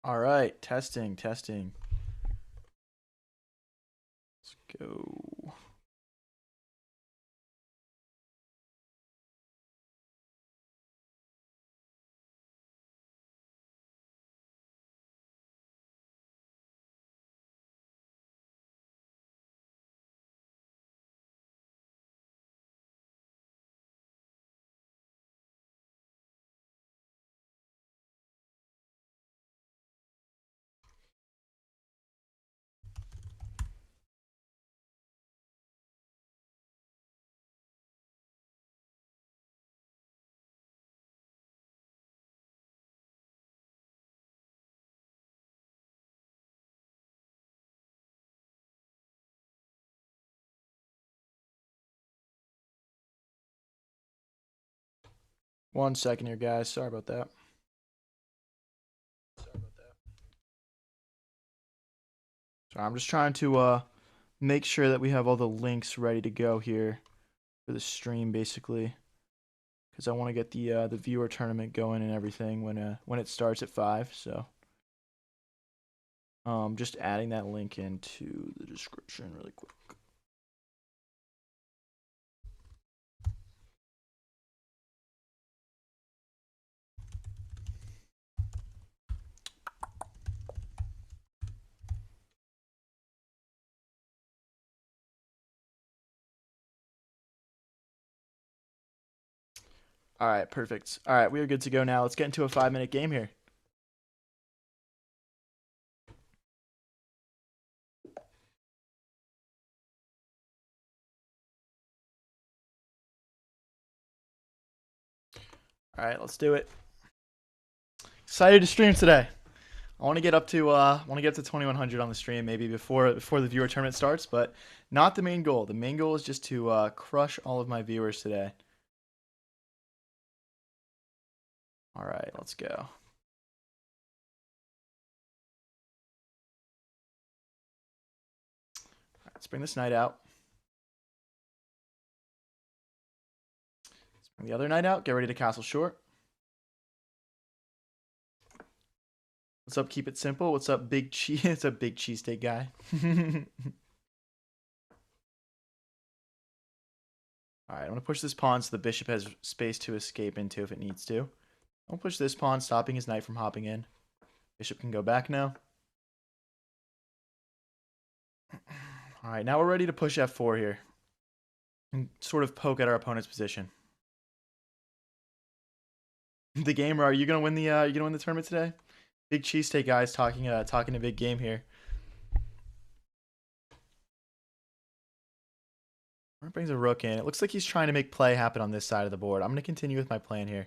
All right, testing, testing. Let's go. One second here, guys. Sorry about that. So I'm just trying to make sure that we have all the links ready to go here for the stream, basically, because I want to get the viewer tournament going and everything when it starts at 5. So just adding that link into the description really quick. All right, perfect. All right, we are good to go now. Let's get into a 5-minute game here. All right, let's do it. Excited to stream today. I want to get up to 2100 on the stream maybe before the viewer tournament starts, but not the main goal. The main goal is just to crush all of my viewers today. All right, let's go. All right, let's bring this knight out. Let's bring the other knight out. Get ready to castle short. What's up? Keep it simple. What's up, big cheese? It's a big cheesesteak guy. All right, I'm gonna push this pawn so the bishop has space to escape into if it needs to. I'll push this pawn, stopping his knight from hopping in. Bishop can go back now. All right, now we're ready to push f4 here and sort of poke at our opponent's position. The gamer, are you gonna win the tournament today? Big cheesesteak guys talking a big game here. Brings a rook in. It looks like he's trying to make play happen on this side of the board. I'm gonna continue with my plan here.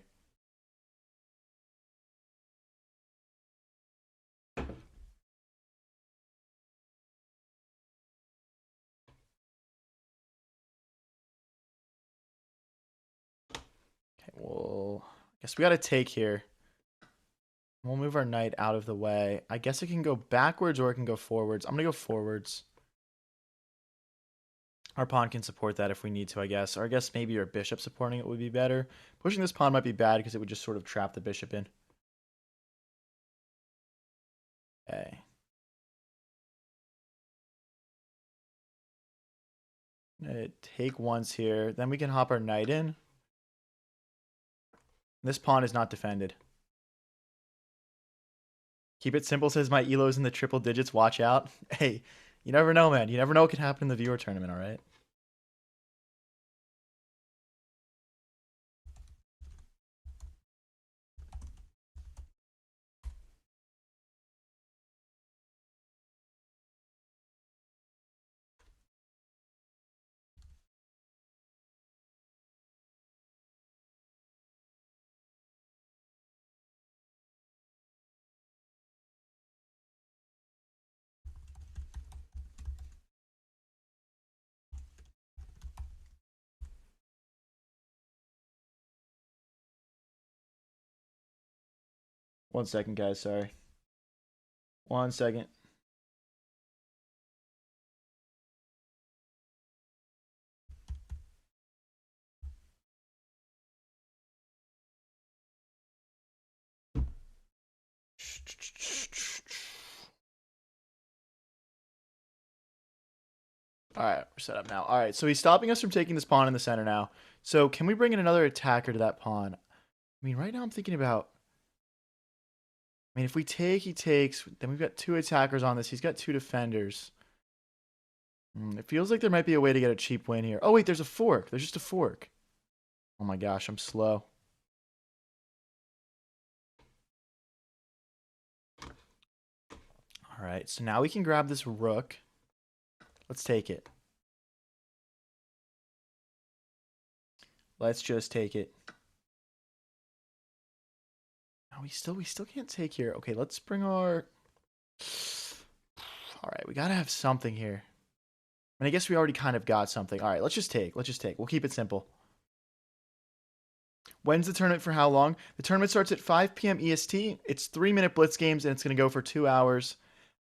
Okay, well, I guess we got to take here. We'll move our knight out of the way. I guess it can go backwards or it can go forwards. I'm gonna go forwards. Our pawn can support that if we need to, I guess. Or I guess maybe our bishop supporting it would be better. Pushing this pawn might be bad because it would just sort of trap the bishop in. Okay. Take once here. Then we can hop our knight in. This pawn is not defended. Keep it simple says my elo's in the triple digits. Watch out. Hey, you never know, man. You never know what can happen in the viewer tournament, all right? One second, guys. Sorry. 1 second. All right, we're set up now. All right, so he's stopping us from taking this pawn in the center now. So can we bring in another attacker to that pawn? I mean, right now I'm thinking about... I mean, if we take, he takes. Then we've got 2 attackers on this. He's got 2 defenders. It feels like there might be a way to get a cheap win here. Oh, wait, there's a fork. There's just a fork. Oh my gosh, I'm slow. All right, so now we can grab this rook. Let's take it. Let's just take it. No, we still can't take here. Okay, let's bring our... All right, we got to have something here. And I guess we already kind of got something. All right, let's just take. Let's just take. We'll keep it simple. When's the tournament for how long? The tournament starts at 5 p.m. EST. It's 3-minute blitz games, and it's going to go for 2 hours.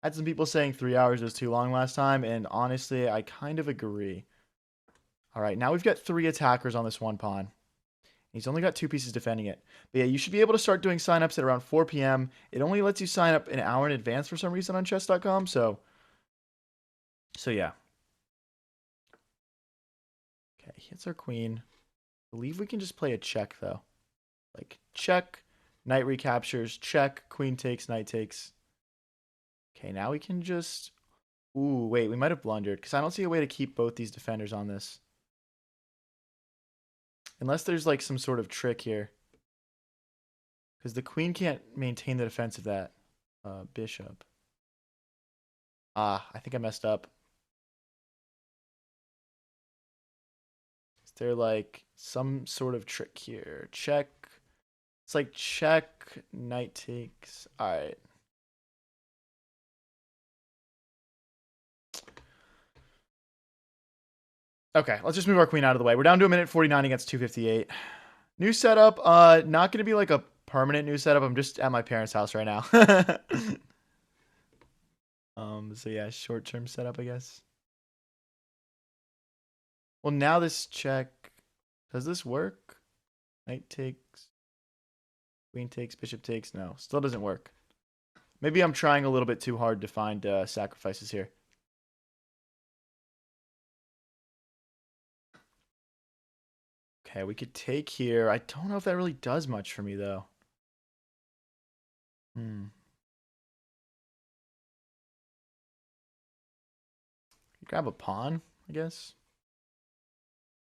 I had some people saying 3 hours was too long last time, and honestly, I kind of agree. All right, now we've got 3 attackers on this one pawn. He's only got 2 pieces defending it. But yeah, you should be able to start doing signups at around 4 p.m. It only lets you sign up an hour in advance for some reason on chess.com, so yeah. Okay, hits our queen. I believe we can just play a check, though. Like, check, knight recaptures, check, queen takes, knight takes. Okay, now we can just... Ooh, wait, we might have blundered, because I don't see a way to keep both these defenders on this. Unless there's, like, some sort of trick here. Because the queen can't maintain the defense of that bishop. Ah, I think I messed up. Is there, like, some sort of trick here? Check. It's like check, knight takes. All right. Okay, let's just move our queen out of the way. We're down to 1:49 against 2:58. New setup. Not going to be like a permanent new setup. I'm just at my parents' house right now. So yeah, short-term setup, I guess. Well, now this check. Does this work? Knight takes. Queen takes, bishop takes. No, still doesn't work. Maybe I'm trying a little bit too hard to find sacrifices here. Okay, we could take here. I don't know if that really does much for me, though. Grab a pawn, I guess.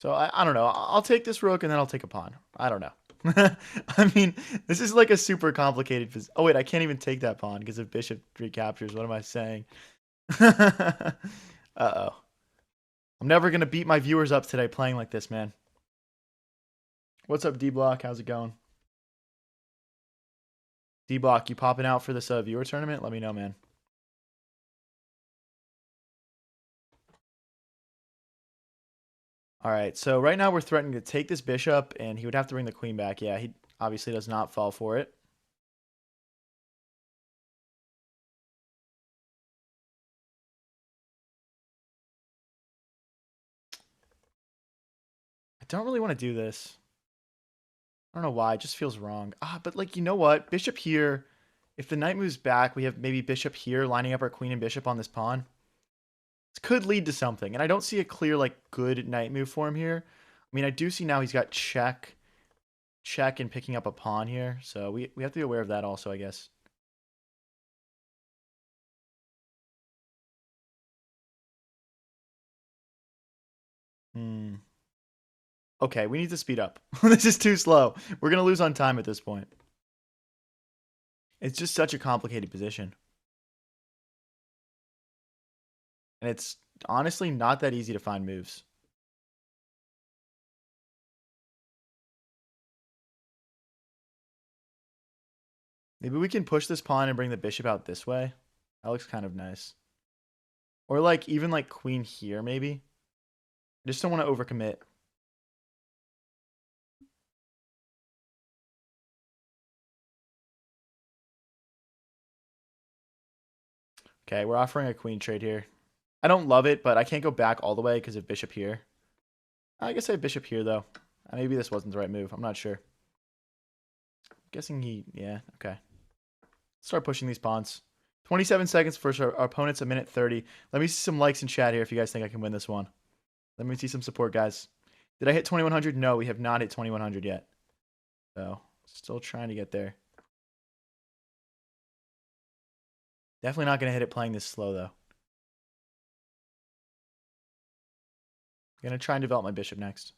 So I don't know. I'll take this rook and then I'll take a pawn. I don't know. I mean, this is like a super complicated position. Oh, wait, I can't even take that pawn because if bishop recaptures. What am I saying? Uh-oh. I'm never going to beat my viewers up today playing like this, man. What's up, D-Block? How's it going? D-Block, you popping out for this viewer tournament? Let me know, man. All right, so right now we're threatening to take this bishop, and he would have to bring the queen back. Yeah, he obviously does not fall for it. I don't really want to do this. I don't know why. It just feels wrong. But like, you know what? Bishop here. If the knight moves back, we have maybe bishop here lining up our queen and bishop on this pawn. This could lead to something. And I don't see a clear, like, good knight move for him here. I mean, I do see now he's got check, check, and picking up a pawn here. So we have to be aware of that also, I guess. Okay, we need to speed up. This is too slow. We're going to lose on time at this point. It's just such a complicated position. And it's honestly not that easy to find moves. Maybe we can push this pawn and bring the bishop out this way. That looks kind of nice. Or like even like queen here maybe. I just don't want to overcommit. Okay, we're offering a queen trade here. I don't love it, but I can't go back all the way because of bishop here. I guess I have bishop here, though. Maybe this wasn't the right move. I'm not sure. I'm guessing he... Yeah, okay. Start pushing these pawns. 27 seconds for our opponent's a minute 30. Let me see some likes in chat here if you guys think I can win this one. Let me see some support, guys. Did I hit 2100? No, we have not hit 2100 yet. So, still trying to get there. Definitely not going to hit it playing this slow, though. I'm going to try and develop my bishop next.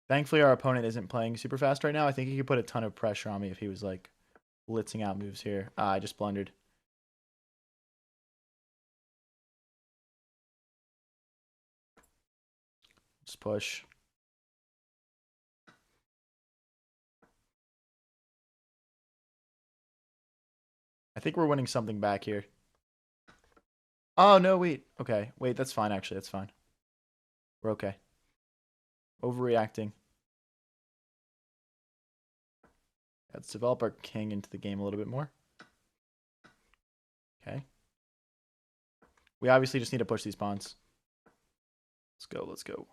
Thankfully, our opponent isn't playing super fast right now. I think he could put a ton of pressure on me if he was, like, blitzing out moves here. I just blundered. Just push. I think we're winning something back here. Oh, no, wait. Okay. Wait, that's fine, actually. That's fine. We're okay. Overreacting. Let's develop our king into the game a little bit more. Okay. We obviously just need to push these pawns. Let's go. Let's go.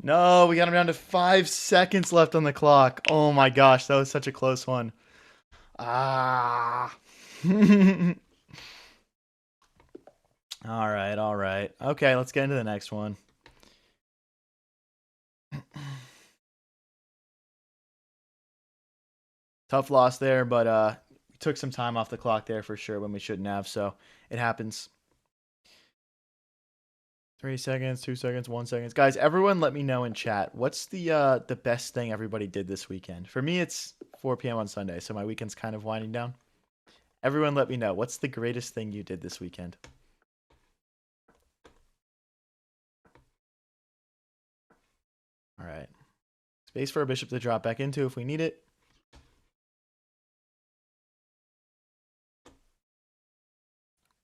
No, we got him down to 5 seconds left on the clock. Oh my gosh, that was such a close one. Ah. All right, all right. Okay, let's get into the next one. Tough loss there, but we took some time off the clock there for sure when we shouldn't have, so it happens. 3 seconds, 2 seconds, 1 second. Guys, everyone let me know in chat. What's the best thing everybody did this weekend? For me, it's 4 p.m. on Sunday, so my weekend's kind of winding down. Everyone let me know. What's the greatest thing you did this weekend? All right. Space for a bishop to drop back into if we need it.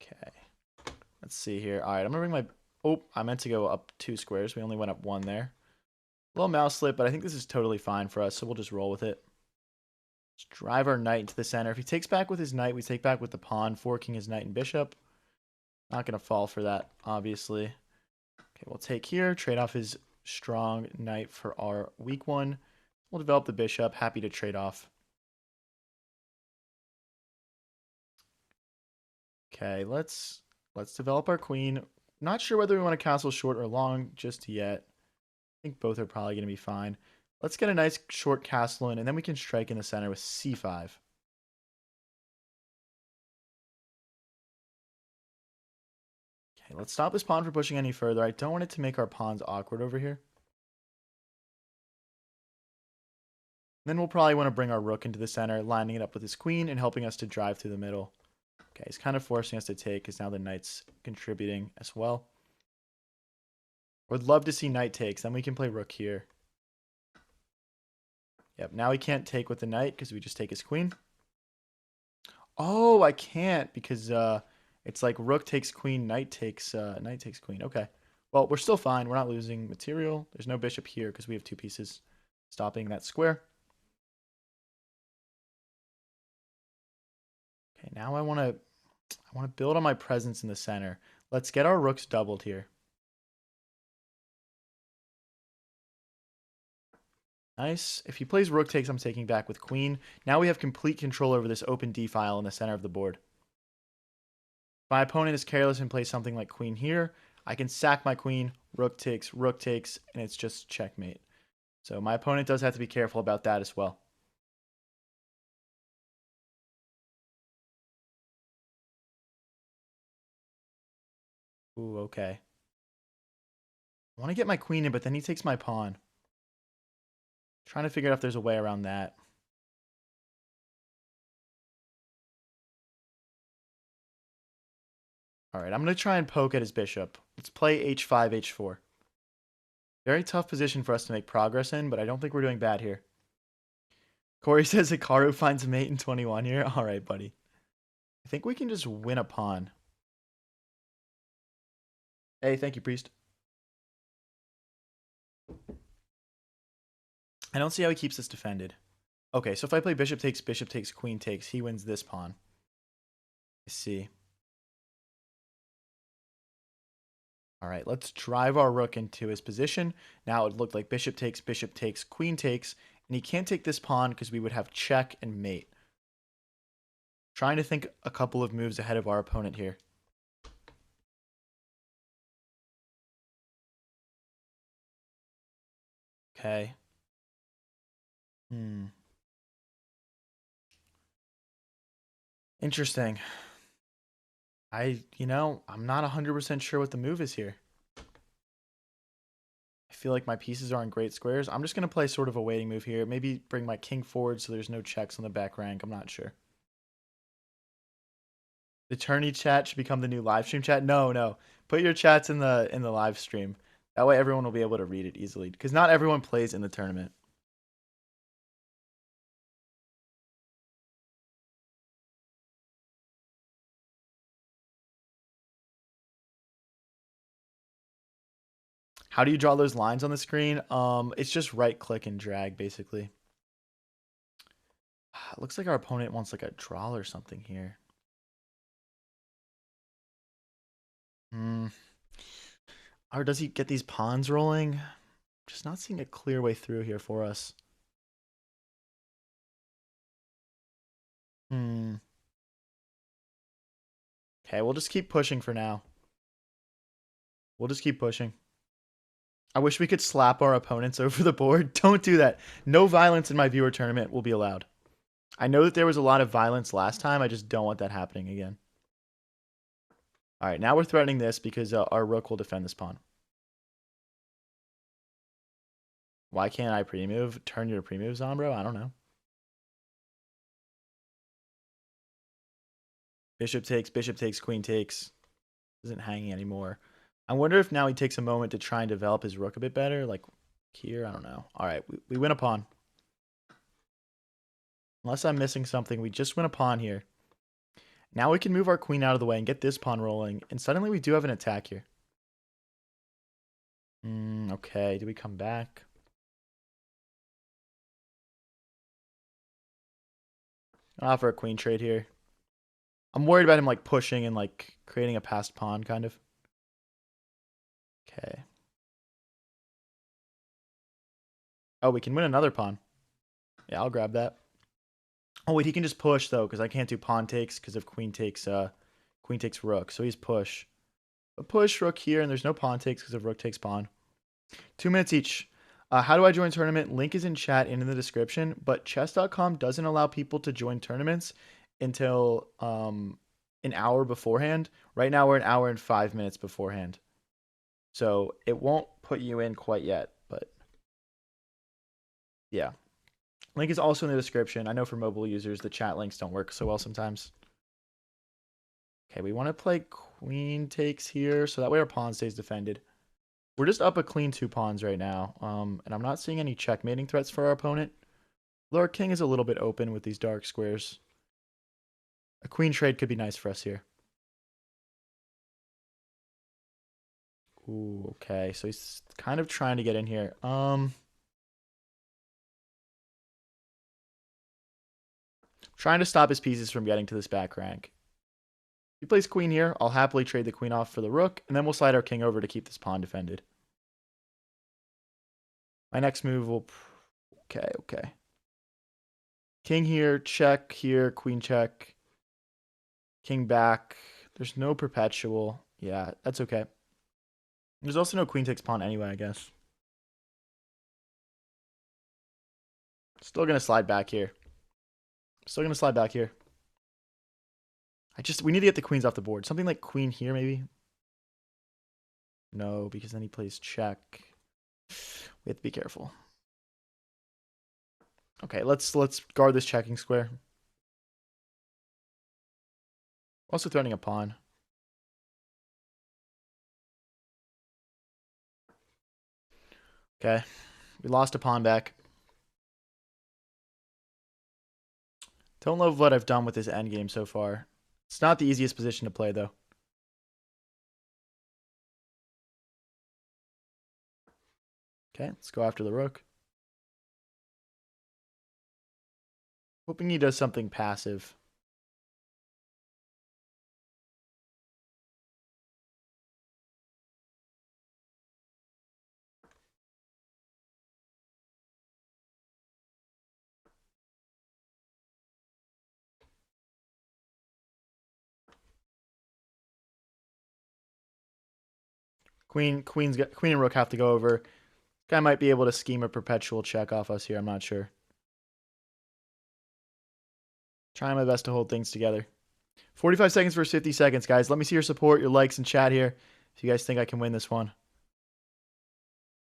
Okay. Let's see here. All right, I'm going to bring my... Oh, I meant to go up 2 squares. We only went up 1 there. A little mouse slip, but I think this is totally fine for us, so we'll just roll with it. Let's drive our knight into the center. If he takes back with his knight, we take back with the pawn, forking his knight and bishop. Not going to fall for that, obviously. Okay, we'll take here, trade off his strong knight for our weak one. We'll develop the bishop. Happy to trade off. Okay, let's develop our queen. Not sure whether we want to castle short or long just yet. I think both are probably going to be fine. Let's get a nice short castle in, and then we can strike in the center with c5. Okay, let's stop this pawn from pushing any further. I don't want it to make our pawns awkward over here. Then we'll probably want to bring our rook into the center, lining it up with his queen and helping us to drive through the middle. Okay, he's kind of forcing us to take because now the knight's contributing as well. Would love to see knight takes. Then we can play rook here. Yep, now he can't take with the knight because we just take his queen. Oh, I can't because it's like rook takes queen, knight takes queen. Okay. Well, we're still fine. We're not losing material. There's no bishop here because we have 2 pieces stopping that square. Okay, now I want to build on my presence in the center. Let's get our rooks doubled here. Nice. If he plays rook takes, I'm taking back with queen. Now we have complete control over this open d file in the center of the board. If my opponent is careless and plays something like queen here, I can sack my queen, rook takes, and it's just checkmate. So my opponent does have to be careful about that as well. Ooh, okay. I want to get my queen in, but then he takes my pawn. Trying to figure out if there's a way around that. All right, I'm going to try and poke at his bishop. Let's play h5, h4. Very tough position for us to make progress in, but I don't think we're doing bad here. Corey says Hikaru finds a mate in 21 here. All right, buddy. I think we can just win a pawn. Hey, thank you, priest. I don't see how he keeps this defended. Okay, so if I play bishop takes, queen takes, he wins this pawn. I see. All right, let's drive our rook into his position. Now it looked like bishop takes, queen takes, and he can't take this pawn because we would have check and mate. Trying to think a couple of moves ahead of our opponent here. Okay. Interesting. I'm not 100% sure what the move is here. I feel like my pieces are in great squares. I'm just going to play sort of a waiting move here. Maybe bring my king forward so there's no checks on the back rank. I'm not sure. The tourney chat should become the new live stream chat. No. Put your chats in the live stream. That way everyone will be able to read it easily because not everyone plays in the tournament. How do you draw those lines on the screen? It's just right click and drag basically. It looks like our opponent wants like a draw or something here. Or does he get these pawns rolling? Just not seeing a clear way through here for us. Okay, we'll just keep pushing for now. We'll just keep pushing. I wish we could slap our opponents over the board. Don't do that. No violence in my viewer tournament will be allowed. I know that there was a lot of violence last time. I just don't want that happening again. All right, now we're threatening this because our rook will defend this pawn. Why can't I pre-move? Turn your pre-moves on, bro? I don't know. Bishop takes, queen takes. Isn't hanging anymore. I wonder if now he takes a moment to try and develop his rook a bit better. Like here, I don't know. All right, we win a pawn. Unless I'm missing something, we just win a pawn here. Now we can move our queen out of the way and get this pawn rolling. And suddenly we do have an attack here. Okay, do we come back? I'll offer a queen trade here. I'm worried about him like pushing and like creating a passed pawn kind of. Okay. Oh, we can win another pawn. Yeah, I'll grab that. Oh wait, he can just push though, because I can't do pawn takes because of queen takes rook. So he's push. But push rook here, and there's no pawn takes because of rook takes pawn. 2 minutes each. How do I join tournament? Link is in chat and in the description, but chess.com doesn't allow people to join tournaments until an hour beforehand. Right now we're an hour and 5 minutes beforehand. So it won't put you in quite yet, but yeah. Link is also in the description. I know for mobile users, the chat links don't work so well sometimes. Okay, we want to play queen takes here, so that way our pawn stays defended. We're just up a clean 2 pawns right now, and I'm not seeing any checkmating threats for our opponent. Though our king is a little bit open with these dark squares. A queen trade could be nice for us here. Ooh, okay, so he's kind of trying to get in here. Trying to stop his pieces from getting to this back rank. If he plays queen here, I'll happily trade the queen off for the rook, and then we'll slide our king over to keep this pawn defended. My next move will... Okay. King here, check here, queen check. King back. There's no perpetual. Yeah, that's okay. There's also no queen takes pawn anyway, I guess. Still going to slide back here. We need to get the queens off the board. Something like queen here, maybe. No, because then he plays check. We have to be careful. Okay, let's guard this checking square. Also threatening a pawn. Okay, we lost a pawn back. Don't love what I've done with this endgame so far. It's not the easiest position to play, though. Okay, let's go after the rook. Hoping he does something passive. Queen and rook have to go over. Guy might be able to scheme a perpetual check off us here. I'm not sure. Trying my best to hold things together. 45 seconds versus 50 seconds, guys. Let me see your support, your likes, and chat here. If you guys think I can win this one.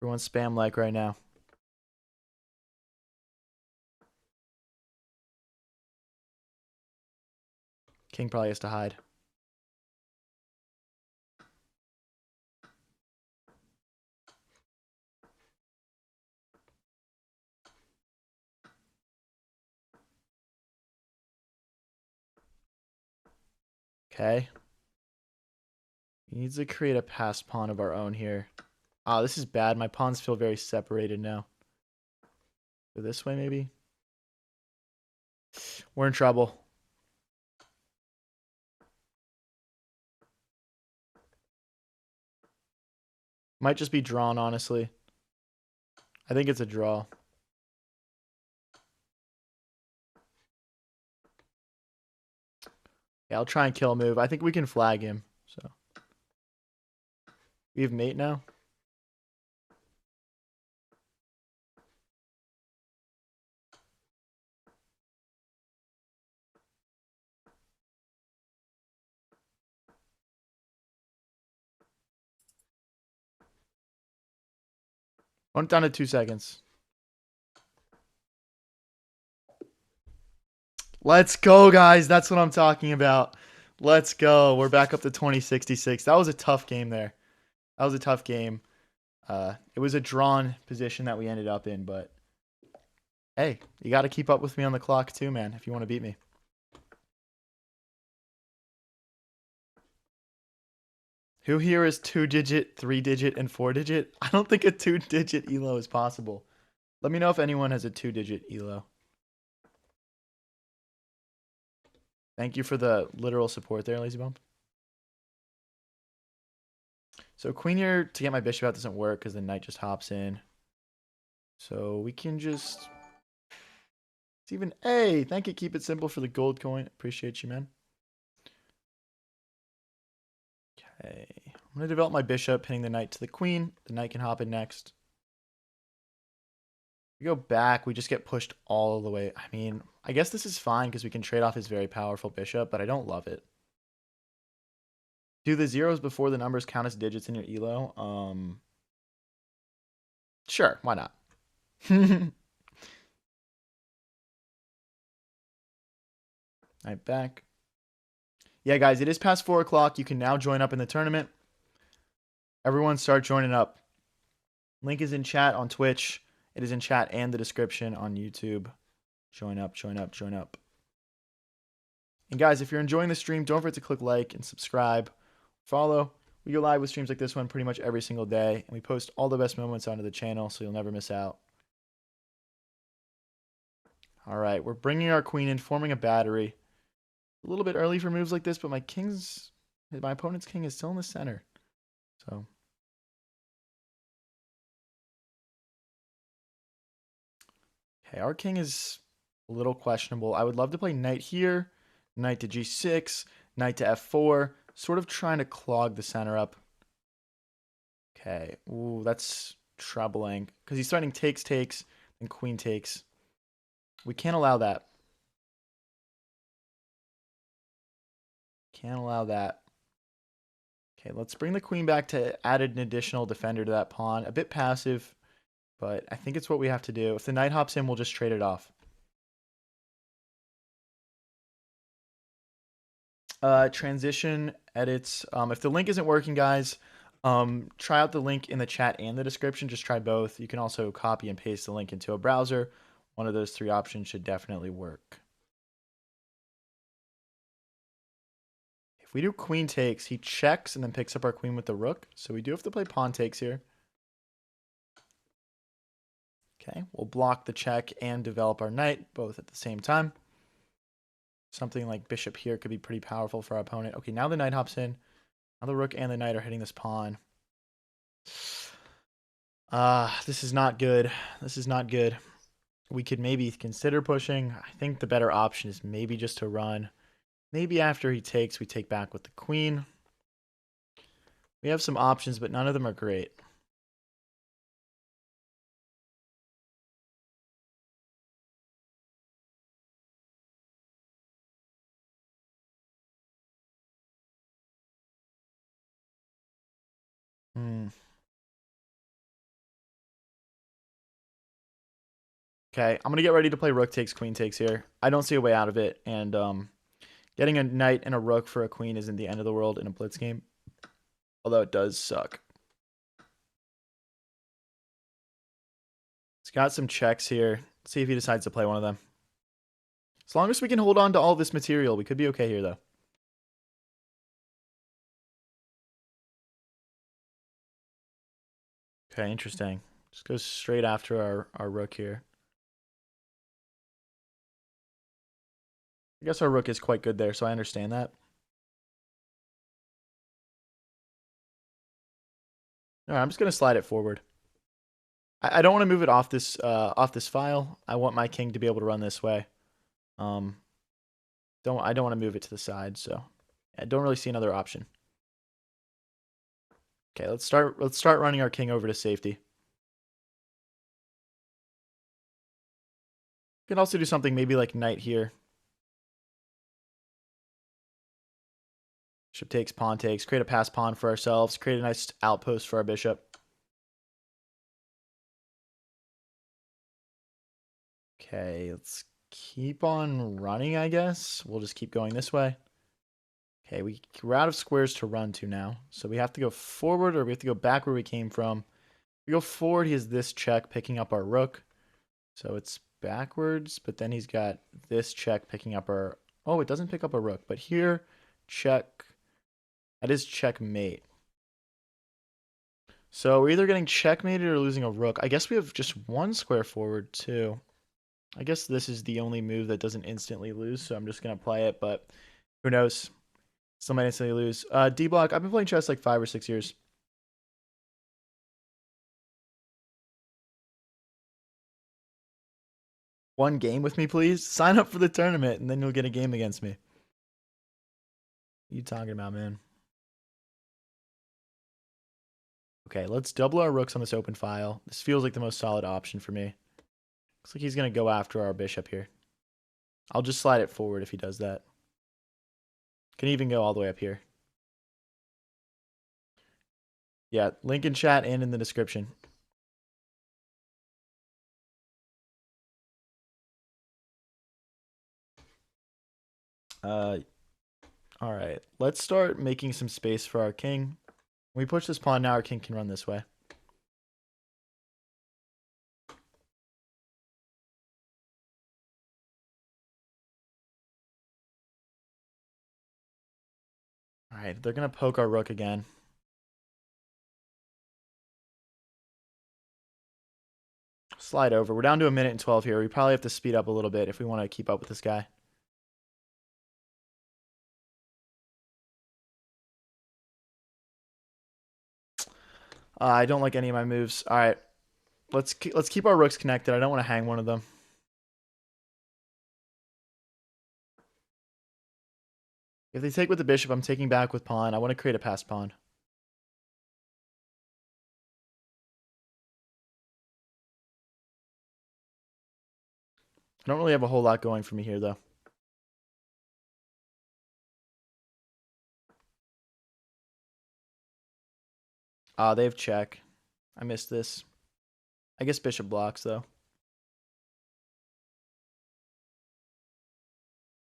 Everyone spam like right now. King probably has to hide. Okay. He needs to create a passed pawn of our own here. Ah, this is bad. My pawns feel very separated now. Go this way, maybe? We're in trouble. Might just be drawn, honestly. I think it's a draw. Yeah, I'll try and kill a move. I think we can flag him. So we have mate now. Went down to 2 seconds. Let's go, guys. That's what I'm talking about. Let's go. We're back up to 2066. That was a tough game there. That was a tough game. It was a drawn position that we ended up in, but hey, you got to keep up with me on the clock too, man, if you want to beat me. Who here is 2-digit, 3-digit, and 4-digit? I don't think a 2-digit ELO is possible. Let me know if anyone has a 2-digit ELO. Thank you for the literal support there, Lazy Bump. So queen here to get my bishop out doesn't work because the knight just hops in. So we can just... It's even... Hey, thank you. Keep it simple for the gold coin. Appreciate you, man. Okay. I'm going to develop my bishop, pinning the knight to the queen. The knight can hop in next. We go back, we just get pushed all the way. I mean, I guess this is fine because we can trade off his very powerful bishop, but I don't love it. Do the zeros before the numbers count as digits in your ELO? Sure, why not? Alright, back. Yeah, guys, it is past 4 o'clock. You can now join up in the tournament. Everyone start joining up. Link is in chat on Twitch. It is in chat and the description on YouTube. Join up, join up, join up. And guys, if you're enjoying the stream, don't forget to click like and subscribe. Follow. We go live with streams like this one pretty much every single day. And we post all the best moments onto the channel so you'll never miss out. All right, we're bringing our queen in, forming a battery. A little bit early for moves like this, but my opponent's king is still in the center. So... Okay, our king is a little questionable. I would love to play knight here, knight to g6, knight to f4, sort of trying to clog the center up. Okay, ooh, that's troubling because he's starting takes, and queen takes. We can't allow that. Can't allow that. Okay, let's bring the queen back to add an additional defender to that pawn. A bit passive, but I think it's what we have to do. If the knight hops in, we'll just trade it off. Transition edits. If the link isn't working, guys, try out the link in the chat and the description. Just try both. You can also copy and paste the link into a browser. One of those three options should definitely work. If we do queen takes, he checks and then picks up our queen with the rook. So we do have to play pawn takes here. Okay, we'll block the check and develop our knight both at the same time. Something like bishop here could be pretty powerful for our opponent. Okay, now the knight hops in. Now the rook and the knight are hitting this pawn. This is not good. This is not good. We could maybe consider pushing. I think the better option is maybe just to run. Maybe after he takes, we take back with the queen. We have some options, but none of them are great. Okay, I'm going to get ready to play rook takes, queen takes here. I don't see a way out of it, and getting a knight and a rook for a queen isn't the end of the world in a blitz game, although it does suck. He's got some checks here. Let's see if he decides to play one of them. As long as we can hold on to all this material, we could be okay here, though. Okay, interesting. Just goes straight after our rook here. I guess our rook is quite good there, so I understand that. All right, I'm just going to slide it forward. I don't want to move it off this file. I want my king to be able to run this way. I don't want to move it to the side, so I don't really see another option. Okay, let's start running our king over to safety. We can also do something maybe like knight here. Bishop takes, pawn takes, create a pass pawn for ourselves, create a nice outpost for our bishop. Okay, let's keep on running, I guess. We'll just keep going this way. Okay, we're out of squares to run to now. So we have to go forward or we have to go back where we came from. If we go forward, he has this check picking up our rook. So it's backwards, but then he's got this check picking up our... Oh, it doesn't pick up a rook, but here, check. That is checkmate. So we're either getting checkmated or losing a rook. I guess we have just one square forward, too. I guess this is the only move that doesn't instantly lose, so I'm just going to play it, but who knows? Still might instantly lose. D-block, I've been playing chess like 5 or 6 years. One game with me, please? Sign up for the tournament, and then you'll get a game against me. What are you talking about, man? Okay, let's double our rooks on this open file. This feels like the most solid option for me. Looks like he's going to go after our bishop here. I'll just slide it forward if he does that. Can even go all the way up here. Yeah, link in chat and in the description. All right, let's start making some space for our king. When we push this pawn now, our king can run this way. All right, they're going to poke our rook again. Slide over. We're down to 1 minute and 12 here. We probably have to speed up a little bit if we want to keep up with this guy. I don't like any of my moves. All right, let's keep our rooks connected. I don't want to hang one of them. If they take with the bishop, I'm taking back with pawn. I want to create a passed pawn. I don't really have a whole lot going for me here, though. They have check. I missed this. I guess bishop blocks, though.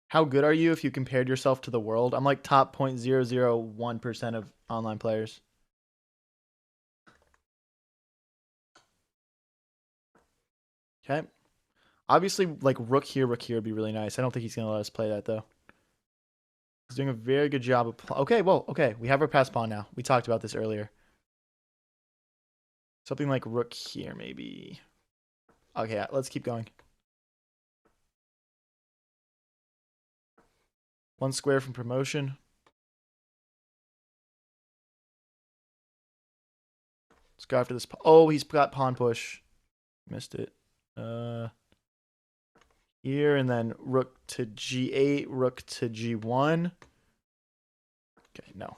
How good are you if you compared yourself to the world? I'm like top 0.001% of online players. Okay. Obviously, like rook here would be really nice. I don't think he's going to let us play that, though. He's doing a very good job of... Okay, well, okay. We have our pass pawn now. We talked about this earlier. Something like rook here, maybe. Okay, let's keep going. One square from promotion. Let's go after this. Oh, he's got pawn push. Missed it. Here, and then rook to g8, rook to g1. Okay, no.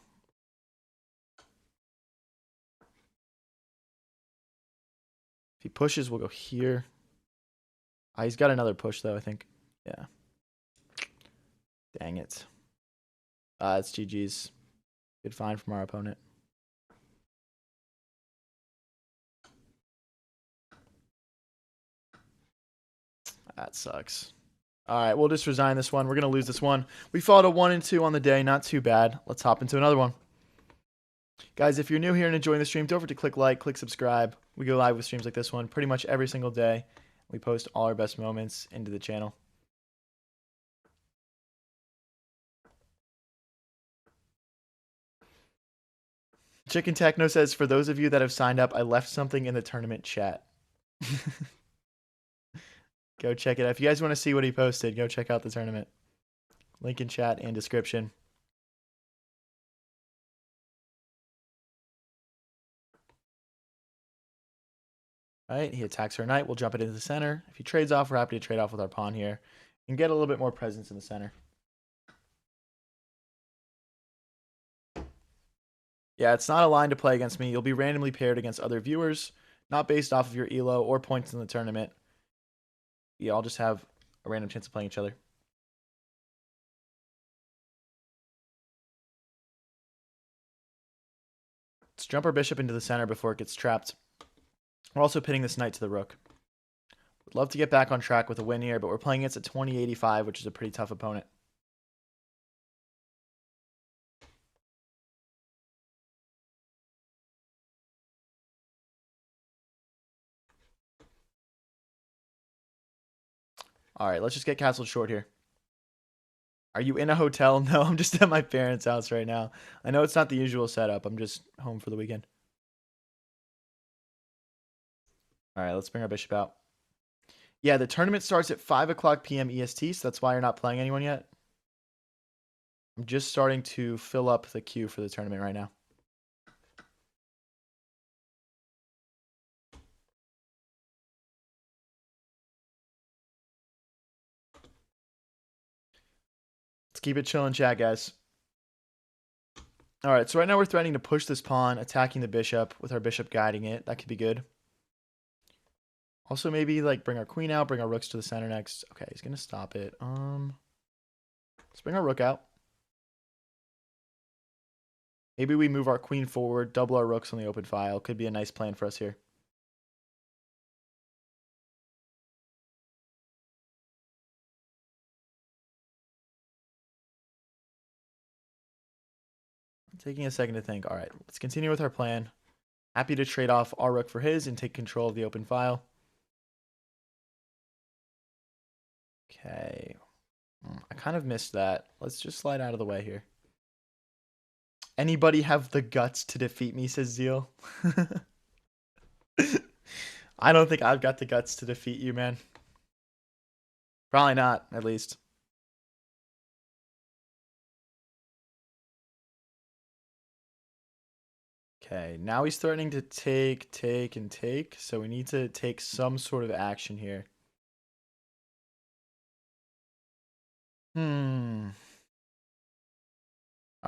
If he pushes, we'll go here. He's got another push, though, I think. Yeah. Dang it. It's GG's. Good find from our opponent. That sucks. All right, we'll just resign this one. We're going to lose this one. We fought a 1 and 2 on the day. Not too bad. Let's hop into another one. Guys, if you're new here and enjoying the stream, don't forget to click like, click subscribe. We go live with streams like this one pretty much every single day. We post all our best moments into the channel. Chicken Techno says, for those of you that have signed up, I left something in the tournament chat. Go check it out. If you guys want to see what he posted, go check out the tournament. Link in chat and description. All right, he attacks our knight. We'll jump it into the center. If he trades off, we're happy to trade off with our pawn here and get a little bit more presence in the center. Yeah, it's not a line to play against me. You'll be randomly paired against other viewers, not based off of your elo or points in the tournament. You all just have a random chance of playing each other. Let's jump our bishop into the center before it gets trapped. We're also pitting this knight to the rook. Would love to get back on track with a win here, but we're playing against a 2085, which is a pretty tough opponent. All right, let's just get castled short here. Are you in a hotel? No, I'm just at my parents' house right now. I know it's not the usual setup. I'm just home for the weekend. All right, let's bring our bishop out. Yeah, the tournament starts at 5 o'clock PM EST, so that's why you're not playing anyone yet. I'm just starting to fill up the queue for the tournament right now. Let's keep it chill in chat, guys. All right, so right now we're threatening to push this pawn, attacking the bishop with our bishop guiding it. That could be good. Also, maybe like bring our queen out, bring our rooks to the center next. Okay, he's gonna stop it. Let's bring our rook out. Maybe we move our queen forward, double our rooks on the open file. Could be a nice plan for us here. Taking a second to think. All right, let's continue with our plan. Happy to trade off our rook for his and take control of the open file. Okay. I kind of missed that. Let's just slide out of the way here. Anybody have the guts to defeat me, says Zeal. I don't think I've got the guts to defeat you, man. Probably not, at least. Okay, now he's threatening to take, and take. So we need to take some sort of action here. All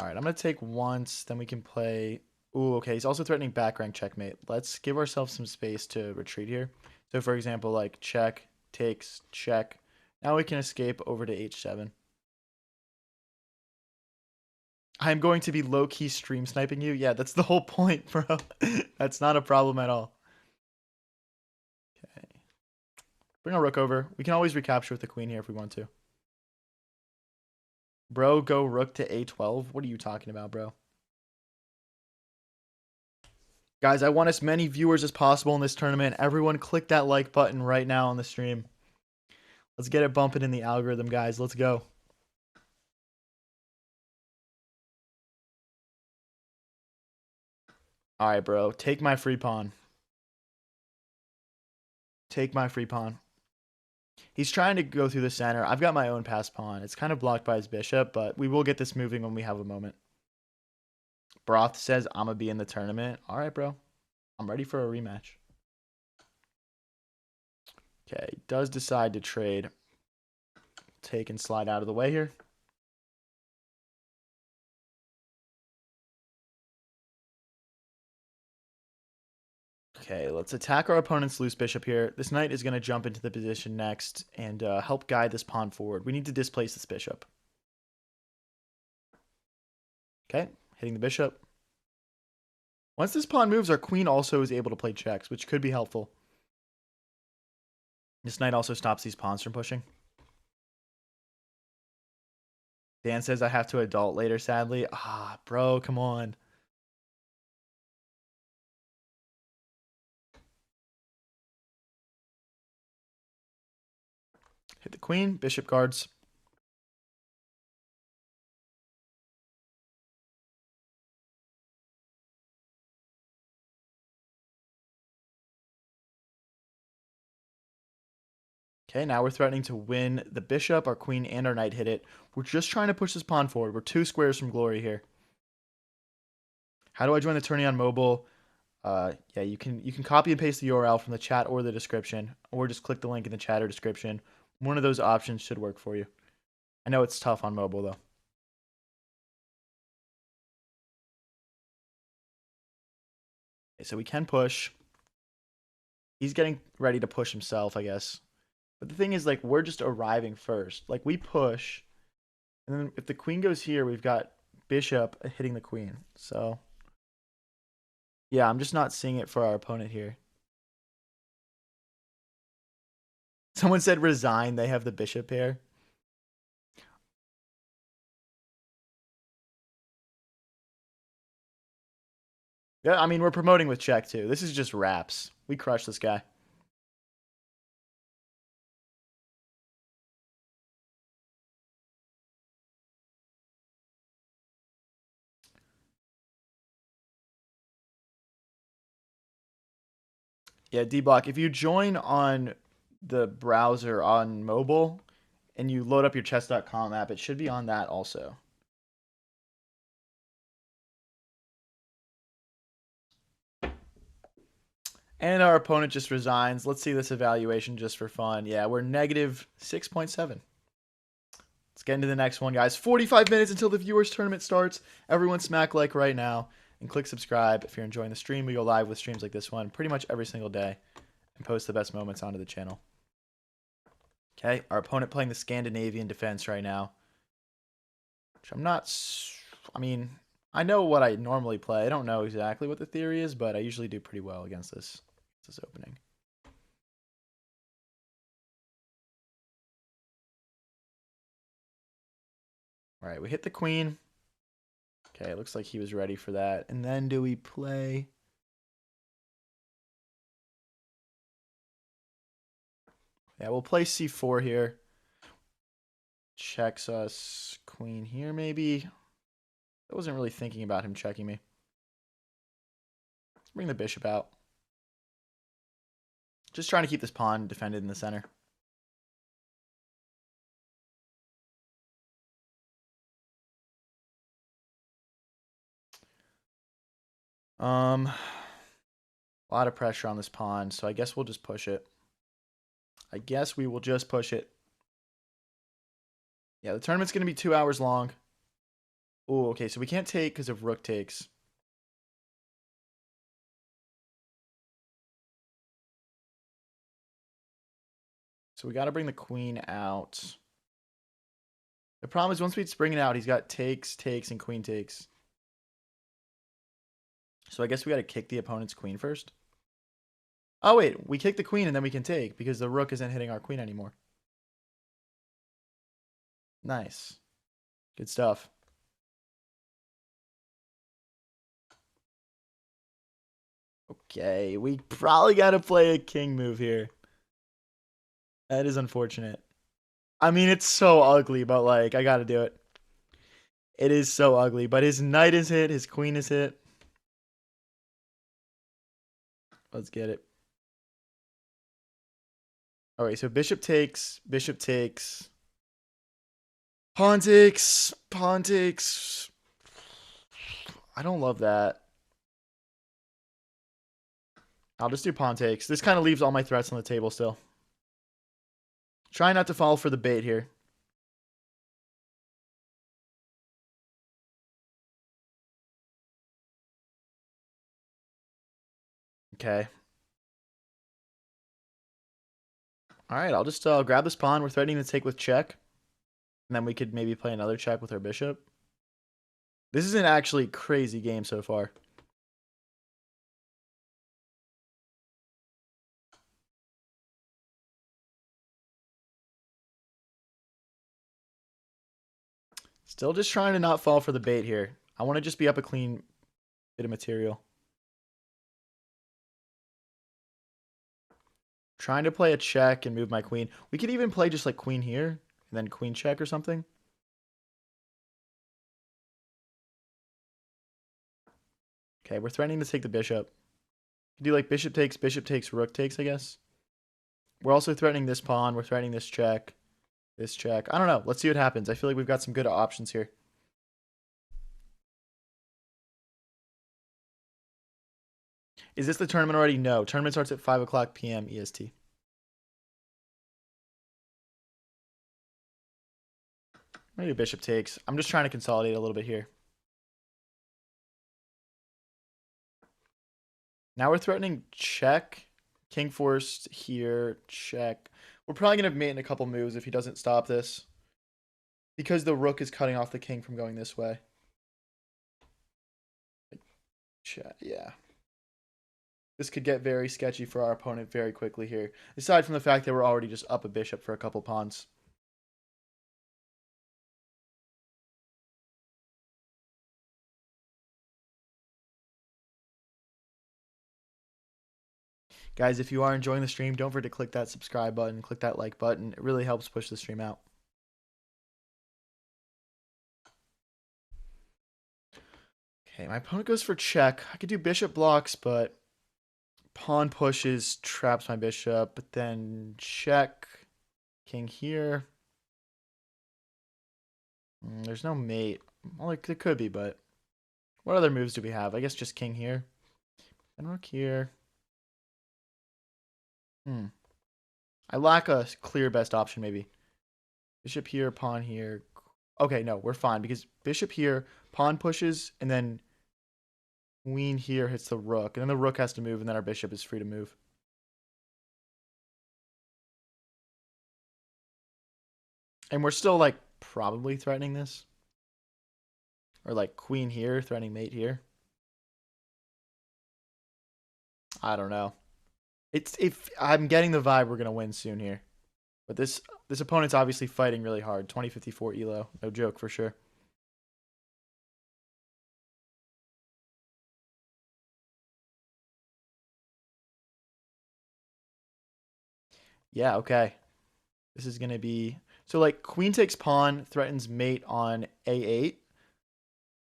right, I'm going to take once, then we can play... Ooh, okay, he's also threatening back rank checkmate. Let's give ourselves some space to retreat here. So, for example, like check, takes, check. Now we can escape over to h7. I'm going to be low-key stream sniping you. Yeah, that's the whole point, bro. That's not a problem at all. Okay. Bring a rook over. We can always recapture with the queen here if we want to. Bro, go rook to a12. What are you talking about, bro? Guys, I want as many viewers as possible in this tournament. Everyone click that like button right now on the stream. Let's get it bumping in the algorithm, guys. Let's go. All right, bro. Take my free pawn. Take my free pawn. He's trying to go through the center. I've got my own pass pawn. It's kind of blocked by his bishop, but we will get this moving when we have a moment. Broth says I'm going to be in the tournament. All right, bro. I'm ready for a rematch. Okay, does decide to trade. Take and slide out of the way here. Okay, let's attack our opponent's loose bishop here. This knight is going to jump into the position next and help guide this pawn forward. We need to displace this bishop. Okay, hitting the bishop. Once this pawn moves, our queen also is able to play checks, which could be helpful. This knight also stops these pawns from pushing. Dan says I have to adult later, sadly. Ah, bro, come on. Hit the queen, bishop guards. Okay, now we're threatening to win the bishop. Our queen and our knight hit it. We're just trying to push this pawn forward. We're 2 squares from glory here. How do I join the tourney on mobile? Yeah, you can copy and paste the URL from the chat or the description, or just click the link in the chat or description. One of those options should work for you. I know it's tough on mobile though. Okay, so we can push. He's getting ready to push himself, I guess. But the thing is, like, we're just arriving first. Like, we push, and then if the queen goes here, we've got bishop hitting the queen. So, yeah, I'm just not seeing it for our opponent here. Someone said resign. They have the bishop pair. Yeah, I mean, we're promoting with check, too. This is just raps. We crush this guy. Yeah, D-Block, if you join on the browser on mobile and you load up your chess.com app, it should be on that also. And our opponent just resigns. Let's see this evaluation just for fun. Yeah, we're negative 6.7. Let's get into the next one, guys. 45 minutes until the viewers tournament starts. Everyone smack like right now and click subscribe if you're enjoying the stream. We go live with streams like this one pretty much every single day and post the best moments onto the channel. Okay, our opponent playing the Scandinavian defense right now. Which I'm not... I mean, I know what I normally play. I don't know exactly what the theory is, but I usually do pretty well against this opening. All right, we hit the queen. Okay, it looks like he was ready for that. And then do we play... Yeah, we'll play c4 here. Checks us queen here, maybe. I wasn't really thinking about him checking me. Let's bring the bishop out. Just trying to keep this pawn defended in the center. A lot of pressure on this pawn, so I guess we'll just push it. I guess we will just push it. Yeah, the tournament's going to be 2 hours long. Oh, okay, so we can't take because of rook takes. So we got to bring the queen out. The problem is once we bring it out, he's got takes, takes, and queen takes. So I guess we got to kick the opponent's queen first. Oh, wait. We kick the queen and then we can take because the rook isn't hitting our queen anymore. Nice. Good stuff. Okay, we probably got to play a king move here. That is unfortunate. I mean, it's so ugly, but like, I got to do it. It is so ugly, but his knight is hit, his queen is hit. Let's get it. All right, so bishop takes, pawn takes, pawn takes. I don't love that. I'll just do pawn takes. This kind of leaves all my threats on the table still. Try not to fall for the bait here. Okay. All right, I'll just grab this pawn. We're threatening to take with check. And then we could maybe play another check with our bishop. This is an actually crazy game so far. Still just trying to not fall for the bait here. I want to just be up a clean bit of material. Trying to play a check and move my queen. We could even play just like queen here and then queen check or something. Okay, we're threatening to take the bishop. Do like bishop takes, rook takes, I guess. We're also threatening this pawn. We're threatening this check. This check. I don't know. Let's see what happens. I feel like we've got some good options here. Is this the tournament already? No. Tournament starts at 5 o'clock PM EST. Maybe bishop takes. I'm just trying to consolidate a little bit here. Now we're threatening check. King forced here. Check. We're probably going to mate in a couple moves if he doesn't stop this. Because the rook is cutting off the king from going this way. Check. Yeah. This could get very sketchy for our opponent very quickly here. Aside from the fact that we're already just up a bishop for a couple pawns. Guys, if you are enjoying the stream, don't forget to click that subscribe button, click that like button. It really helps push the stream out. Okay, my opponent goes for check. I could do bishop blocks, but pawn pushes, traps my bishop, but then check. King here. There's no mate. Well, there could be, but what other moves do we have? I guess just king here. And rook here. I lack a clear best option, maybe. Bishop here, pawn here. Okay, no, we're fine because bishop here, pawn pushes, and then queen here hits the rook. And then the rook has to move, and then our bishop is free to move. And we're still, like, probably threatening this. Or, like, queen here, threatening mate here. I don't know. If I'm getting the vibe we're going to win soon here. But this opponent's obviously fighting really hard. 2054 elo. No joke for sure. Yeah, okay. This is going to be... So, like, queen takes pawn, threatens mate on a8.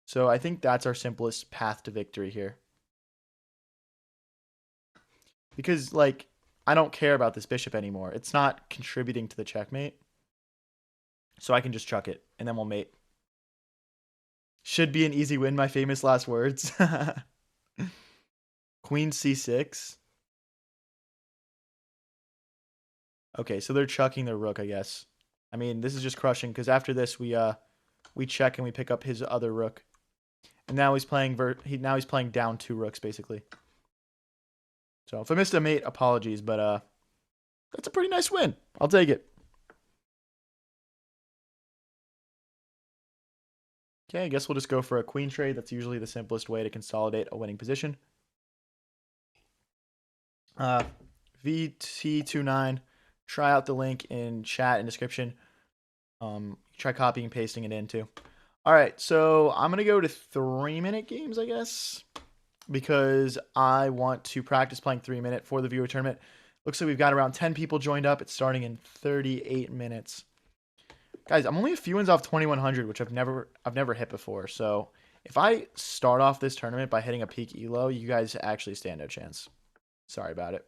So I think that's our simplest path to victory here. Because, like, I don't care about this bishop anymore. It's not contributing to the checkmate. So I can just chuck it, and then we'll mate. Should be an easy win, my famous last words. Queen c6. Okay, so they're chucking their rook, I guess. I mean, this is just crushing, because after this, we check and we pick up his other rook. And now he's playing down 2 rooks, basically. So if I missed a mate, apologies, but that's a pretty nice win. I'll take it. Okay, I guess we'll just go for a queen trade. That's usually the simplest way to consolidate a winning position. VT29. Try out the link in chat and description. Try copying and pasting it in too. All right, so I'm gonna go to 3-minute games, I guess, because I want to practice playing 3-minute for the viewer tournament. Looks like we've got around 10 people joined up. It's starting in 38 minutes. Guys, I'm only a few wins off 2100, which I've never hit before. So if I start off this tournament by hitting a peak elo, you guys actually stand no chance. Sorry about it.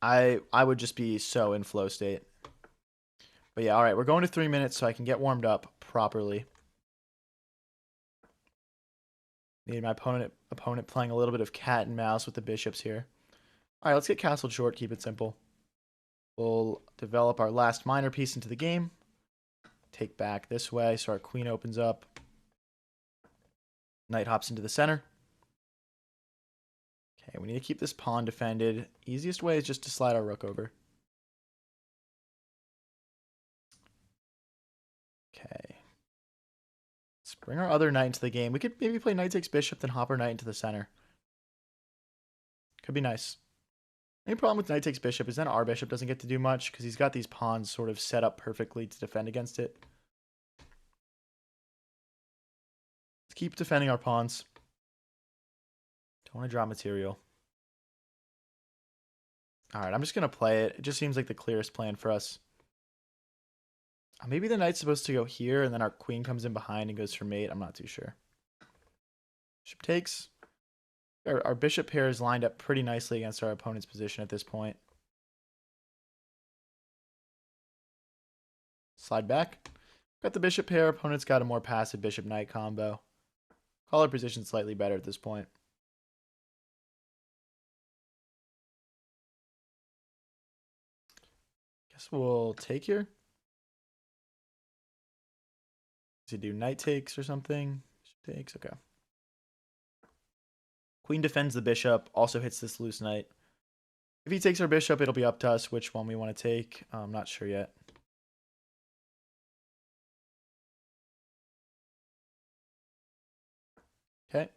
I would just be so in flow state. But yeah, all right, we're going to 3 minutes so I can get warmed up properly. Need my opponent playing a little bit of cat and mouse with the bishops here. All right, let's get castled short, keep it simple. We'll develop our last minor piece into the game. Take back this way so our queen opens up. Knight hops into the center. Okay, we need to keep this pawn defended. Easiest way is just to slide our rook over. Okay. Let's bring our other knight into the game. We could maybe play knight takes bishop, then hop our knight into the center. Could be nice. Any problem with knight takes bishop is then our bishop doesn't get to do much because he's got these pawns sort of set up perfectly to defend against it. Let's keep defending our pawns. Don't want to draw material. Alright, I'm just going to play it. It just seems like the clearest plan for us. Maybe the knight's supposed to go here, and then our queen comes in behind and goes for mate. I'm not too sure. Bishop takes. Our bishop pair is lined up pretty nicely against our opponent's position at this point. Slide back. Got the bishop pair. Opponent's got a more passive bishop-knight combo. Call our position slightly better at this point. Guess we'll take here. Does he do knight takes or something? Bishop takes, okay. Queen defends the bishop, also hits this loose knight. If he takes our bishop, it'll be up to us which one we want to take. I'm not sure yet. Okay.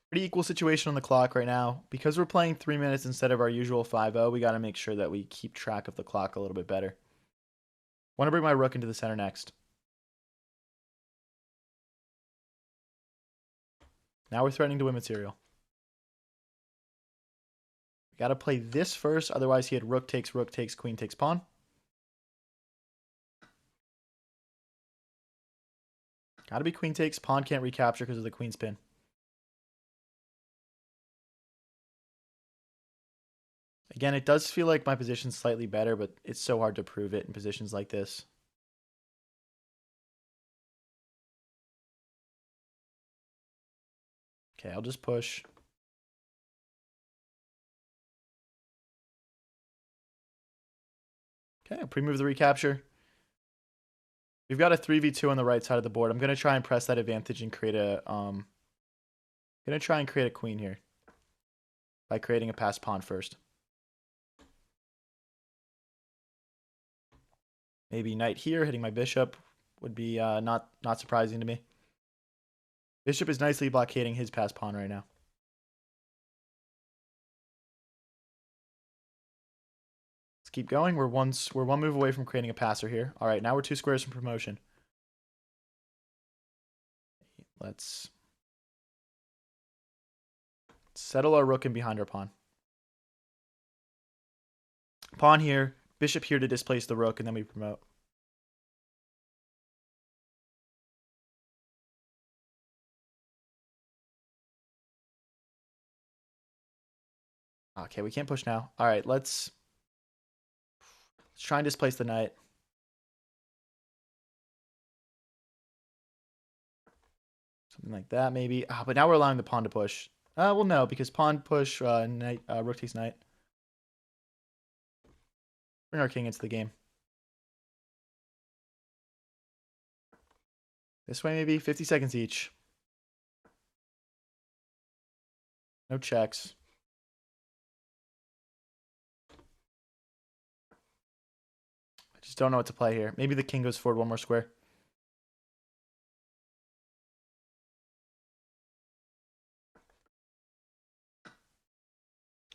Pretty equal situation on the clock right now. Because we're playing 3 minutes instead of our usual 5-0, we got to make sure that we keep track of the clock a little bit better. Want to bring my rook into the center next. Now we're threatening to win material. We got to play this first, otherwise he had rook takes, queen takes pawn. Got to be queen takes, pawn can't recapture because of the queen spin. Again, it does feel like my position's slightly better, but it's so hard to prove it in positions like this. Okay, I'll just push. Okay, I'll pre-move the recapture. We've got a 3v2 on the right side of the board. I'm going to try and press that advantage and create a queen here by creating a passed pawn first. Maybe knight here, hitting my bishop would be not surprising to me. Bishop is nicely blockading his passed pawn right now. Let's keep going. We're one move away from creating a passer here. All right, now we're 2 squares from promotion. Let's settle our rook in behind our pawn. Pawn here, bishop here to displace the rook, and then we promote. Okay, we can't push now. All right, let's try and displace the knight. Something like that, maybe. But now we're allowing the pawn to push. Well, no, because pawn push, knight, rook takes knight. Bring our king into the game. This way, maybe 50 seconds each. No checks. I just don't know what to play here. Maybe the king goes forward 1 more square.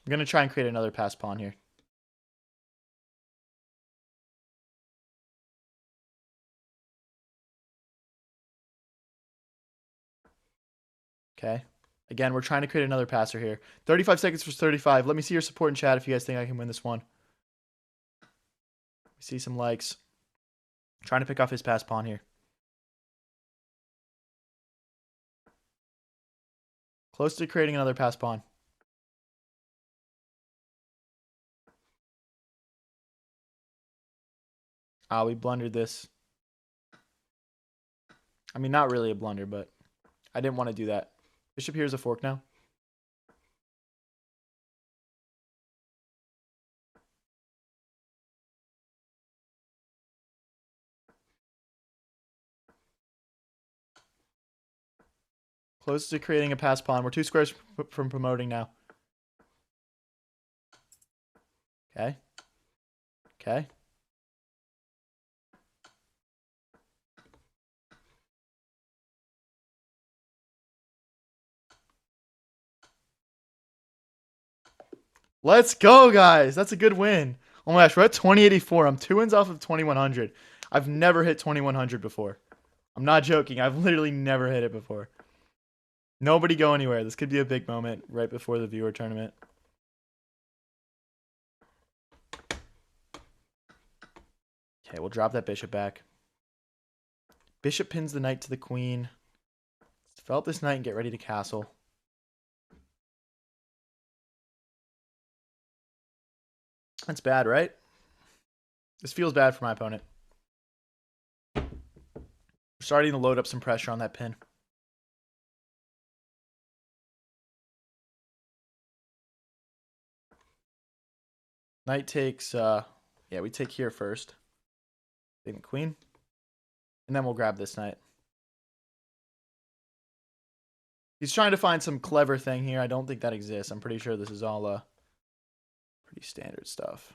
I'm going to try and create another pass pawn here. Okay. Again, we're trying to create another passer here. 35 seconds for 35. Let me see your support in chat if you guys think I can win this one. See some likes. Trying to pick off his pass pawn here. Close to creating another pass pawn. Ah, we blundered this. I mean, not really a blunder, but I didn't want to do that. Bishop here is a fork now. Close to creating a pass pawn. We're 2 squares from promoting now. Okay. Okay. Let's go, guys. That's a good win. Oh my gosh, we're at 2084. I'm 2 wins off of 2100. I've never hit 2100 before. I'm not joking. I've literally never hit it before. Nobody go anywhere. This could be a big moment right before the viewer tournament. Okay, we'll drop that bishop back. Bishop pins the knight to the queen. Let's develop this knight and get ready to castle. That's bad, right? This feels bad for my opponent. We're starting to load up some pressure on that pin. Knight takes, yeah, we take here first. Taking the queen. And then we'll grab this knight. He's trying to find some clever thing here. I don't think that exists. I'm pretty sure this is all pretty standard stuff.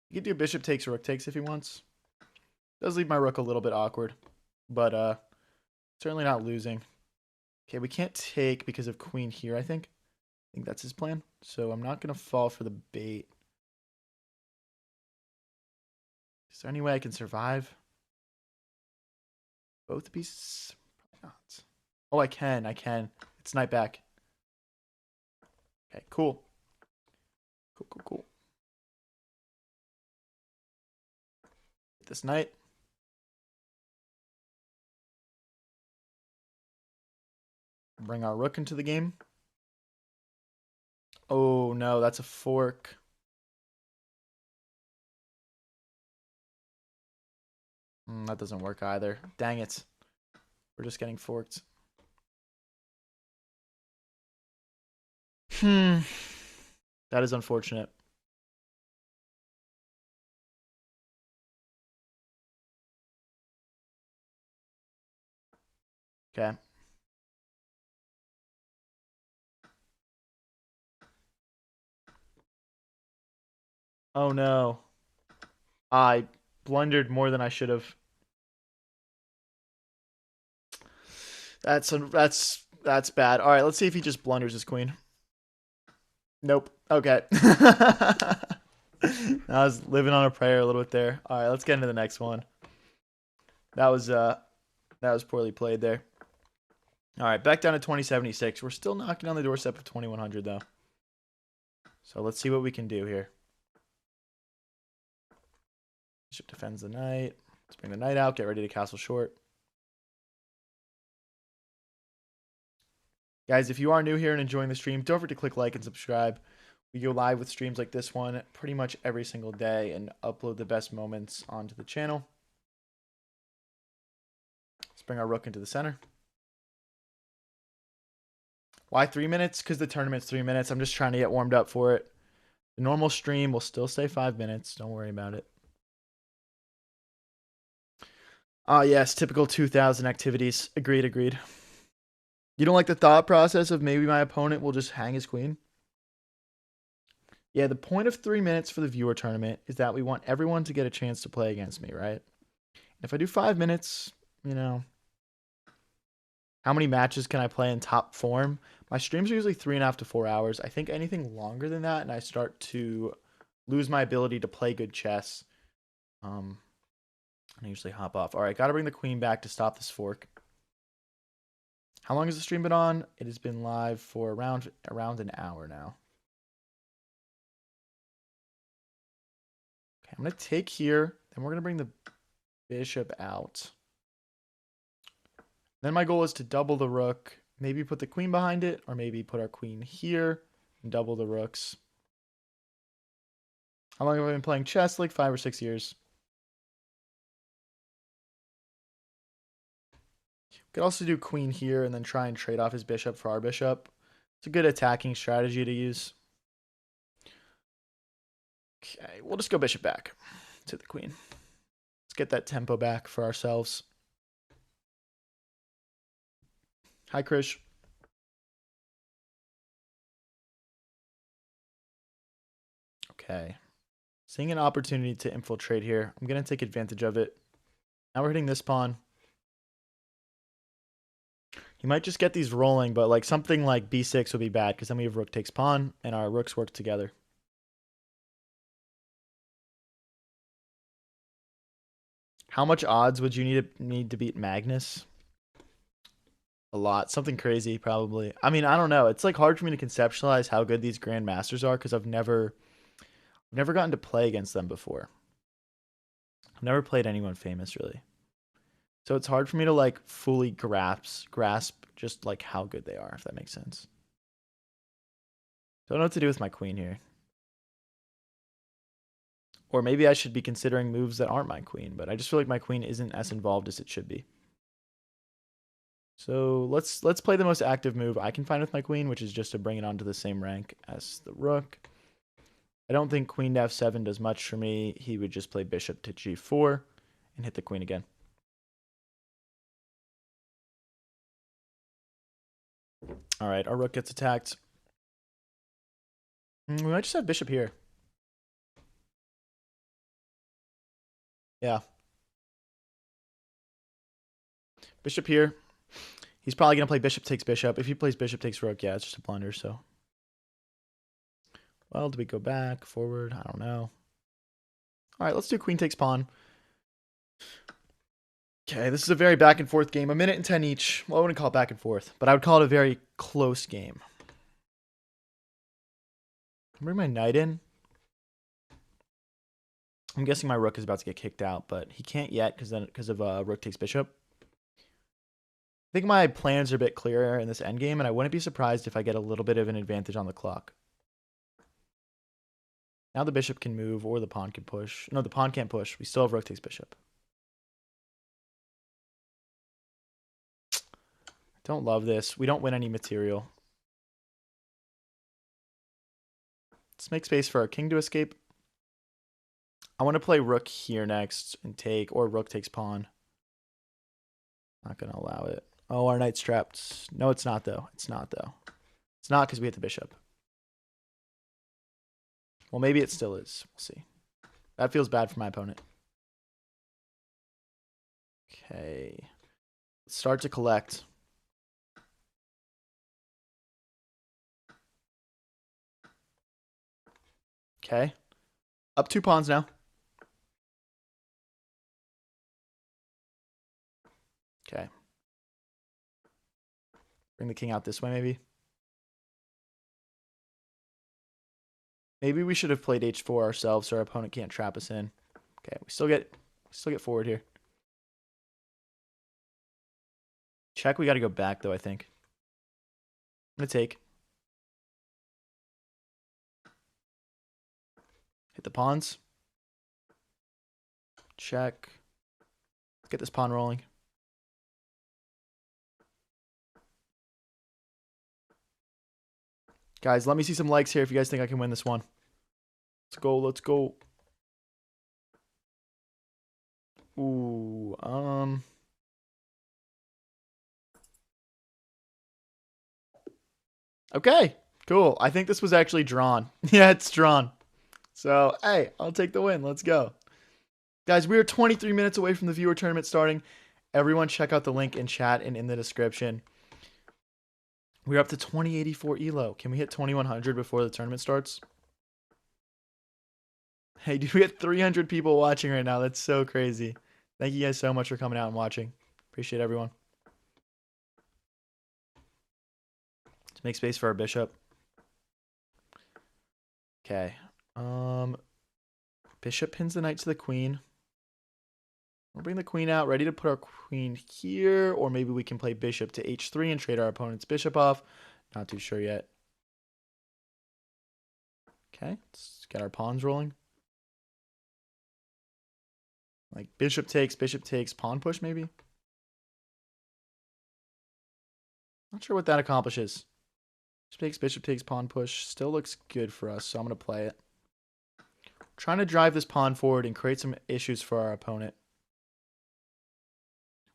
He could do bishop takes, rook takes if he wants. Does leave my rook a little bit awkward. But certainly not losing. Okay, we can't take because of queen here, I think. I think that's his plan. So I'm not going to fall for the bait. Is there any way I can survive? Both pieces? Probably not. Oh, I can. It's knight back. Okay, cool. Cool. This knight. Bring our rook into the game. Oh, no, that's a fork. That doesn't work either. Dang it. We're just getting forked. That is unfortunate. Okay. Oh no. I blundered more than I should have. That's bad. All right, let's see if he just blunders his queen. Nope. Okay. I was living on a prayer a little bit there. All right, let's get into the next one. That was poorly played there. All right, back down to 2076. We're still knocking on the doorstep of 2100 though. So let's see what we can do here. Bishop defends the knight. Let's bring the knight out. Get ready to castle short. Guys, if you are new here and enjoying the stream, don't forget to click like and subscribe. We go live with streams like this one pretty much every single day and upload the best moments onto the channel. Let's bring our rook into the center. Why 3 minutes? Because the tournament's 3 minutes. I'm just trying to get warmed up for it. The normal stream will still stay 5 minutes. Don't worry about it. Yes, typical 2000 activities. Agreed. You don't like the thought process of maybe my opponent will just hang his queen? Yeah, the point of 3 minutes for the viewer tournament is that we want everyone to get a chance to play against me, right? If I do 5 minutes, you know, How many matches can I play in top form? My streams are usually 3.5 to 4 hours. I think anything longer than that, and I start to lose my ability to play good chess. I usually hop off. All right, got to bring the queen back to stop this fork. How long has the stream been on? It has been live for around an hour now. Okay, I'm going to take here. Then we're going to bring the bishop out. Then my goal is to double the rook. Maybe put the queen behind it, or maybe put our queen here and double the rooks. How long have I been playing chess? Like 5 or 6 years. Could also do queen here and then try and trade off his bishop for our bishop. It's a good attacking strategy to use. Okay, we'll just go bishop back to the queen. Let's get that tempo back for ourselves. Hi, Krish. Okay. Seeing an opportunity to infiltrate here. I'm going to take advantage of it. Now we're hitting this pawn. He might just get these rolling, but like something like b6 would be bad because then we have rook takes pawn and our rooks work together. How much odds would you need to beat Magnus? A lot. Something crazy, probably. I mean, I don't know. It's like hard for me to conceptualize how good these grandmasters are because I've never gotten to play against them before. I've never played anyone famous, really. So it's hard for me to like fully grasp just like how good they are, if that makes sense. Don't know what to do with my queen here. Or maybe I should be considering moves that aren't my queen, but I just feel like my queen isn't as involved as it should be. So let's play the most active move I can find with my queen, which is just to bring it onto the same rank as the rook. I don't think queen to f7 does much for me. He would just play bishop to g4 and hit the queen again. All right, our rook gets attacked. We might just have bishop here. Yeah. Bishop here. He's probably going to play bishop takes bishop. If he plays bishop takes rook, yeah, it's just a blunder, so. Well, do we go back, forward? I don't know. All right, let's do queen takes pawn. Okay, this is a very back and forth game. 1 minute and 10 each. Well, I wouldn't call it back and forth, but I would call it a very close game. Bring my knight in. I'm guessing my rook is about to get kicked out, but he can't yet because of rook takes bishop. I think my plans are a bit clearer in this endgame, and I wouldn't be surprised if I get a little bit of an advantage on the clock. Now the bishop can move, or the pawn can push. No, the pawn can't push. We still have rook takes bishop. Don't love this. We don't win any material. Let's make space for our king to escape. I want to play rook here next and take, or rook takes pawn. Not going to allow it. Oh, our knight's trapped. No, it's not, though. It's not, though. It's not because we hit the bishop. Well, maybe it still is. We'll see. That feels bad for my opponent. Okay. Let's start to collect. Okay. Up 2 pawns now. Okay. Bring the king out this way, maybe. Maybe we should have played h4 ourselves so our opponent can't trap us in. Okay, we still get forward here. Check, we got to go back, though, I think. I'm going to take. Hit the pawns. Check. Let's get this pawn rolling. Guys, let me see some likes here if you guys think I can win this one. Let's go, let's go. Ooh, Okay, cool. I think this was actually drawn. Yeah, it's drawn. So, hey, I'll take the win. Let's go. Guys, we are 23 minutes away from the viewer tournament starting. Everyone check out the link in chat and in the description. We're up to 2084 elo. Can we hit 2100 before the tournament starts? Hey, dude, we got 300 people watching right now. That's so crazy. Thank you guys so much for coming out and watching. Appreciate everyone. Let's make space for our bishop. Okay. Bishop pins the knight to the queen. We'll bring the queen out, ready to put our queen here, or maybe we can play bishop to h3 and trade our opponent's bishop off. Not too sure yet. Okay, let's get our pawns rolling. Like bishop takes, pawn push maybe? Not sure what that accomplishes. Bishop takes, pawn push. Still looks good for us, so I'm going to play it. Trying to drive this pawn forward and create some issues for our opponent.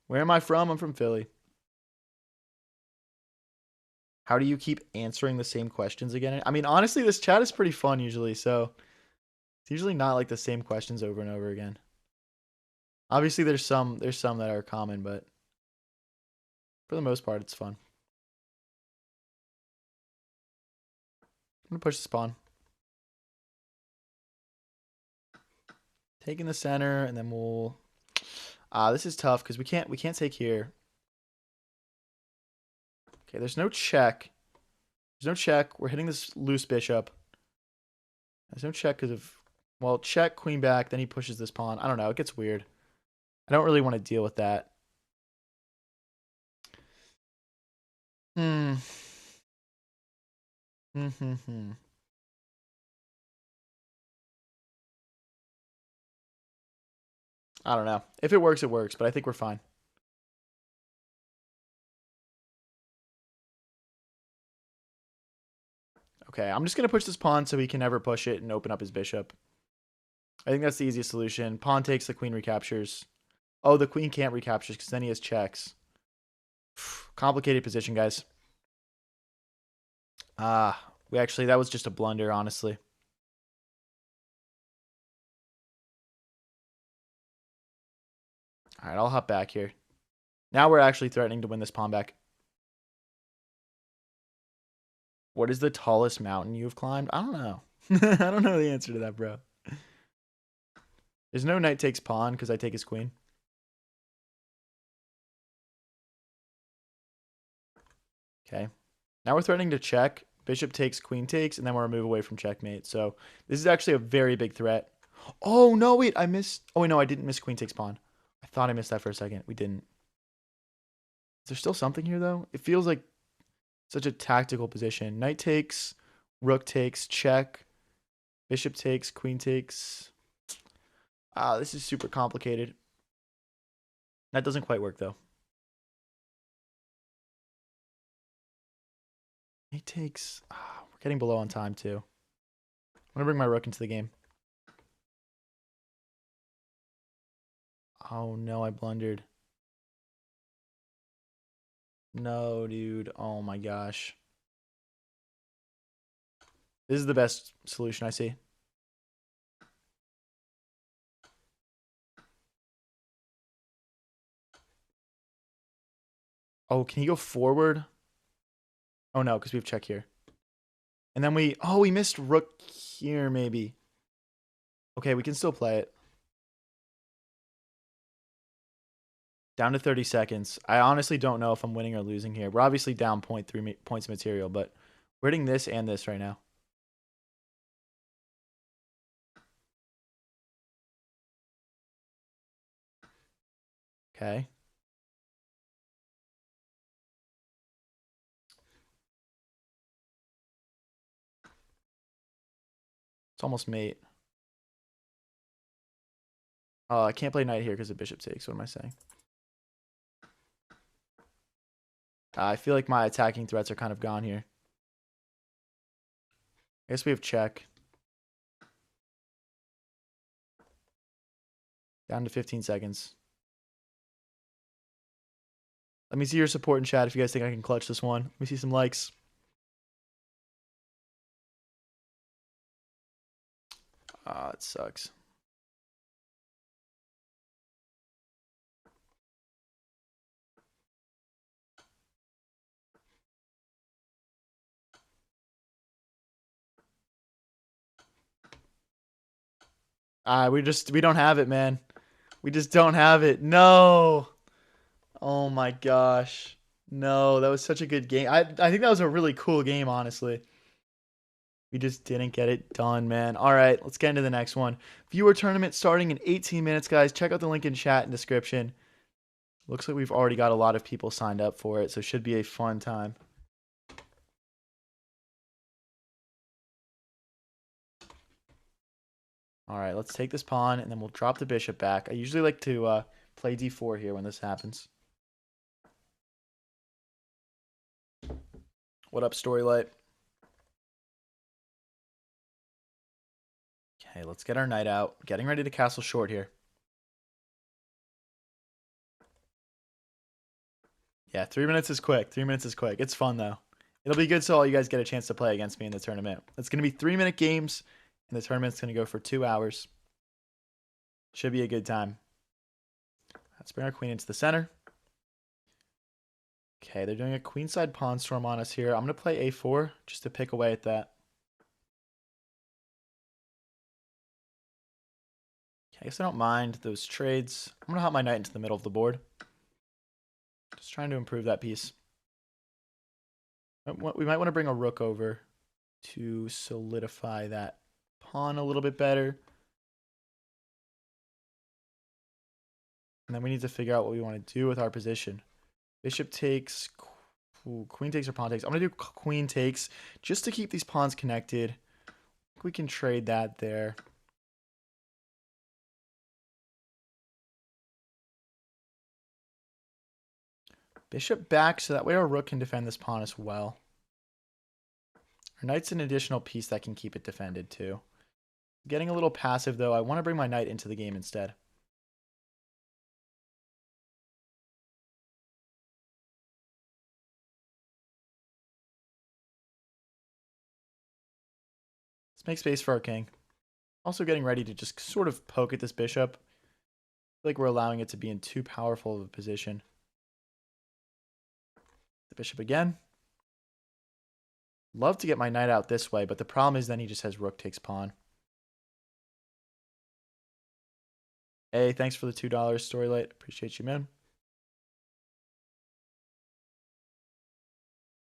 Where am I from? I'm from Philly. How do you keep answering the same questions again? I mean, honestly, this chat is pretty fun usually, so it's usually not like the same questions over and over again. Obviously, there's some that are common, but for the most part, it's fun. I'm gonna push this pawn. Taking the center, and then we'll. This is tough because we can't take here. Okay, there's no check. There's no check. We're hitting this loose bishop. There's no check because of, well, check, queen back, then he pushes this pawn. I don't know. It gets weird. I don't really want to deal with that. Hmm. I don't know. If it works, it works, but I think we're fine. Okay, I'm just going to push this pawn so he can never push it and open up his bishop. I think that's the easiest solution. Pawn takes, the queen recaptures. Oh, the queen can't recapture because then he has checks. Complicated position, guys. That was just a blunder, honestly. All right, I'll hop back here. Now we're actually threatening to win this pawn back. What is the tallest mountain you've climbed? I don't know. I don't know the answer to that, bro. There's no knight takes pawn because I take his queen. Okay. Now we're threatening to check. Bishop takes, queen takes, and then we're a move away from checkmate. So this is actually a very big threat. Oh, no, wait. I missed. Oh, wait, no, I didn't miss queen takes pawn. I thought I missed that for a second. We didn't. Is there still something here, though? It feels like such a tactical position. Knight takes, rook takes, check. Bishop takes, queen takes. This is super complicated. That doesn't quite work, though. He takes. We're getting below on time, too. I'm going to bring my rook into the game. Oh, no, I blundered. No, dude. Oh, my gosh. This is the best solution I see. Oh, can he go forward? Oh, no, because we have check here. And then we missed rook here, maybe. Okay, we can still play it. Down to 30 seconds. I honestly don't know if I'm winning or losing here. We're obviously down 0.3 points of material, but we're hitting this and this right now. Okay. It's almost mate. Oh, I can't play knight here because of bishop takes. What am I saying? I feel like my attacking threats are kind of gone here. I guess we have check. Down to 15 seconds. Let me see your support in chat if you guys think I can clutch this one. Let me see some likes. It sucks. We don't have it, man. We just don't have it. No. Oh my gosh. No, that was such a good game. I think that was a really cool game, honestly. We just didn't get it done, man. All right, let's get into the next one. Viewer tournament starting in 18 minutes, guys. Check out the link in chat and description. Looks like we've already got a lot of people signed up for it, so it should be a fun time. All right, let's take this pawn, and then we'll drop the bishop back. I usually like to play d4 here when this happens. What up, Storylight? Okay, let's get our knight out. Getting ready to castle short here. Yeah, 3 minutes is quick. 3 minutes is quick. It's fun, though. It'll be good so all you guys get a chance to play against me in the tournament. It's going to be 3-minute games, and the tournament's going to go for 2 hours. Should be a good time. Let's bring our queen into the center. Okay, they're doing a queenside pawn storm on us here. I'm going to play a4 just to pick away at that. Okay, I guess I don't mind those trades. I'm going to hop my knight into the middle of the board. Just trying to improve that piece. We might want to bring a rook over to solidify that pawn a little bit better. And then we need to figure out what we want to do with our position. Bishop takes, queen takes or pawn takes. I'm going to do queen takes just to keep these pawns connected. We can trade that there. Bishop back so that way our rook can defend this pawn as well. Our knight's an additional piece that can keep it defended too. Getting a little passive though. I want to bring my knight into the game instead. Let's make space for our king. Also getting ready to just sort of poke at this bishop. I feel like we're allowing it to be in too powerful of a position. The bishop again. Love to get my knight out this way, but the problem is then he just has rook takes pawn. Hey, thanks for the $2 Storylight. Appreciate you, man.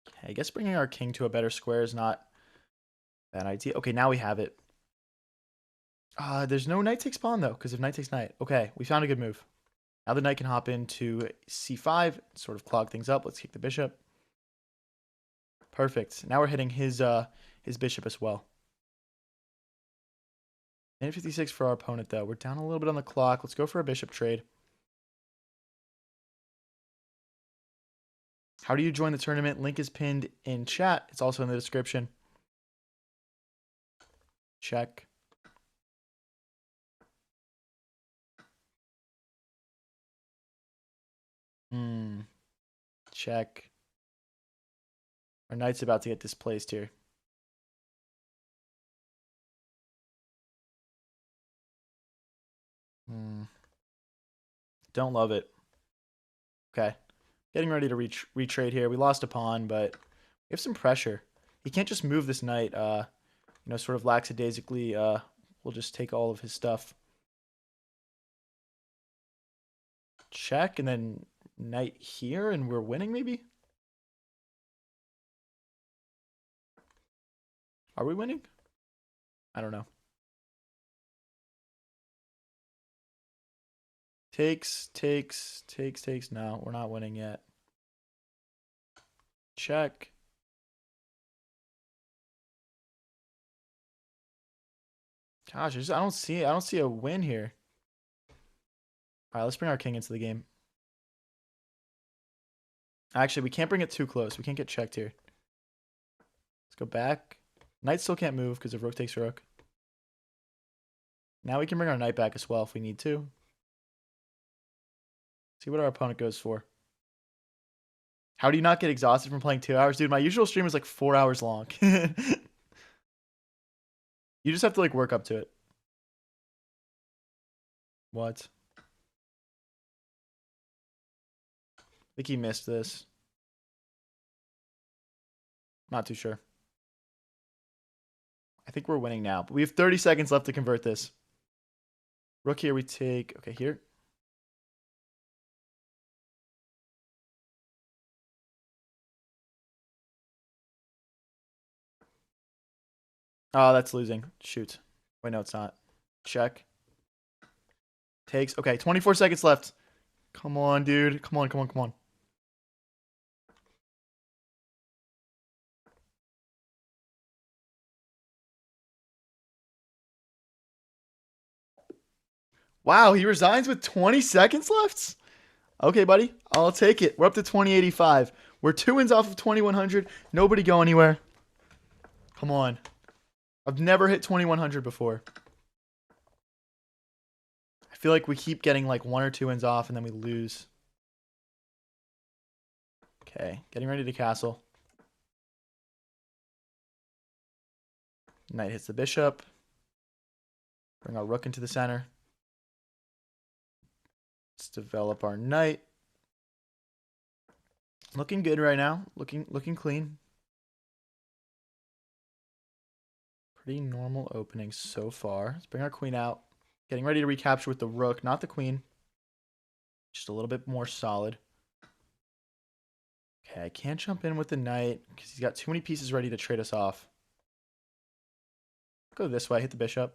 Okay, I guess bringing our king to a better square is not a bad idea. Okay, now we have it. There's no knight takes pawn, though, because of knight takes knight. Okay, we found a good move. Now the knight can hop into c5, sort of clog things up. Let's kick the bishop. Perfect. Now we're hitting his bishop as well. Minute 56 for our opponent, though. We're down a little bit on the clock. Let's go for a bishop trade. How do you join the tournament? Link is pinned in chat. It's also in the description. Check. Check. Our knight's about to get displaced here. Don't love it. Okay. Getting ready to retrade here. We lost a pawn, but we have some pressure. He can't just move this knight, sort of lackadaisically. We'll just take all of his stuff. Check, and then knight here, and we're winning, maybe? Are we winning? I don't know. Takes. No, we're not winning yet. Check. Gosh, I don't see a win here. All right, let's bring our king into the game. Actually, we can't bring it too close. We can't get checked here. Let's go back. Knight still can't move because of rook takes rook. Now we can bring our knight back as well if we need to. See what our opponent goes for. How do you not get exhausted from playing 2 hours? Dude, my usual stream is like 4 hours long. You just have to like work up to it. What? I think he missed this. Not too sure. I think we're winning now, but we have 30 seconds left to convert this. Rook here we take. Okay, here. Oh, that's losing. Shoot. Wait, no, it's not. Check. Takes. Okay, 24 seconds left. Come on, dude. Come on, come on, come on. Wow, he resigns with 20 seconds left? Okay, buddy. I'll take it. We're up to 2085. We're 2 wins off of 2100. Nobody go anywhere. Come on. I've never hit 2100 before. I feel like we keep getting like 1 or 2 wins off and then we lose. Okay, getting ready to castle. Knight hits the bishop. Bring our rook into the center. Let's develop our knight. Looking good right now. Looking clean. Pretty normal openings so far. Let's bring our queen out. Getting ready to recapture with the rook, not the queen. Just a little bit more solid. Okay, I can't jump in with the knight because he's got too many pieces ready to trade us off. Go this way, hit the bishop.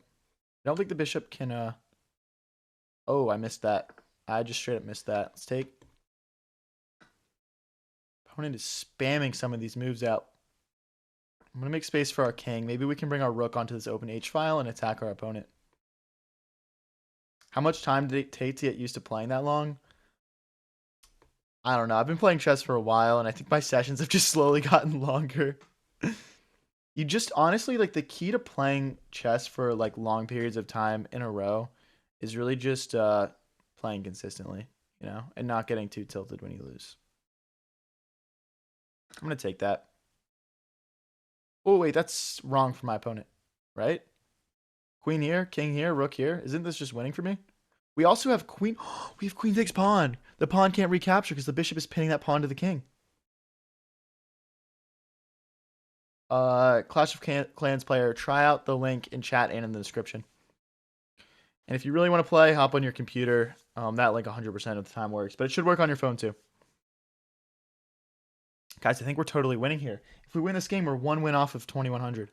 I don't think the bishop can, Oh, I missed that. I just straight up missed that. Let's take. Opponent is spamming some of these moves out. I'm going to make space for our king. Maybe we can bring our rook onto this open H file and attack our opponent. How much time did it take to get used to playing that long? I don't know. I've been playing chess for a while, and I think my sessions have just slowly gotten longer. You just honestly, like, the key to playing chess for like long periods of time in a row is really just playing consistently, you know, and not getting too tilted when you lose. I'm going to take that. Oh, wait, that's wrong for my opponent, right? Queen here, king here, rook here. Isn't this just winning for me? We also have queen. We have queen takes pawn. The pawn can't recapture because the bishop is pinning that pawn to the king. Clash of Clans player, try out the link in chat and in the description. And if you really want to play, hop on your computer. That link 100% of the time works, but it should work on your phone too. Guys, I think we're totally winning here. If we win this game, we're 1 win off of 2100.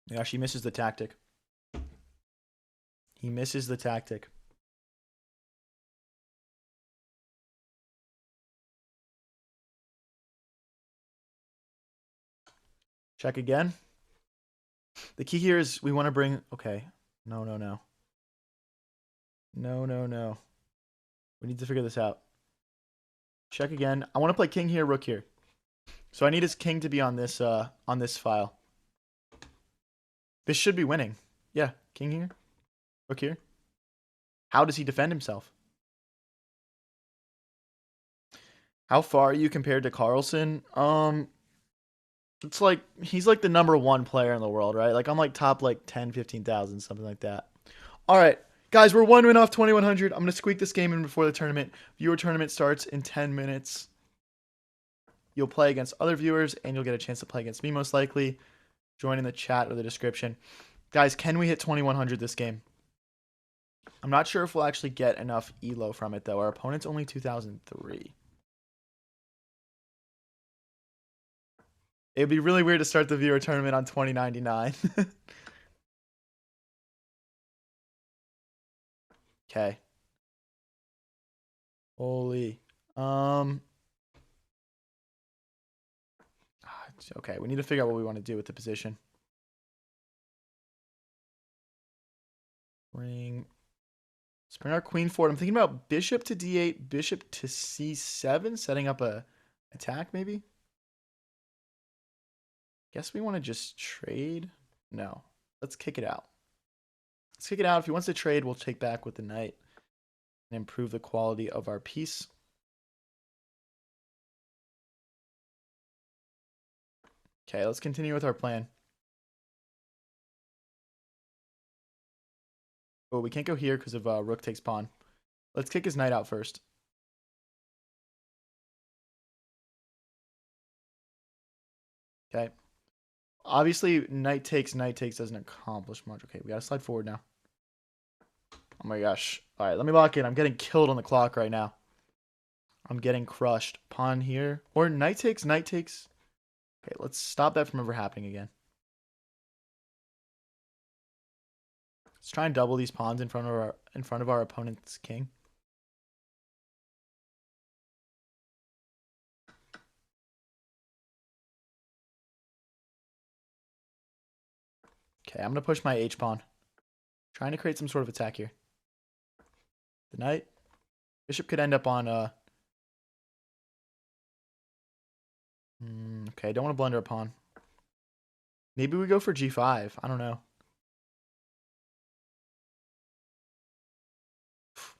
Yeah, she misses the tactic. He misses the tactic. Check again. The key here is we want to bring... Okay. No, no, no. No, no, no. We need to figure this out. Check again. I want to play king here, rook here. So I need his king to be on this file. This should be winning. Yeah, king here, rook here. How does he defend himself? How far are you compared to Carlsen? It's like he's like the #1 player in the world, right? Like I'm like top like 10, 15,000, something like that. All right, guys, we're 1 win off 2100. I'm gonna squeak this game in before the tournament. Viewer tournament starts in 10 minutes. You'll play against other viewers, and you'll get a chance to play against me most likely. Join in the chat or the description. Guys, can we hit 2100 this game? I'm not sure if we'll actually get enough elo from it, though. Our opponent's only 2003. It'd be really weird to start the viewer tournament on 2099. Okay. Holy. Okay, we need to figure out what we want to do with the position. Let's bring our queen forward. I'm thinking about bishop to d8, bishop to c7, setting up a attack maybe. Guess we want to just trade. No, let's kick it out. Let's kick it out. If he wants to trade, we'll take back with the knight and improve the quality of our piece. Okay, let's continue with our plan. Oh, we can't go here because of rook takes pawn. Let's kick his knight out first. Okay. Obviously, knight takes doesn't accomplish much. Okay, we gotta slide forward now. Oh my gosh. All right, let me lock in. I'm getting killed on the clock right now. I'm getting crushed. Pawn here. Or knight takes, knight takes. Okay, let's stop that from ever happening again. Let's try and double these pawns in front of our opponent's king. Okay, I'm gonna push my H pawn. Trying to create some sort of attack here. The knight. Bishop could end up on okay, don't want to blunder a pawn. Maybe we go for G5. I don't know.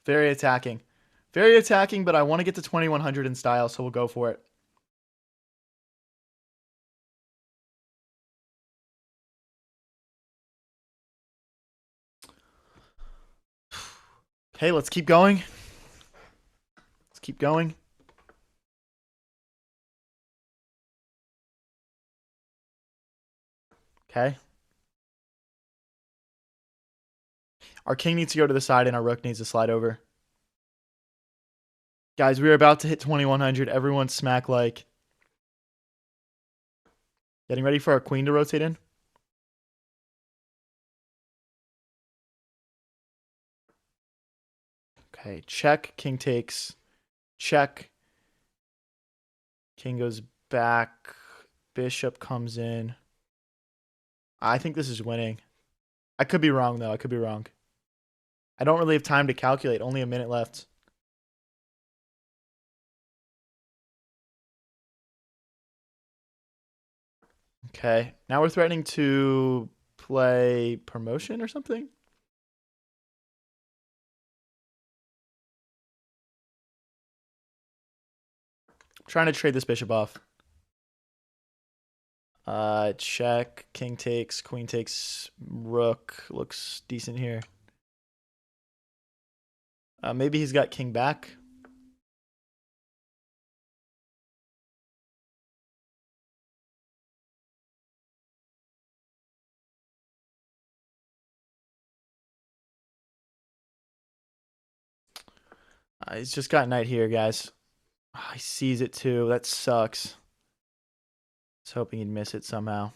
Very attacking. Very attacking, but I want to get to 2100 in style, so we'll go for it. Okay, let's keep going. Let's keep going. Okay. Our king needs to go to the side and our rook needs to slide over. Guys, we're about to hit 2100. Everyone smack like. Getting ready for our queen to rotate in. Okay, check. King takes. Check. King goes back. Bishop comes in. I think this is winning. I could be wrong, though. I could be wrong. I don't really have time to calculate. Only a minute left. Okay. Now we're threatening to play promotion or something? I'm trying to trade this bishop off. Check. King takes. Queen takes. Rook. Looks decent here. Maybe he's got king back. He's just got knight here, guys. He sees it too. That sucks. I was hoping he'd miss it somehow.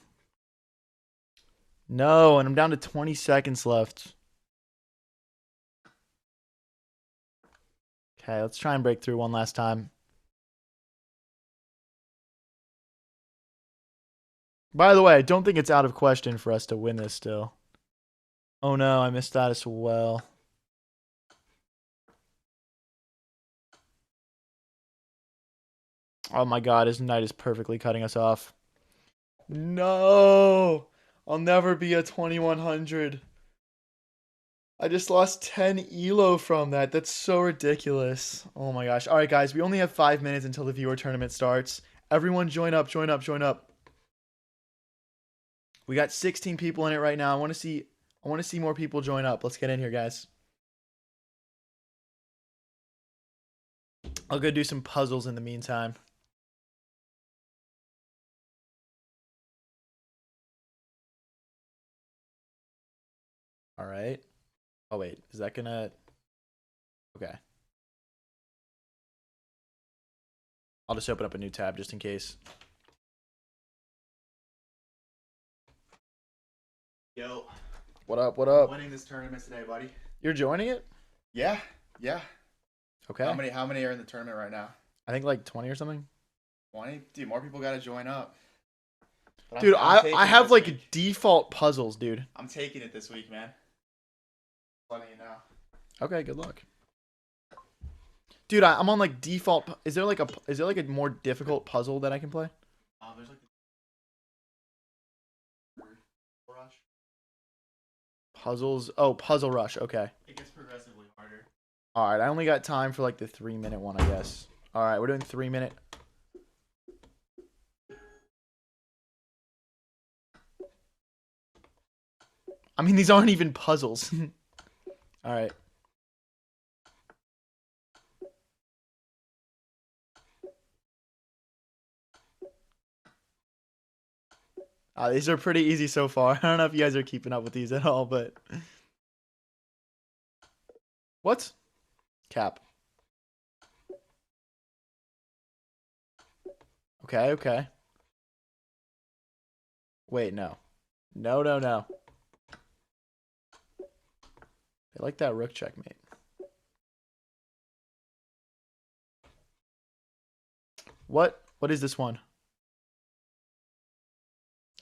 No, and I'm down to 20 seconds left. Okay, let's try and break through one last time. By the way, I don't think it's out of question for us to win this still. Oh no, I missed that as well. Oh my god, his knight is perfectly cutting us off. No! I'll never be a 2100. I just lost 10 elo from that. That's so ridiculous. Oh my gosh. All right, guys, we only have 5 minutes until the viewer tournament starts. Everyone join up, join up, join up. We got 16 people in it right now. I want to see more people join up. Let's get in here, guys. I'll go do some puzzles in the meantime. All right. Oh wait, is that gonna? Okay. I'll just open up a new tab just in case. Yo. What up? What up? Winning this tournament today, buddy. You're joining it? Yeah. Okay. How many are in the tournament right now? I think like 20 or something. 20? Dude, more people gotta join up. But dude, I have like week. Default puzzles, dude. I'm taking it this week, man. Letting you know. Okay, good luck. Dude, I'm on like default. Is there like a more difficult puzzle that I can play? There's like Rush. Puzzles. Oh, Puzzle Rush. Okay. It gets progressively harder. All right, I only got time for like the 3-minute one, I guess. All right, we're doing 3-minute. I mean, these aren't even puzzles. All right. These are pretty easy so far. I don't know if you guys are keeping up with these at all, but what? Cap. Okay, okay. Wait, no. No, no, no. They like that rook checkmate. What? What is this one?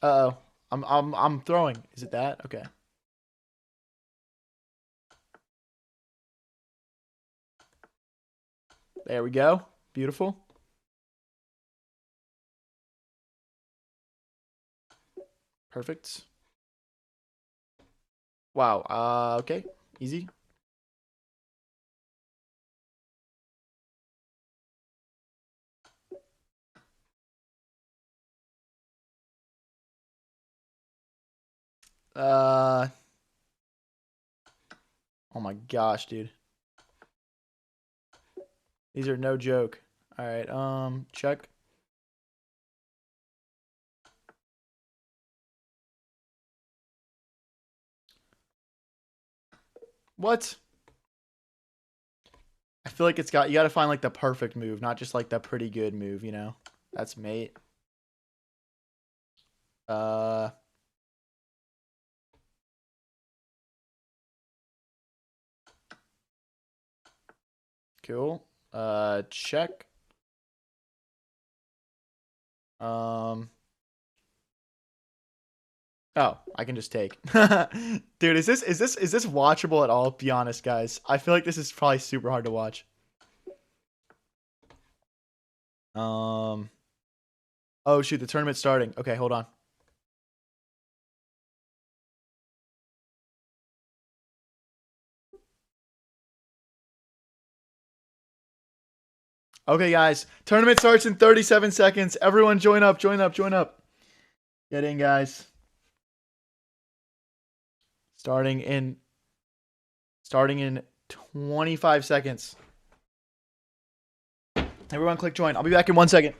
Uh-oh. I'm throwing. Is it that? Okay. There we go. Beautiful. Perfect. Wow. Okay. Easy. Uh oh my gosh, dude. These are no joke. All right. Check. What? I feel like you got to find like the perfect move, not just like the pretty good move, you know. That's mate. Uh Cool. Check. Um Oh, I can just take. Dude, is this watchable at all? Be honest, guys. I feel like this is probably super hard to watch. Um Oh shoot, the tournament's starting. Okay, hold on. Okay, guys. Tournament starts in 37 seconds. Everyone join up, join up, join up. Get in, guys. Starting in 25 seconds. Everyone click join. I'll be back in 1 second.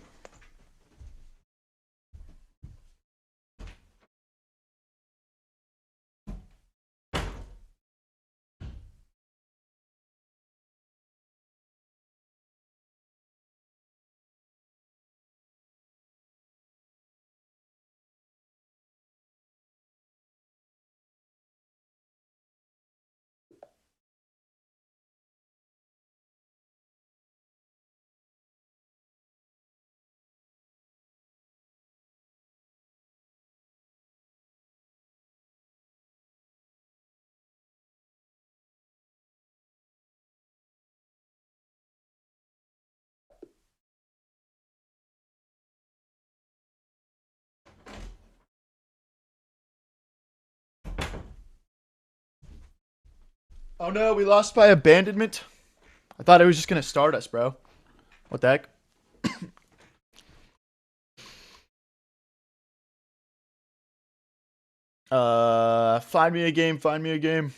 Oh no, we lost by abandonment. I thought it was just gonna start us, bro. What the heck? Find me a game. Find me a game.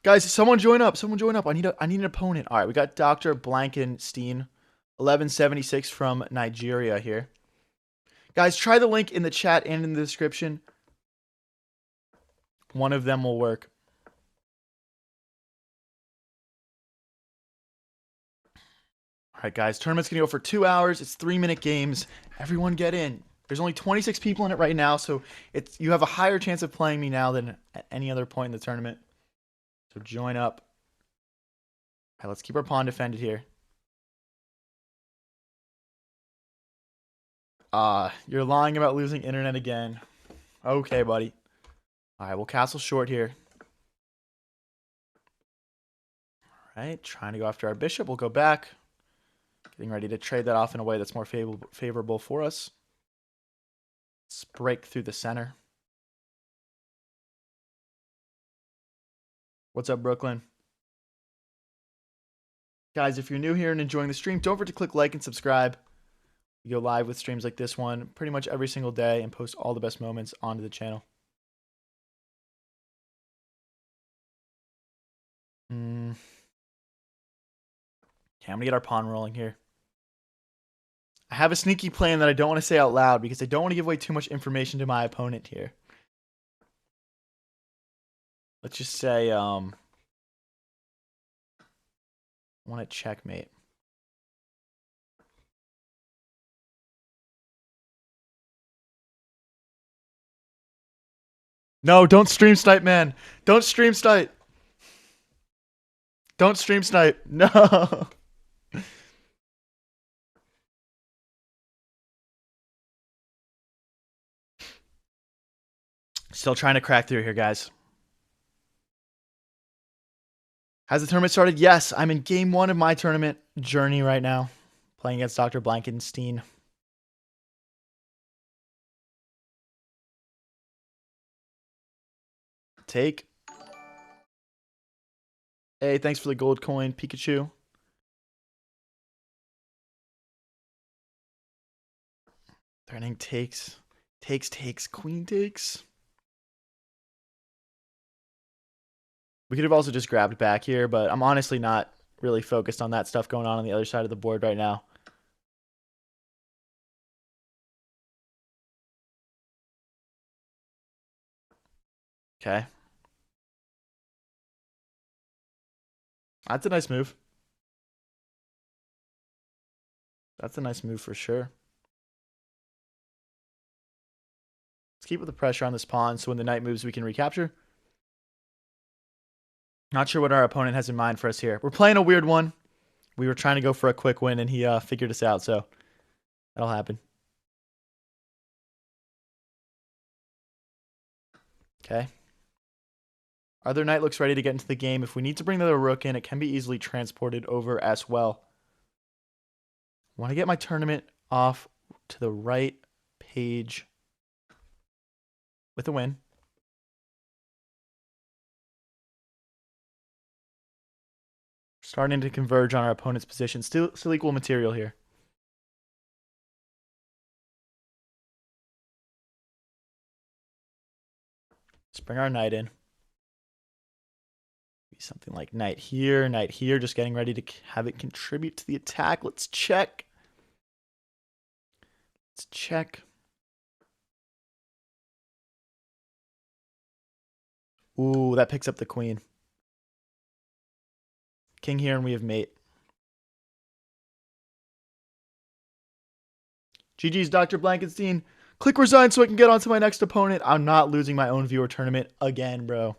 Guys, someone join up. Someone join up. I need an opponent. All right, we got Dr. Blankenstein, 1176 from Nigeria here. Guys, try the link in the chat and in the description. One of them will work. All right, guys. Tournament's going to go for 2 hours. It's 3-minute games. Everyone get in. There's only 26 people in it right now, so you have a higher chance of playing me now than at any other point in the tournament. So join up. All right, let's keep our pawn defended here. You're lying about losing internet again. Okay, buddy. All right, we'll castle short here. All right, trying to go after our bishop. We'll go back. Getting ready to trade that off in a way that's more favorable for us. Let's break through the center. What's up, Brooklyn? Guys, if you're new here and enjoying the stream, don't forget to click like and subscribe. We go live with streams like this one pretty much every single day and post all the best moments onto the channel. Okay, I'm going to get our pawn rolling here. I have a sneaky plan that I don't want to say out loud because I don't want to give away too much information to my opponent here. Let's just say, I want to checkmate. No, don't stream snipe, man. Don't stream snipe. Don't stream snipe. No. Still trying to crack through here, guys. Has the tournament started? Yes, I'm in game 1 of my tournament journey right now. Playing against Dr. Blankenstein. Take. Hey, thanks for the gold coin, Pikachu. Threatening takes. Takes. Queen takes. We could have also just grabbed back here, but I'm honestly not really focused on that stuff going on the other side of the board right now. Okay. That's a nice move. That's a nice move for sure. Let's keep with the pressure on this pawn so when the knight moves we can recapture. Not sure what our opponent has in mind for us here. We're playing a weird one. We were trying to go for a quick win and he figured us out, so that'll happen. Okay. Other knight looks ready to get into the game. If we need to bring the rook in, it can be easily transported over as well. I want to get my tournament off to the right page with a win. Starting to converge on our opponent's position. Still equal material here. Let's bring our knight in. Be something like knight here, just getting ready to have it contribute to the attack. Let's check. Let's check. Ooh, that picks up the queen. King here, and we have mate. GG's, Dr. Blankenstein. Click resign so I can get on to my next opponent. I'm not losing my own viewer tournament again, bro.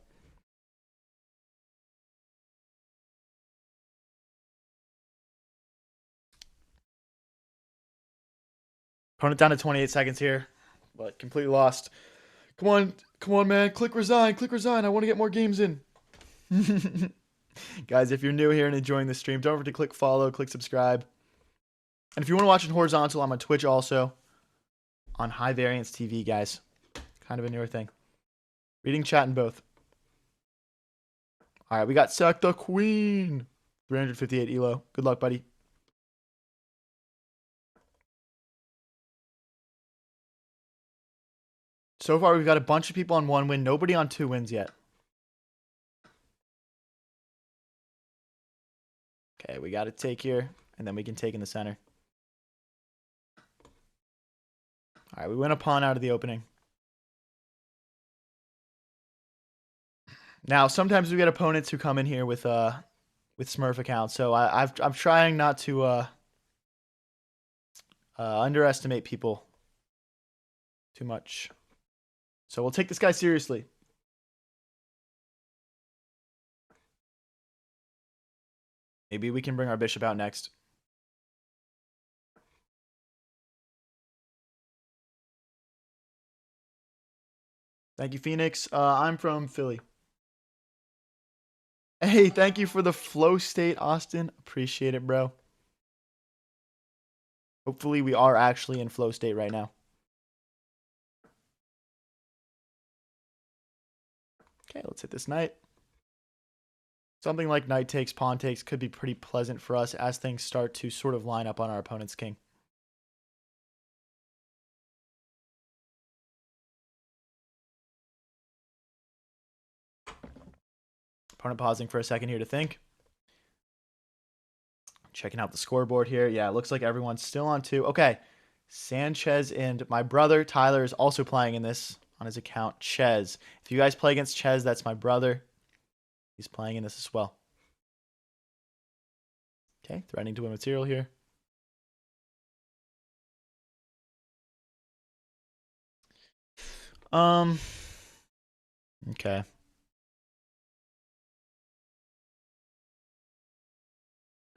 Opponent down to 28 seconds here, but completely lost. Come on, man. Click resign. I want to get more games in. Guys, if you're new here and enjoying the stream, don't forget to click follow, click subscribe. And if you want to watch it horizontal, I'm on Twitch also. On High Variance TV, guys. Kind of a newer thing. Reading chat in both. All right, we got Sack the Queen. 358 elo. Good luck, buddy. So far, we've got a bunch of people on 1 win. Nobody on 2 wins yet. Okay, we got to take here, and then we can take in the center. All right, we win a pawn out of the opening. Now, sometimes we get opponents who come in here with Smurf accounts, so I'm trying not to underestimate people too much. So we'll take this guy seriously. Maybe we can bring our bishop out next. Thank you, Phoenix. I'm from Philly. Hey, thank you for the flow state, Austin. Appreciate it, bro. Hopefully we are actually in flow state right now. Okay, let's hit this knight. Something like knight takes, pawn takes could be pretty pleasant for us as things start to sort of line up on our opponent's king. Opponent pausing for a second here to think. Checking out the scoreboard here. Yeah, it looks like everyone's still on 2. Okay. Sanchez and my brother Tyler is also playing in this on his account. Ches. If you guys play against Ches, that's my brother. He's playing in this as well. Okay, threatening to win material here. Okay.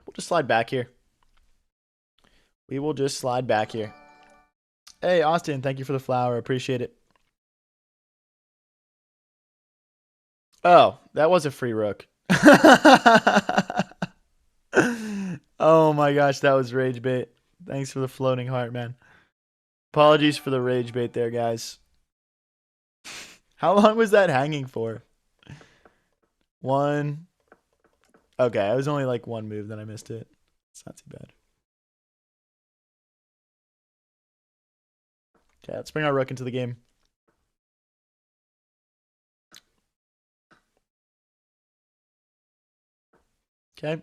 We'll just slide back here. We will just slide back here. Hey, Austin, thank you for the flower. Appreciate it. Oh, that was a free rook. Oh my gosh, that was rage bait. Thanks for the floating heart, man. Apologies for the rage bait there, guys. How long was that hanging for? 1. Okay, it was only like 1 move, then I missed it. It's not too bad. Okay, let's bring our rook into the game. Okay.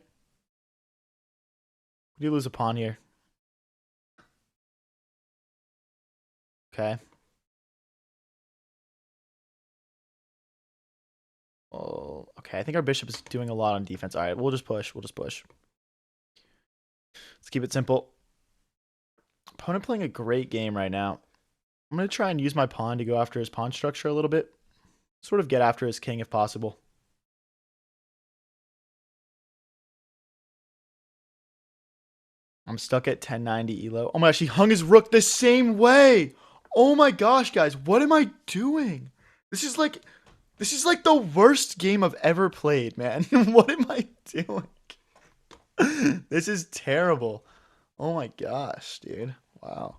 We do lose a pawn here. Okay. Oh, okay. I think our bishop is doing a lot on defense. All right, we'll just push. We'll just push. Let's keep it simple. Opponent playing a great game right now. I'm going to try and use my pawn to go after his pawn structure a little bit. Sort of get after his king if possible. I'm stuck at 1090 elo. Oh my gosh, he hung his rook the same way. Oh my gosh, guys, what am I doing? This is like the worst game I've ever played, man. What am I doing? This is terrible. Oh my gosh, dude. Wow.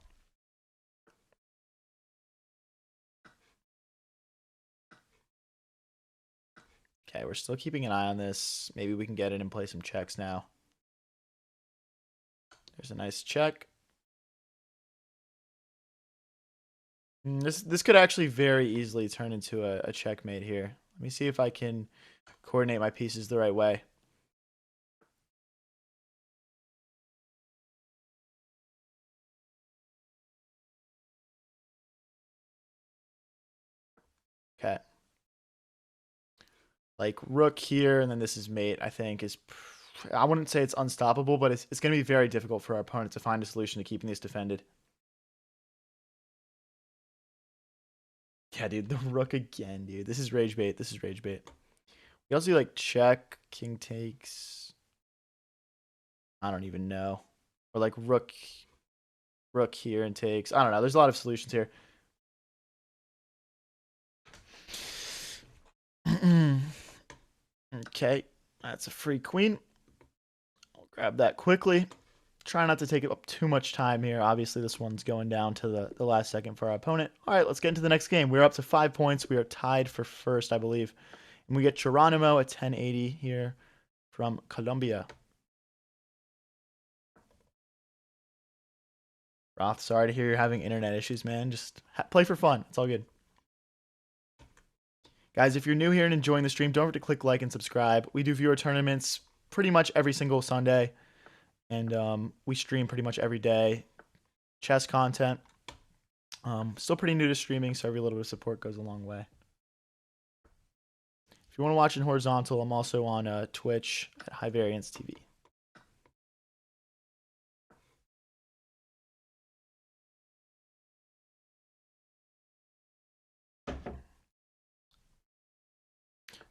Okay, we're still keeping an eye on this. Maybe we can get it and play some checks now. There's a nice check. This could actually very easily turn into a checkmate here. Let me see if I can coordinate my pieces the right way. Okay. Like rook here, and then this is mate, I think is... I wouldn't say it's unstoppable, but it's going to be very difficult for our opponent to find a solution to keeping this defended. Yeah, dude, the rook again, dude. This is rage bait. This is rage bait. We also do like check, king takes. I don't even know. Or like rook here and takes. I don't know. There's a lot of solutions here. Okay, that's a free queen. I'll grab that quickly. Try not to take up too much time here. Obviously, this one's going down to the last second for our opponent. All right, let's get into the next game. We're up to 5 points. We are tied for first, I believe. And we get Geronimo at 1080 here from Colombia. Roth, sorry to hear you're having internet issues, man. Just play for fun. It's all good. Guys, if you're new here and enjoying the stream, don't forget to click like and subscribe. We do viewer tournaments pretty much every single Sunday. And we stream pretty much every day. Chess content. Still pretty new to streaming, so every little bit of support goes a long way. If you want to watch in horizontal, I'm also on Twitch at High Variance TV.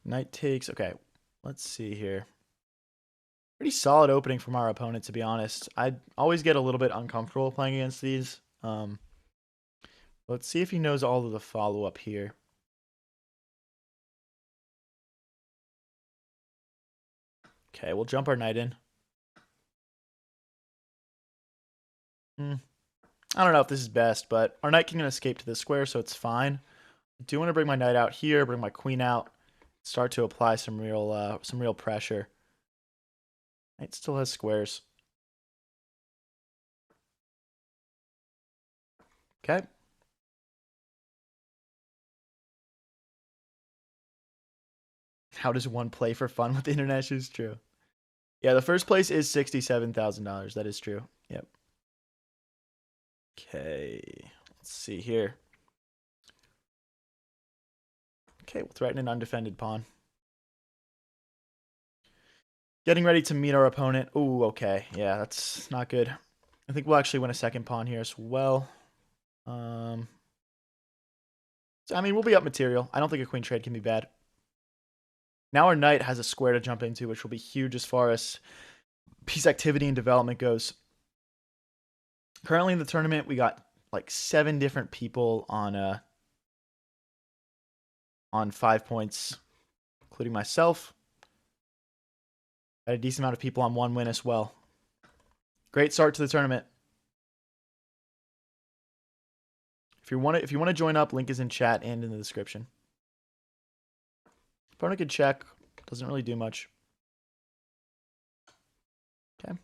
Knight takes. Okay, let's see here. Pretty solid opening from our opponent, to be honest. I always get a little bit uncomfortable playing against these. Let's see if he knows all of the follow-up here. Okay, we'll jump our knight in. I don't know if this is best, but our knight can escape to this square, so it's fine. I do want to bring my knight out here, bring my queen out, start to apply some real pressure. Knight still has squares. Okay. How does one play for fun with the internet issues? True. Yeah, the first place is $67,000. That is true. Yep. Okay. Let's see here. Okay, we'll threaten an undefended pawn. Getting ready to meet our opponent. Ooh, okay. Yeah, that's not good. I think we'll actually win a second pawn here as well. So, I mean, we'll be up material. I don't think a queen trade can be bad. Now our knight has a square to jump into, which will be huge as far as piece activity and development goes. Currently in the tournament, we got like 7 different people on 5 points, including myself. Got a decent amount of people on 1 win as well. Great start to the tournament. If you want to join up, link is in chat and in the description. Opponent could check. Doesn't really do much. Okay.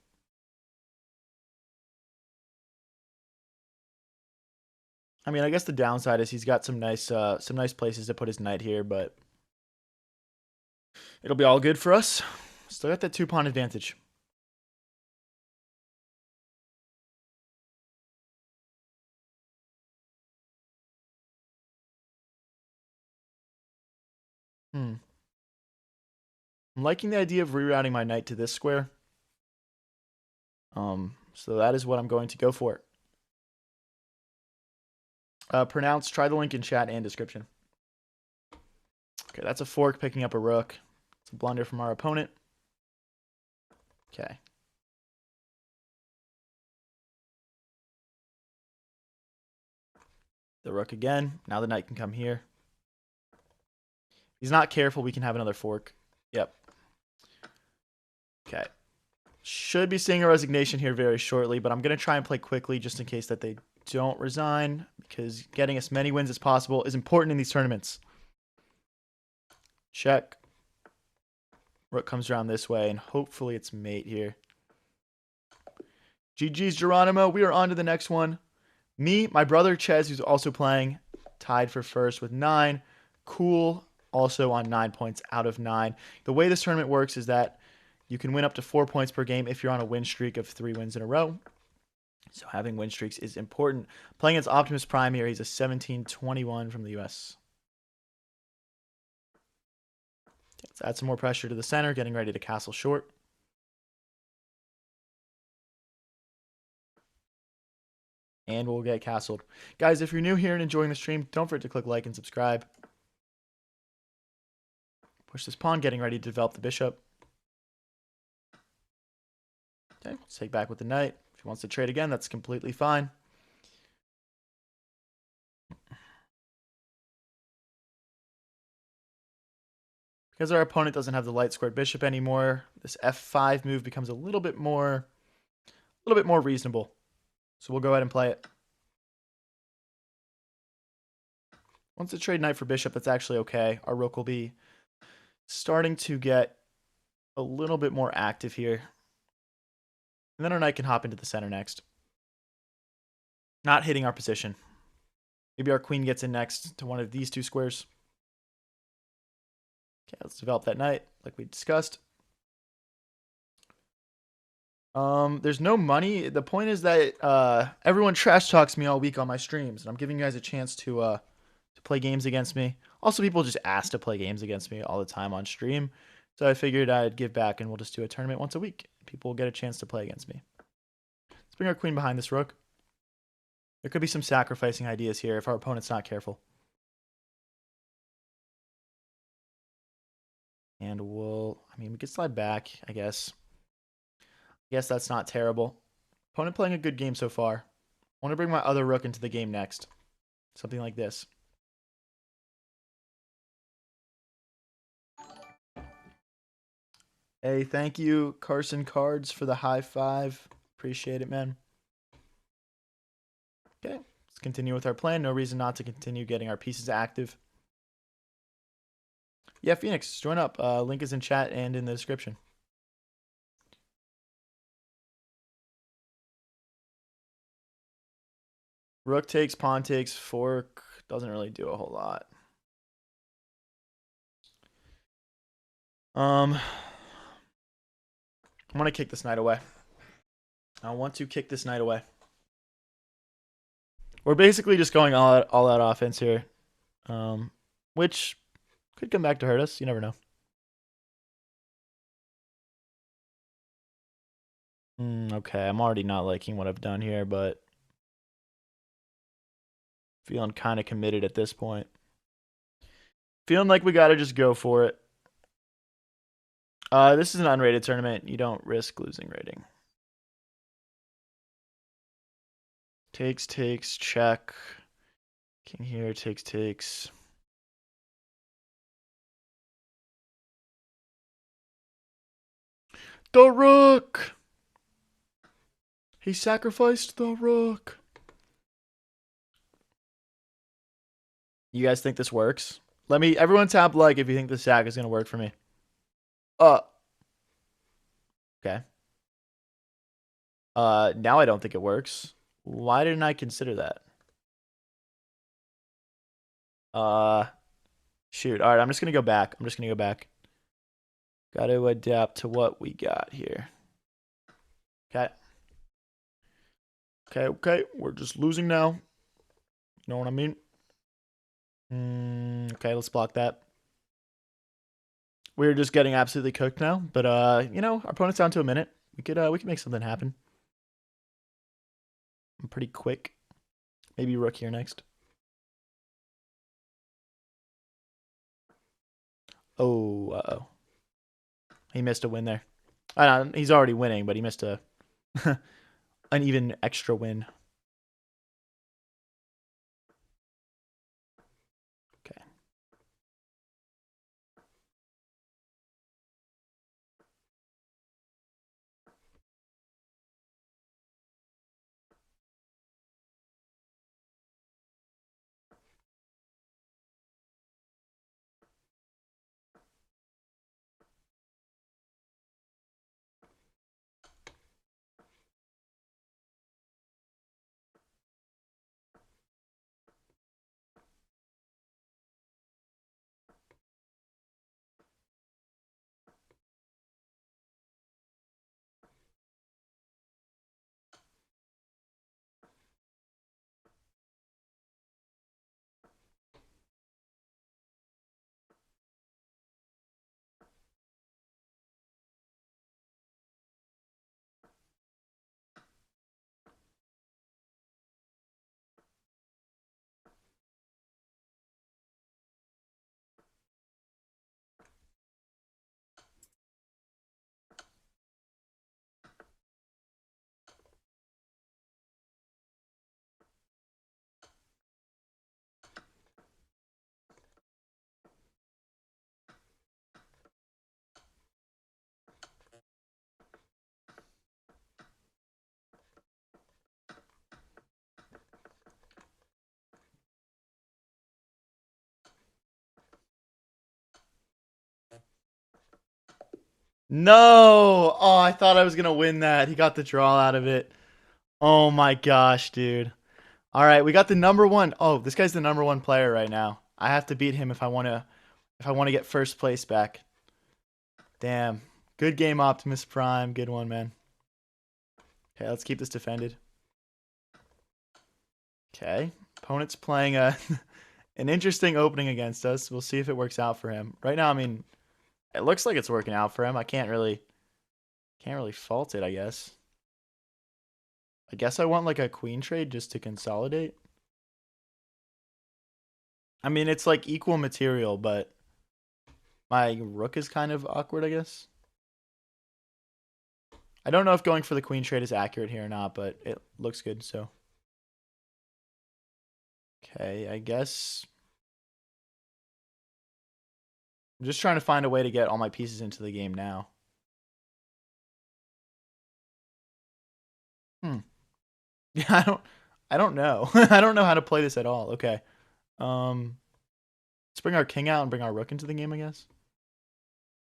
I mean, I guess the downside is he's got some nice places to put his knight here, but it'll be all good for us. Still got that 2-pawn advantage. I'm liking the idea of rerouting my knight to this square. So that is what I'm going to go for. Pronounce, try the link in chat and description. Okay, that's a fork picking up a rook. It's a blunder from our opponent. Okay. The rook again. Now the knight can come here. He's not careful. We can have another fork. Yep. Okay. Should be seeing a resignation here very shortly, but I'm going to try and play quickly just in case that they don't resign, because getting as many wins as possible is important in these tournaments. Check. Rook comes around this way, and hopefully it's mate here. GG's, Geronimo. We are on to the next one. Me, my brother Ches, who's also playing, tied for first with 9. Cool, also on 9 points out of 9. The way this tournament works is that you can win up to 4 points per game if you're on a win streak of 3 wins in a row. So having win streaks is important. Playing against Optimus Prime here, he's a 17-21 from the US. Let's add some more pressure to the center, getting ready to castle short. And we'll get castled. Guys, if you're new here and enjoying the stream, don't forget to click like and subscribe. Push this pawn, getting ready to develop the bishop. Okay, let's take back with the knight. If he wants to trade again, that's completely fine. Because our opponent doesn't have the light squared bishop anymore, this f5 move becomes a little bit more reasonable. So we'll go ahead and play it. Once to trade knight for bishop, that's actually okay. Our rook will be starting to get a little bit more active here. And then our knight can hop into the center next. Not hitting our position. Maybe our queen gets in next to one of these 2 squares. Okay, let's develop that knight like we discussed. There's no money. The point is that everyone trash talks me all week on my streams, and I'm giving you guys a chance to play games against me. Also, people just ask to play games against me all the time on stream, so I figured I'd give back, and we'll just do a tournament once a week. People will get a chance to play against me. Let's bring our queen behind this rook. There could be some sacrificing ideas here if our opponent's not careful. And we could slide back, I guess. I guess that's not terrible. Opponent playing a good game so far. I want to bring my other rook into the game next. Something like this. Hey, thank you, Carson Cards, for the high 5. Appreciate it, man. Okay, let's continue with our plan. No reason not to continue getting our pieces active. Yeah, Phoenix, join up. Link is in chat and in the description. Rook takes, pawn takes, fork. Doesn't really do a whole lot. I want to kick this knight away. I want to kick this knight away. We're basically just going all out offense here, which could come back to hurt us. You never know. Okay, I'm already not liking what I've done here, but feeling kind of committed at this point. Feeling like we got to just go for it. This is an unrated tournament. You don't risk losing rating. Takes, check. King here, takes. The rook! He sacrificed the rook. You guys think this works? Everyone tap like if you think the sack is going to work for me. Okay. Now I don't think it works. Why didn't I consider that? Shoot. All right, I'm just going to go back. Got to adapt to what we got here. Okay. Okay. We're just losing now. You know what I mean? Okay, let's block that. We're just getting absolutely cooked now, but our opponent's down to a minute. We could make something happen. I'm pretty quick. Maybe rook here next. Oh, uh-oh. He missed a win there. He's already winning, but he missed an even extra win. Okay. No! Oh, I thought I was going to win that. He got the draw out of it. Oh my gosh, dude. All right, we got the number one. Oh, this guy's the number one player right now. I have to beat him if I want to get first place back. Damn. Good game, Optimus Prime. Good one, man. Okay, let's keep this defended. Okay. Opponent's playing an interesting opening against us. We'll see if it works out for him. Right now, I mean, it looks like it's working out for him. I can't really fault it, I guess. I guess I want like a queen trade just to consolidate. I mean, it's like equal material, but my rook is kind of awkward, I guess. I don't know if going for the queen trade is accurate here or not, but it looks good, so. Okay, I guess. I'm just trying to find a way to get all my pieces into the game now. Yeah, I don't know. I don't know how to play this at all. Okay. Let's bring our king out and bring our rook into the game, I guess.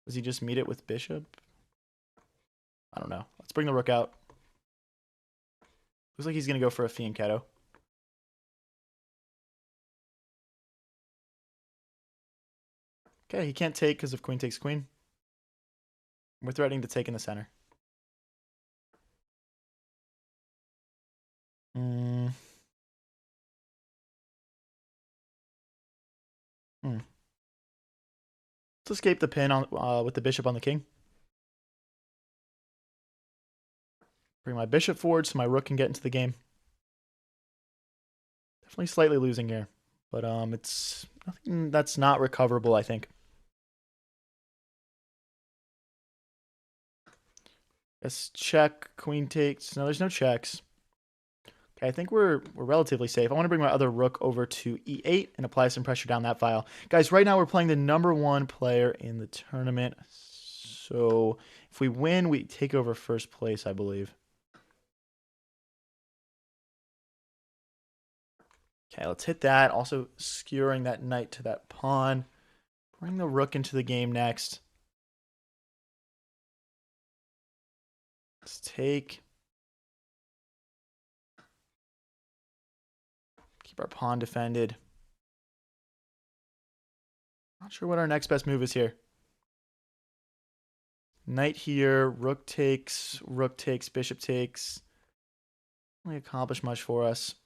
Does he just meet it with bishop? I don't know. Let's bring the rook out. Looks like he's going to go for a fianchetto. Okay, he can't take because of queen takes queen. We're threatening to take in the center. Mm. Hmm. Let's escape the pin on with the bishop on the king. Bring my bishop forward so my rook can get into the game. Definitely slightly losing here, but it's nothing that's not recoverable, I think. Let's check. Queen takes. No, there's no checks. Okay, I think we're relatively safe. I want to bring my other rook over to e8 and apply some pressure down that file. Guys, right now we're playing the #1 player in the tournament. So if we win, we take over first place, I believe. Okay, let's hit that. Also skewering that knight to that pawn. Bring the rook into the game next. Let's take. Keep our pawn defended. Not sure what our next best move is here. Knight here, rook takes, bishop takes. Don't really accomplish much for us.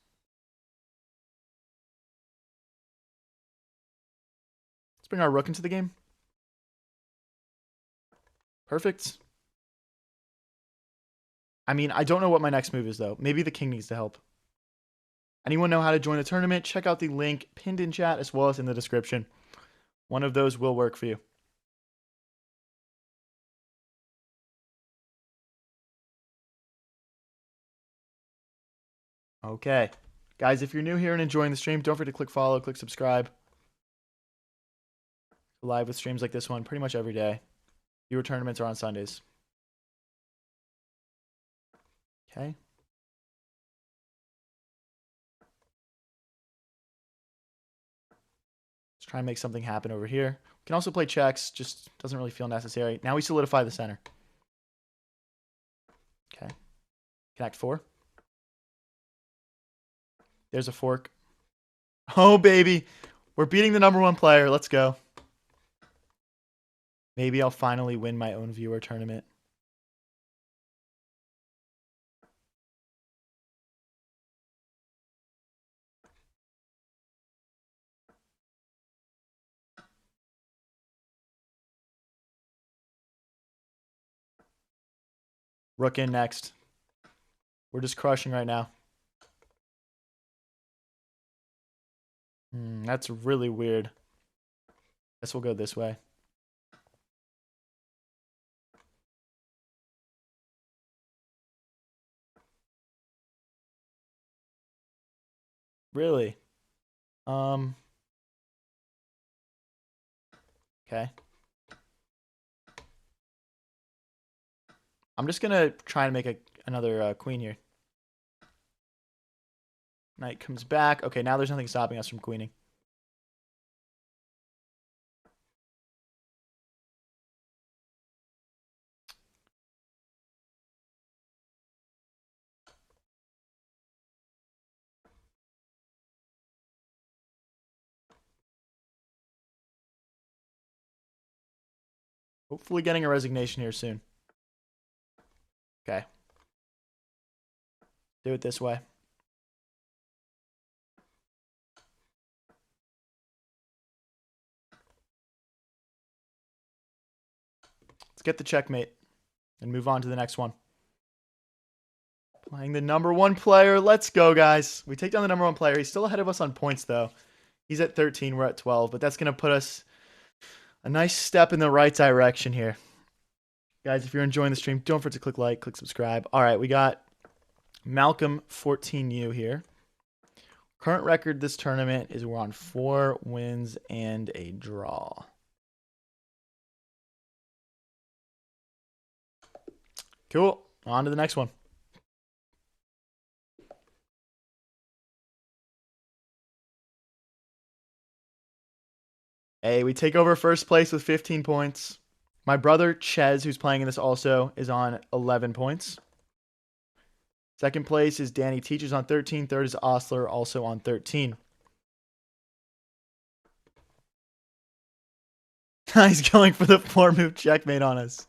Let's bring our rook into the game. Perfect. I mean, I don't know what my next move is, though. Maybe the king needs to help. Anyone know how to join the tournament? Check out the link pinned in chat as well as in the description. One of those will work for you. Okay. Guys, if you're new here and enjoying the stream, don't forget to click follow, click subscribe. Live with streams like this one pretty much every day. Viewer tournaments are on Sundays. Okay. Let's try and make something happen over here. We can also play checks, just doesn't really feel necessary. Now we solidify the center. Okay. Connect 4. There's a fork. Oh, baby. We're beating the #1 player. Let's go. Maybe I'll finally win my own viewer tournament. Rook in next. We're just crushing right now. That's really weird. Guess we'll go this way. Really? Okay. I'm just gonna try and make another queen here. Knight comes back. Okay, now there's nothing stopping us from queening. Hopefully getting a resignation here soon. Okay. Do it this way. Let's get the checkmate and move on to the next one. Playing the #1 player. Let's go, guys. We take down the #1 player. He's still ahead of us on points, though. He's at 13. We're at 12. But that's going to put us a nice step in the right direction here. Guys, if you're enjoying the stream, don't forget to click like, click subscribe. All right, we got Malcolm 14U here. Current record this tournament is we're on 4 wins and a draw. Cool. On to the next one. Hey, we take over first place with 15 points. My brother, Ches, who's playing in this also, is on 11 points. Second place is Danny Teachers on 13. Third is Osler, also on 13. He's going for the 4-move checkmate on us.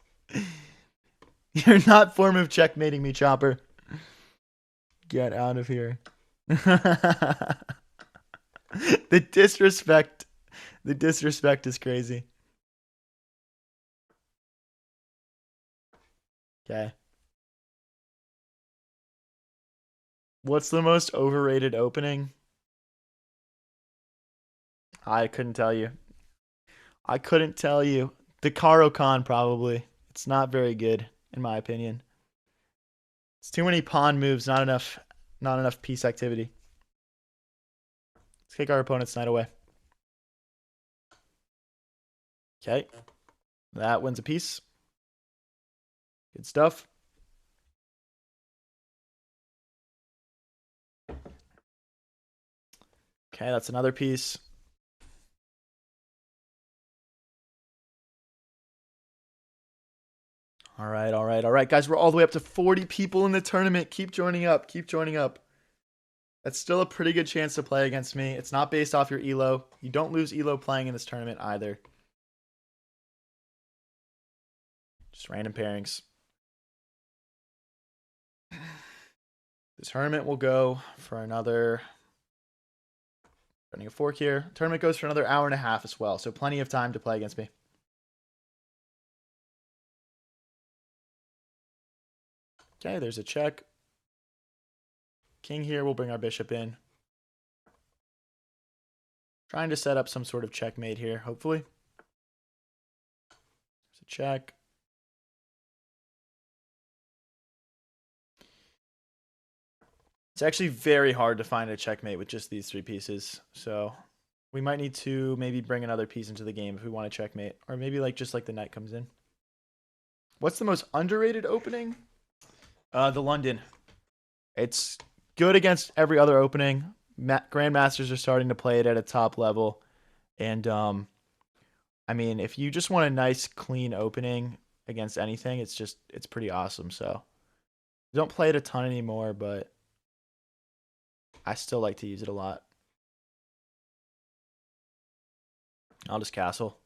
You're not 4-move checkmating me, Chopper. Get out of here. The disrespect. The disrespect is crazy. Okay. What's the most overrated opening? I couldn't tell you. I couldn't tell you. The Karo Khan probably. It's not very good in my opinion. It's too many pawn moves, not enough piece activity. Let's kick our opponent's knight away. Okay. That wins a piece. Good stuff. Okay, that's another piece. All right, all right, all right, guys. We're all the way up to 40 people in the tournament. Keep joining up. Keep joining up. That's still a pretty good chance to play against me. It's not based off your elo. You don't lose elo playing in this tournament either. Just random pairings. This tournament will go for another. Running a fork here. Tournament goes for another hour and a half as well, so plenty of time to play against me. Okay, there's a check. King here will bring our bishop in. Trying to set up some sort of checkmate here, hopefully. There's a check. It's actually very hard to find a checkmate with just these three pieces, so we might need to maybe bring another piece into the game if we want a checkmate, or maybe just like the knight comes in. What's the most underrated opening? The London. It's good against every other opening. Grandmasters are starting to play it at a top level, and I mean, if you just want a nice clean opening against anything, it's pretty awesome. So don't play it a ton anymore, but I still like to use it a lot. I'll just castle.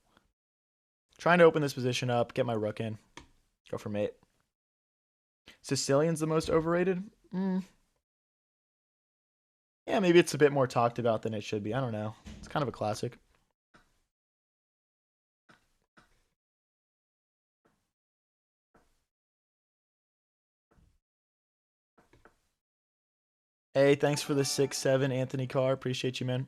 Trying to open this position up, get my rook in. Go for mate. Sicilian's the most overrated? Yeah, maybe it's a bit more talked about than it should be. I don't know. It's kind of a classic. Hey, thanks for the 6-7, Anthony Carr. Appreciate you, man.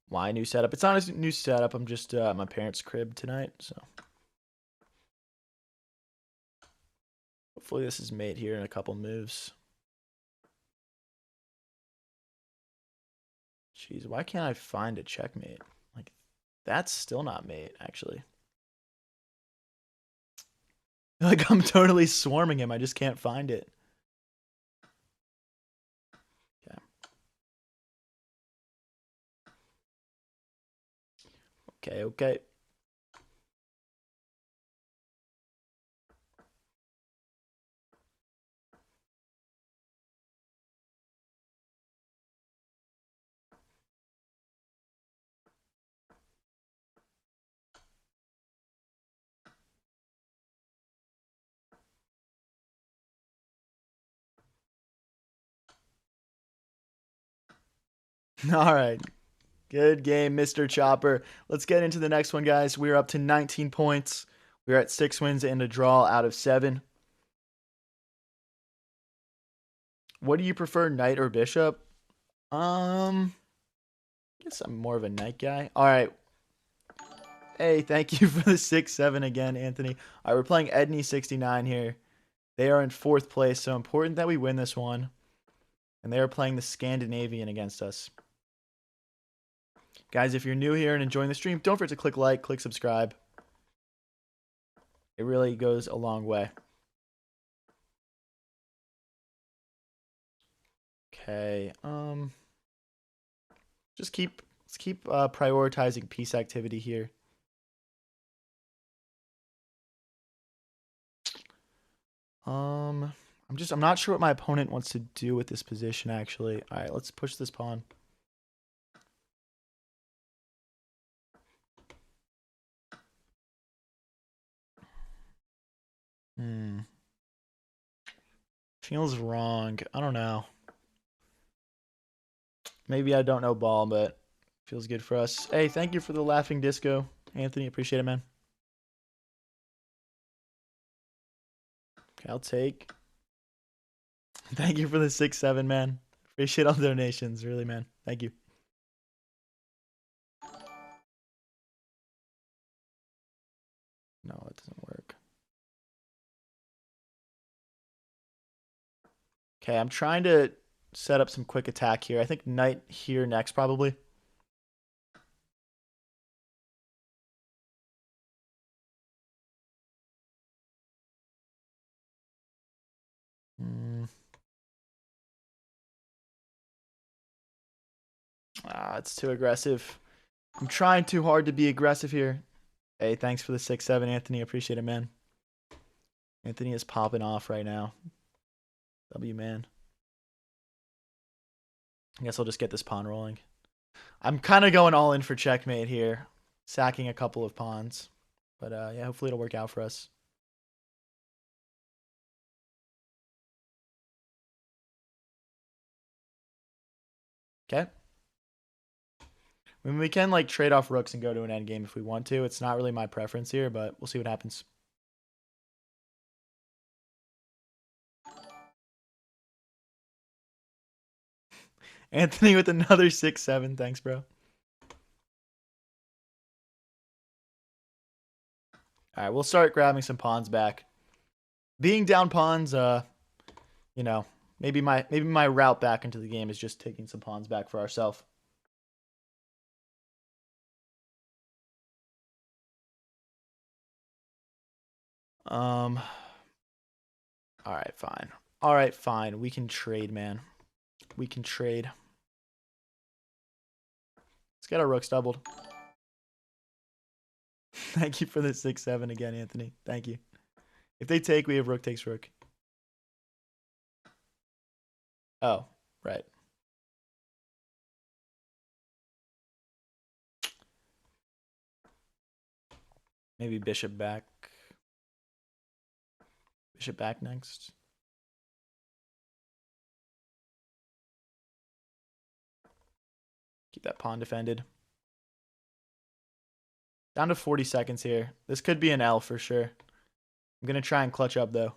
Why new setup? It's not a new setup. I'm just at my parents' crib tonight, so hopefully this is mate here in a couple moves. Jeez, why can't I find a checkmate? That's still not mate, actually. I'm totally swarming him. I just can't find it. Okay, okay. All right. Good game, Mr. Chopper. Let's get into the next one, guys. We're up to 19 points. We're at 6 wins and a draw out of 7. What do you prefer, knight or bishop? I guess I'm more of a knight guy. All right. Hey, thank you for the 6-7 again, Anthony. All right, we're playing Edney69 here. They are in 4th place, so important that we win this one. And they are playing the Scandinavian against us. Guys, if you're new here and enjoying the stream, don't forget to click like, click subscribe. It really goes a long way. Okay. Let's keep prioritizing piece activity here. I'm not sure what my opponent wants to do with this position actually. All right, let's push this pawn. Feels wrong. I don't know. Maybe I don't know ball, but feels good for us. Hey, thank you for the laughing disco, Anthony. Appreciate it, man. Okay, I'll take. Thank you for the 6-7, man. Appreciate all the donations, really, man. Thank you. No, it doesn't work. Okay, I'm trying to set up some quick attack here. I think knight here next, probably. It's too aggressive. I'm trying too hard to be aggressive here. Hey, thanks for the 6-7, Anthony. Appreciate it, man. Anthony is popping off right now. W, man. I guess I'll just get this pawn rolling. I'm kind of going all in for checkmate here. Sacking a couple of pawns. But yeah, hopefully it'll work out for us. Okay. I mean, we can like trade off rooks and go to an endgame if we want to. It's not really my preference here, but we'll see what happens. Anthony with another 6-7. Thanks, bro. All right, we'll start grabbing some pawns back. Being down pawns, you know, maybe my route back into the game is just taking some pawns back for ourselves. All right, fine. All right, fine. We can trade, man. We can trade. Let's get our rooks doubled. Thank you for the 6-7 again, Anthony. Thank you. If they take, we have rook takes rook. Oh, right. Maybe bishop back. Bishop back next. Keep that pawn defended. Down to 40 seconds here. This could be an L for sure. I'm going to try and clutch up, though.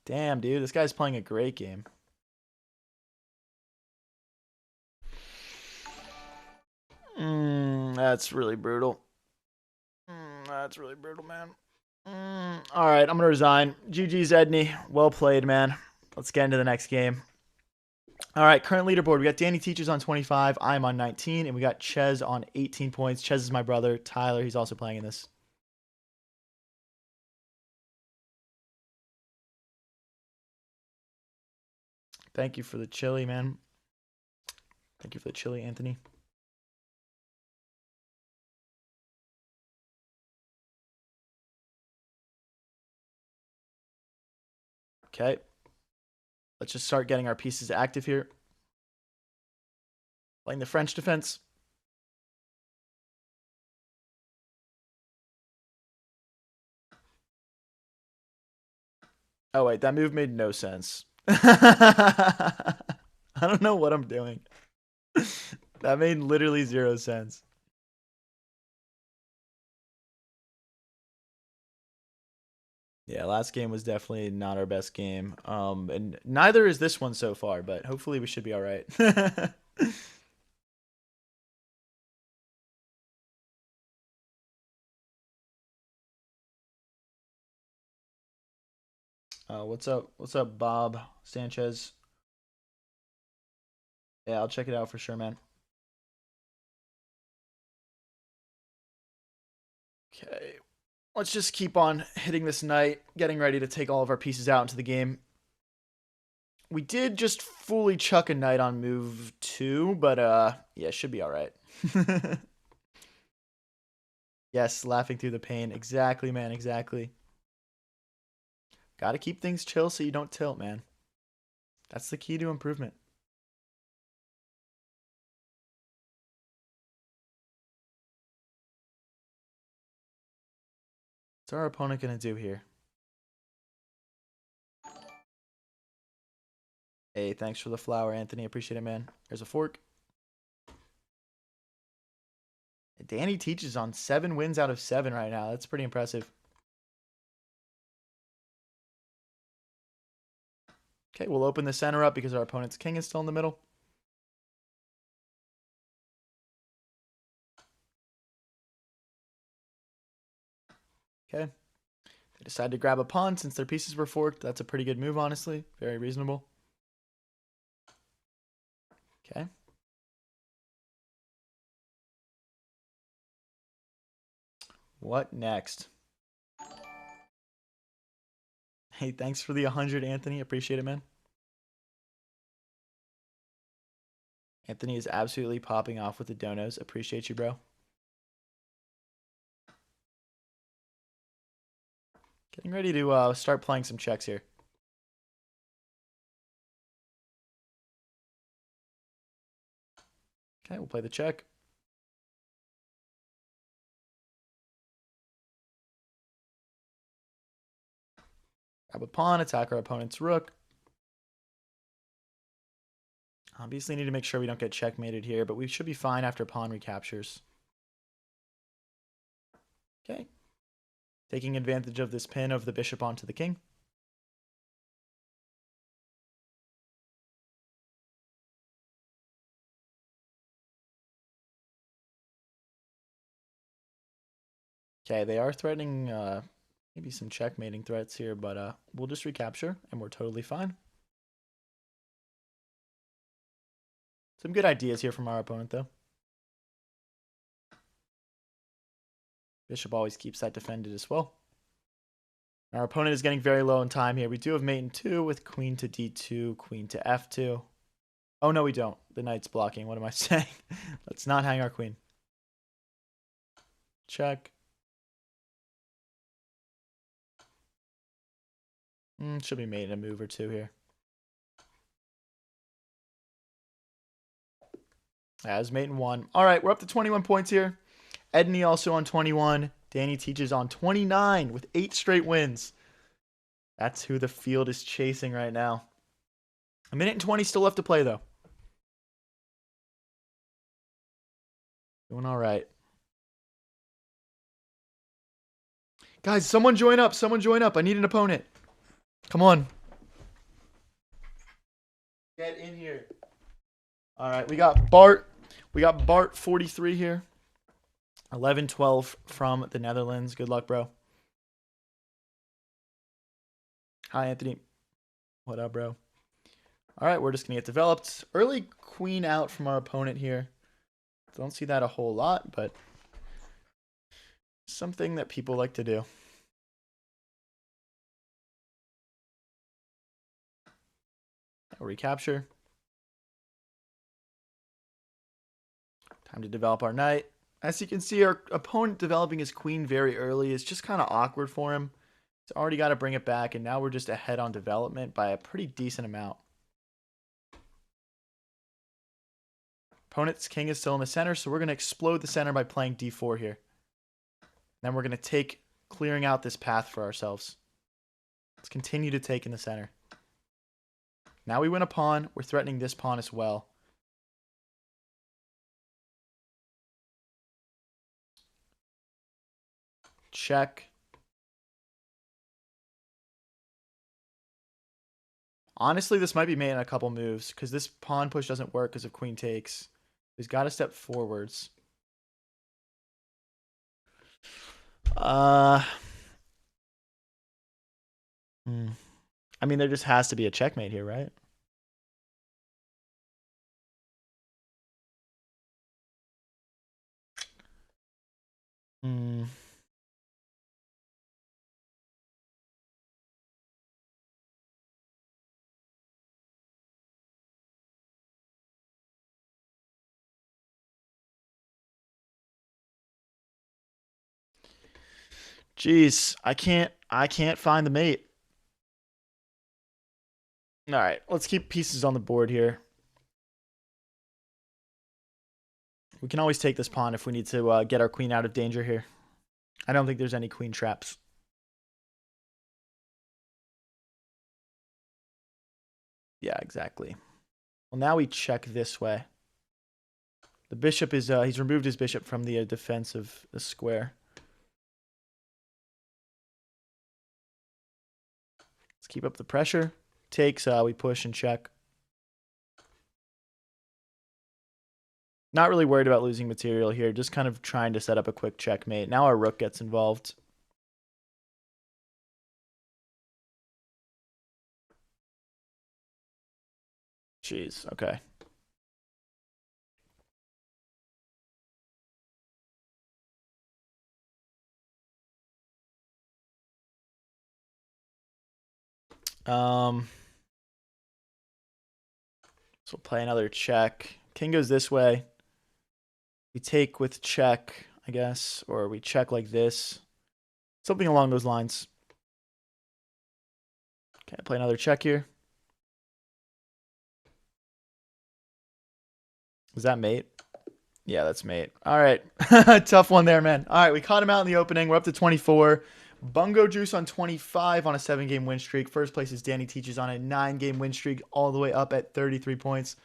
Damn, dude. This guy's playing a great game. That's really brutal. That's really brutal, man. All right, I'm going to resign. GG's, Edney. Well played, man. Let's get into the next game. All right, current leaderboard. We got Danny Teachers on 25. I'm on 19. And we got Ches on 18 points. Ches is my brother. Tyler, he's also playing in this. Thank you for the chili, man. Thank you for the chili, Anthony. Okay. Let's just start getting our pieces active here. Playing the French defense. Oh, wait. That move made no sense. I don't know what I'm doing. That made literally 0 sense. Yeah, last game was definitely not our best game. And neither is this one so far, but hopefully we should be all right. What's up? What's up, Bob Sanchez? Yeah, I'll check it out for sure, man. Okay. Let's just keep on hitting this knight, getting ready to take all of our pieces out into the game. We did just fully chuck a knight on move 2, but yeah, should be all right. Yes, laughing through the pain. Exactly, man, exactly. Got to keep things chill so you don't tilt, man. That's the key to improvement. What's our opponent going to do here? Hey, thanks for the flower, Anthony. Appreciate it, man. There's a fork. Danny teaches on 7 wins out of 7 right now. That's pretty impressive. Okay, we'll open the center up because our opponent's king is still in the middle. Okay. They decide to grab a pawn since their pieces were forked. That's a pretty good move, honestly. Very reasonable. Okay. What next? Hey, thanks for the 100, Anthony. Appreciate it, man. Anthony is absolutely popping off with the donos. Appreciate you, bro. Getting ready to start playing some checks here. Okay, we'll play the check. Grab a pawn, attack our opponent's rook. Obviously need to make sure we don't get checkmated here, but we should be fine after pawn recaptures. Okay. Taking advantage of this pin of the bishop onto the king. Okay, they are threatening maybe some checkmating threats here, but we'll just recapture and we're totally fine. Some good ideas here from our opponent, though. Bishop always keeps that defended as well. Our opponent is getting very low in time here. We do have mate in 2 with queen to d2, queen to f2. Oh, no, we don't. The knight's blocking. What am I saying? Let's not hang our queen. Check. Should be mate in a move or 2 here. As mate in 1. All right, we're up to 21 points here. Edney also on 21. Danny teaches on 29 with 8 straight wins. That's who the field is chasing right now. 1:20 still left to play, though. Doing all right. Guys, someone join up. Someone join up. I need an opponent. Come on. Get in here. All right, we got Bart. We got Bart 43 here. 11-12 from the Netherlands. Good luck, bro. Hi, Anthony. What up, bro? All right, we're just going to get developed. Early queen out from our opponent here. Don't see that a whole lot, but something that people like to do. Recapture. Time to develop our knight. As you can see, our opponent developing his queen very early is just kind of awkward for him. He's already got to bring it back, and now we're just ahead on development by a pretty decent amount. Opponent's king is still in the center, so we're going to explode the center by playing d4 here. Then we're going to take clearing out this path for ourselves. Let's continue to take in the center. Now we win a pawn. We're threatening this pawn as well. Check. Honestly, this might be made in a couple moves because this pawn push doesn't work because of queen takes. He's got to step forwards. I mean, there just has to be a checkmate here, right? Jeez, I can't find the mate. All right, let's keep pieces on the board here. We can always take this pawn if we need to get our queen out of danger here. I don't think there's any queen traps. Yeah, exactly. Well, now we check this way. The bishop is, he's removed his bishop from the defense of the square. Let's keep up the pressure. Takes, we push and check. Not really worried about losing material here, just kind of trying to set up a quick checkmate. Now our rook gets involved. Jeez, okay. So we'll play another check. King goes this way. We take with check, I guess, or we check like this. Something along those lines. Okay, play another check here. Is that mate? Yeah, that's mate. All right. Tough one there, man. All right, we caught him out in the opening. We're up to 24. Bungo Juice on 25 on a 7-game win streak. First place is Danny Teaches on a 9-game win streak, all the way up at 33 points.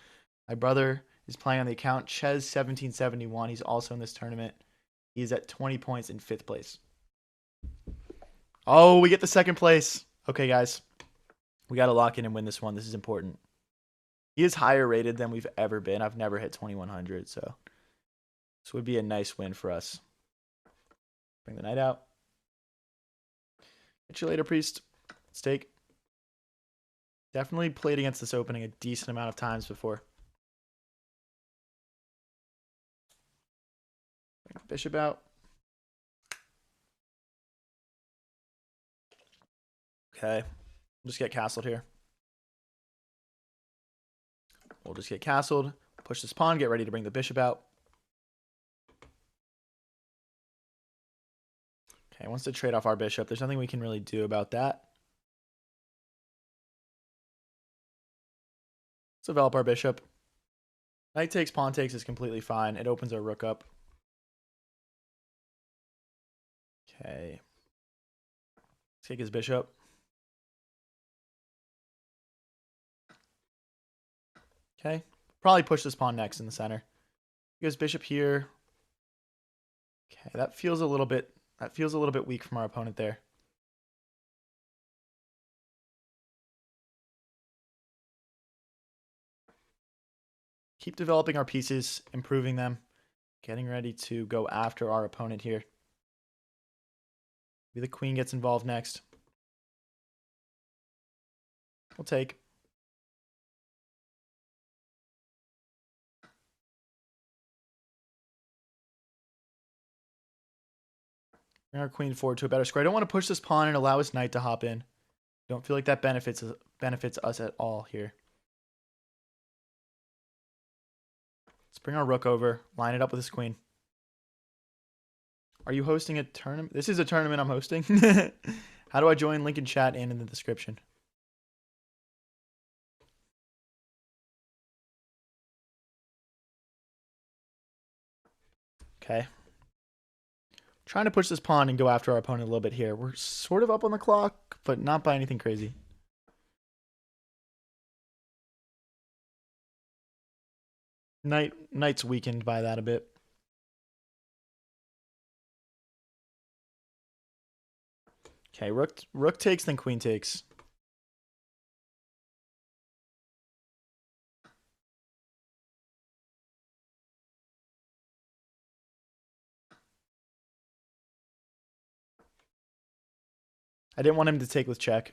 My brother is playing on the account, Ches1771. He's also in this tournament. He's at 20 points in 5th place. Oh, we get the 2nd place. Okay, guys. We got to lock in and win this one. This is important. He is higher rated than we've ever been. I've never hit 2100, so this would be a nice win for us. Bring the knight out. Catch you later, priest. Let's take. Definitely played against this opening a decent amount of times before. Bring the bishop out. Okay. We'll just get castled here. We'll just get castled. Push this pawn. Get ready to bring the bishop out. Okay, wants to trade off our bishop. There's nothing we can really do about that. Let's develop our bishop. Knight takes, pawn takes is completely fine. It opens our rook up. Okay. Let's take his bishop. Okay. Probably push this pawn next in the center. He goes bishop here. Okay, that feels a little bit weak from our opponent there. Keep developing our pieces, improving them, getting ready to go after our opponent here. Maybe the queen gets involved next. We'll take. Bring our queen forward to a better square. I don't want to push this pawn and allow his knight to hop in. Don't feel like that benefits us at all here. Let's bring our rook over. Line it up with his queen. Are you hosting a tournament? This is a tournament I'm hosting. How do I join? Link in chat and in the description. Okay. Trying to push this pawn and go after our opponent a little bit here. We're sort of up on the clock, but not by anything crazy. Knight's weakened by that a bit. Okay, rook takes, then queen takes. I didn't want him to take with check.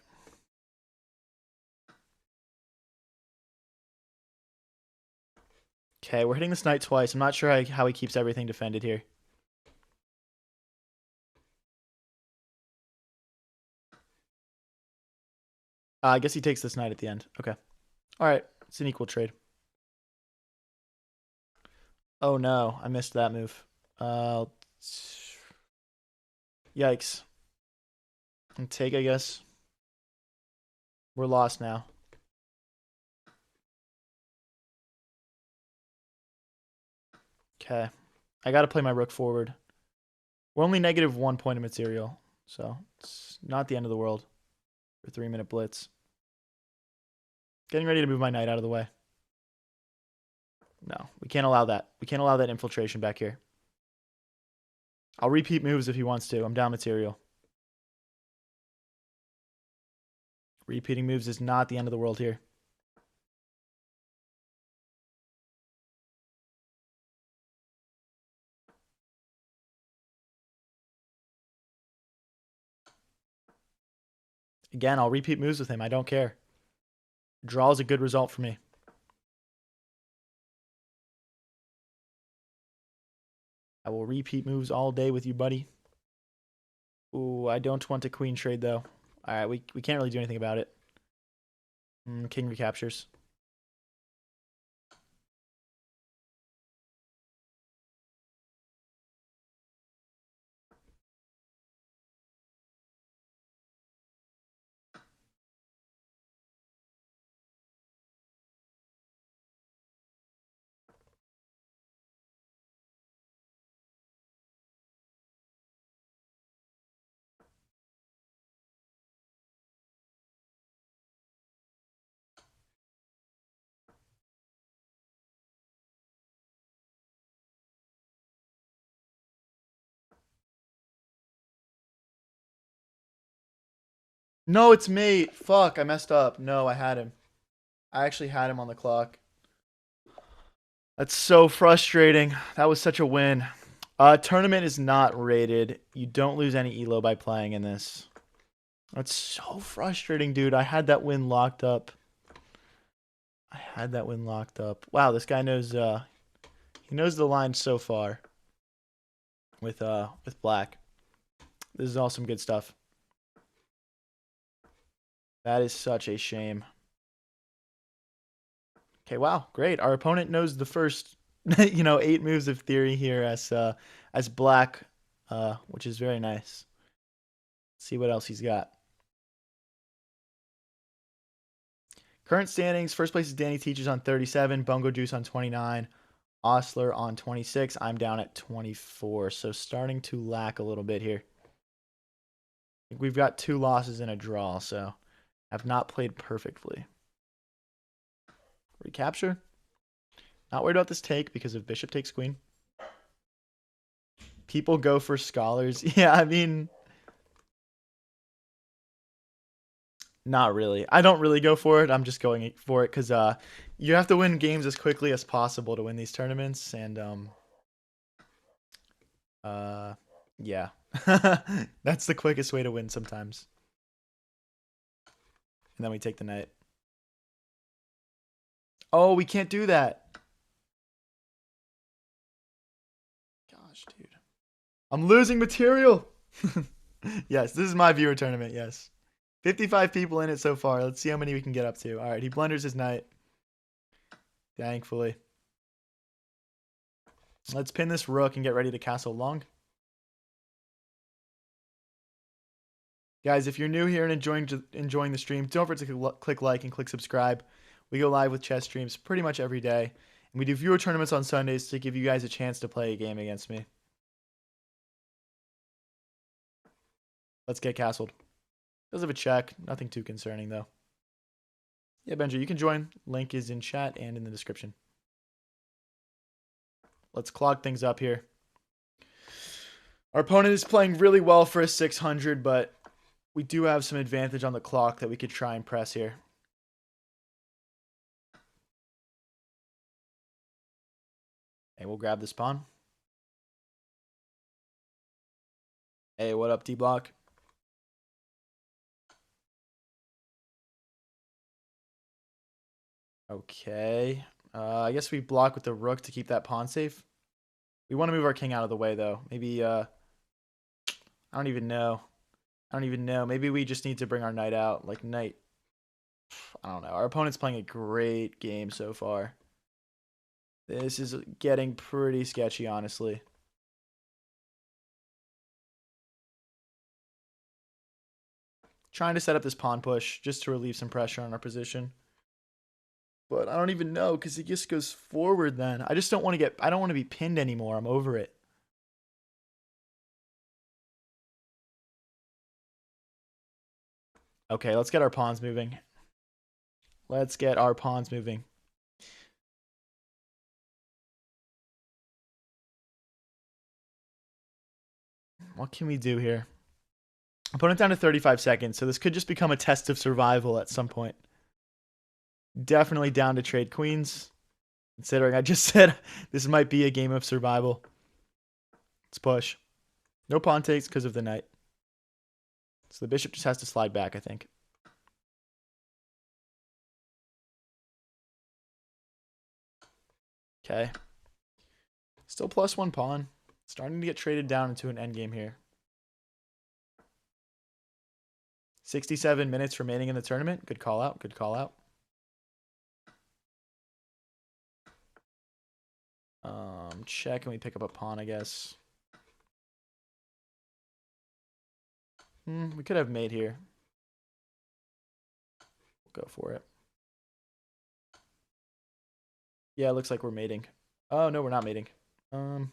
Okay, we're hitting this knight twice. I'm not sure how he keeps everything defended here. I guess he takes this knight at the end. Okay. All right. It's an equal trade. Oh, no. I missed that move. Yikes. And take, I guess. We're lost now. Okay. I got to play my rook forward. We're only negative 1 point of material, so it's not the end of the world for 3-minute blitz. Getting ready to move my knight out of the way. No, we can't allow that. We can't allow that infiltration back here. I'll repeat moves if he wants to. I'm down material. Repeating moves is not the end of the world here. Again, I'll repeat moves with him. I don't care. Draw is a good result for me. I will repeat moves all day with you, buddy. Ooh, I don't want to queen trade, though. All right, we can't really do anything about it. King recaptures. No, it's me. Fuck, I messed up. No, I had him. I actually had him on the clock. That's so frustrating. That was such a win. Tournament is not rated. You don't lose any elo by playing in this. That's so frustrating, dude. I had that win locked up. Wow, this guy knows he knows the line so far with black. This is all some good stuff. That is such a shame. Okay, wow, great. Our opponent knows the first 8 moves of theory here as black, which is very nice. Let's see what else he's got. Current standings, first place is Danny Teachers on 37, Bungo Juice on 29, Osler on 26. I'm down at 24, so starting to lack a little bit here. I think we've got 2 losses and a draw, so have not played perfectly. Recapture. Not worried about this take because of bishop takes queen. People go for scholars. Yeah, I mean, not really. I don't really go for it. I'm just going for it because you have to win games as quickly as possible to win these tournaments, and yeah, that's the quickest way to win sometimes. And then we take the knight. Oh, we can't do that. Gosh, dude. I'm losing material. Yes, this is my viewer tournament, yes. 55 people in it so far. Let's see how many we can get up to. All right, he blunders his knight. Thankfully. Let's pin this rook and get ready to castle long. Guys, if you're new here and enjoying the stream, don't forget to click like and click subscribe. We go live with chess streams pretty much every day. And we do viewer tournaments on Sundays to give you guys a chance to play a game against me. Let's get castled. Does have a check. Nothing too concerning, though. Yeah, Benji, you can join. Link is in chat and in the description. Let's clog things up here. Our opponent is playing really well for a 600, but we do have some advantage on the clock that we could try and press here. Hey, we'll grab this pawn. Hey, what up, D-Block? Okay. I guess we block with the rook to keep that pawn safe. We want to move our king out of the way, though. Maybe, I don't even know. Maybe we just need to bring our knight out. Like, knight. I don't know. Our opponent's playing a great game so far. This is getting pretty sketchy, honestly. Trying to set up this pawn push just to relieve some pressure on our position. But I don't even know because he just goes forward then. I just don't want to I don't want to be pinned anymore. I'm over it. Okay, let's get our pawns moving. Let's get our pawns moving. What can we do here? Opponent down to 35 seconds, so this could just become a test of survival at some point. Definitely down to trade queens, considering I just said this might be a game of survival. Let's push. No pawn takes because of the knight. So the bishop just has to slide back, I think. Okay. Still +1 pawn. Starting to get traded down into an endgame here. 67 minutes remaining in the tournament. Good call out. Good call out. Check and we pick up a pawn, I guess. We could have mate here. We'll go for it. Yeah, it looks like we're mating. Oh, no, we're not mating. Go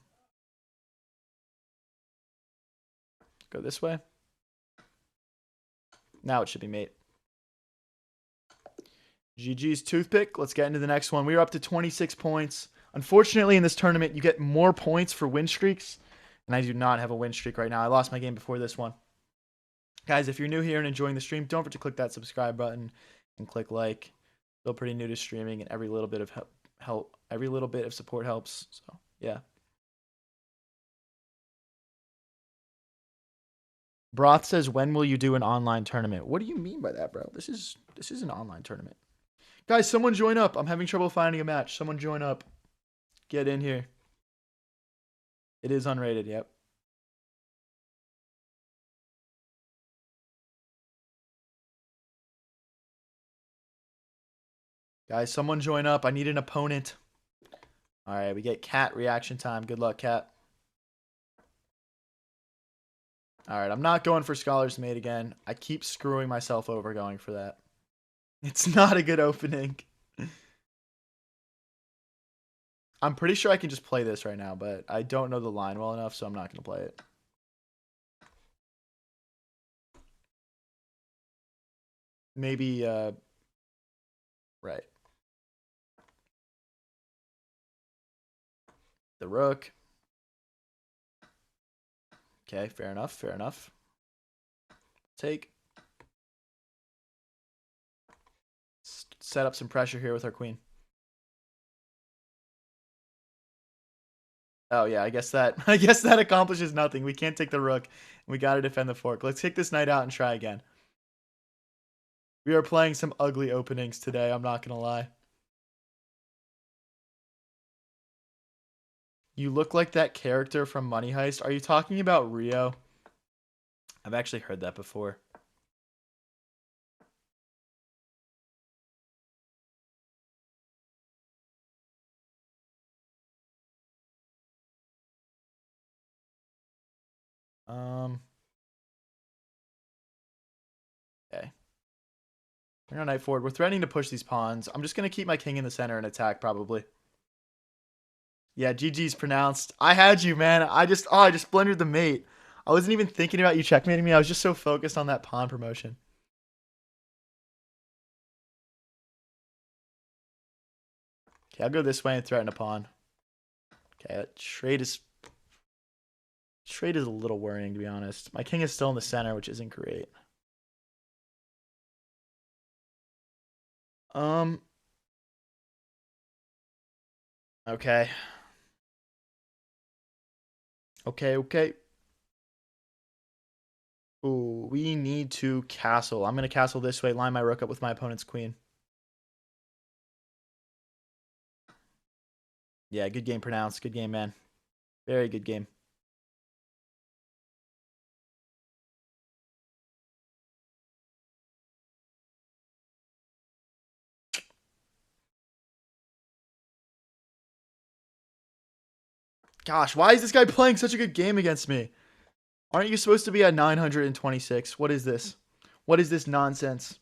this way. Now it should be mate. GG's toothpick. Let's get into the next one. We are up to 26 points. Unfortunately, in this tournament, you get more points for win streaks, and I do not have a win streak right now. I lost my game before this one. Guys, if you're new here and enjoying the stream, don't forget to click that subscribe button and click like. Still pretty new to streaming, and every little bit of help, every little bit of support helps. So, yeah. Broth says, when will you do an online tournament? What do you mean by that, bro? This is an online tournament. Guys, someone join up. I'm having trouble finding a match. Someone join up. Get in here. It is unrated, yep. Guys, someone join up. I need an opponent. All right, we get Cat reaction time. Good luck, Cat. All right, I'm not going for Scholar's Mate again. I keep screwing myself over going for that. It's not a good opening. I'm pretty sure I can just play this right now, but I don't know the line well enough, so I'm not going to play it. Maybe, right. The rook. Okay, fair enough, fair enough. Take. Set up some pressure here with our queen. Oh yeah, I guess that accomplishes nothing. We can't take the rook. We got to defend the fork. Let's kick this knight out and try again. We are playing some ugly openings today, I'm not going to lie. You look like that character from Money Heist. Are you talking about Rio? I've actually heard that before. Okay. Bring our knight forward. We're threatening to push these pawns. I'm just going to keep my king in the center and attack, probably. Yeah, GG's pronounced. I had you, man. I just blundered the mate. I wasn't even thinking about you checkmating me. I was just so focused on that pawn promotion. Okay, I'll go this way and threaten a pawn. Okay, that trade is a little worrying, to be honest. My king is still in the center, which isn't great. Okay. Okay. Ooh, we need to castle. I'm going to castle this way, line my rook up with my opponent's queen. Yeah, good game pronounced. Good game, man. Very good game. Gosh, why is this guy playing such a good game against me? Aren't you supposed to be at 926? What is this? What is this nonsense?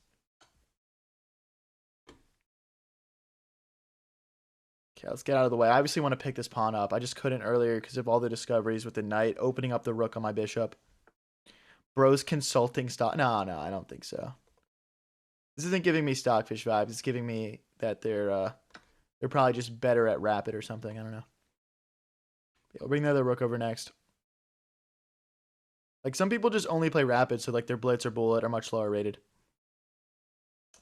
Okay, let's get out of the way. I obviously want to pick this pawn up. I just couldn't earlier because of all the discoveries with the knight opening up the rook on my bishop. Bro's consulting style. No, I don't think so. This isn't giving me Stockfish vibes. It's giving me that they're probably just better at Rapid or something. I don't know. Yeah, I'll bring the other rook over next. Like, some people just only play Rapid, so like their Blitz or Bullet are much lower rated.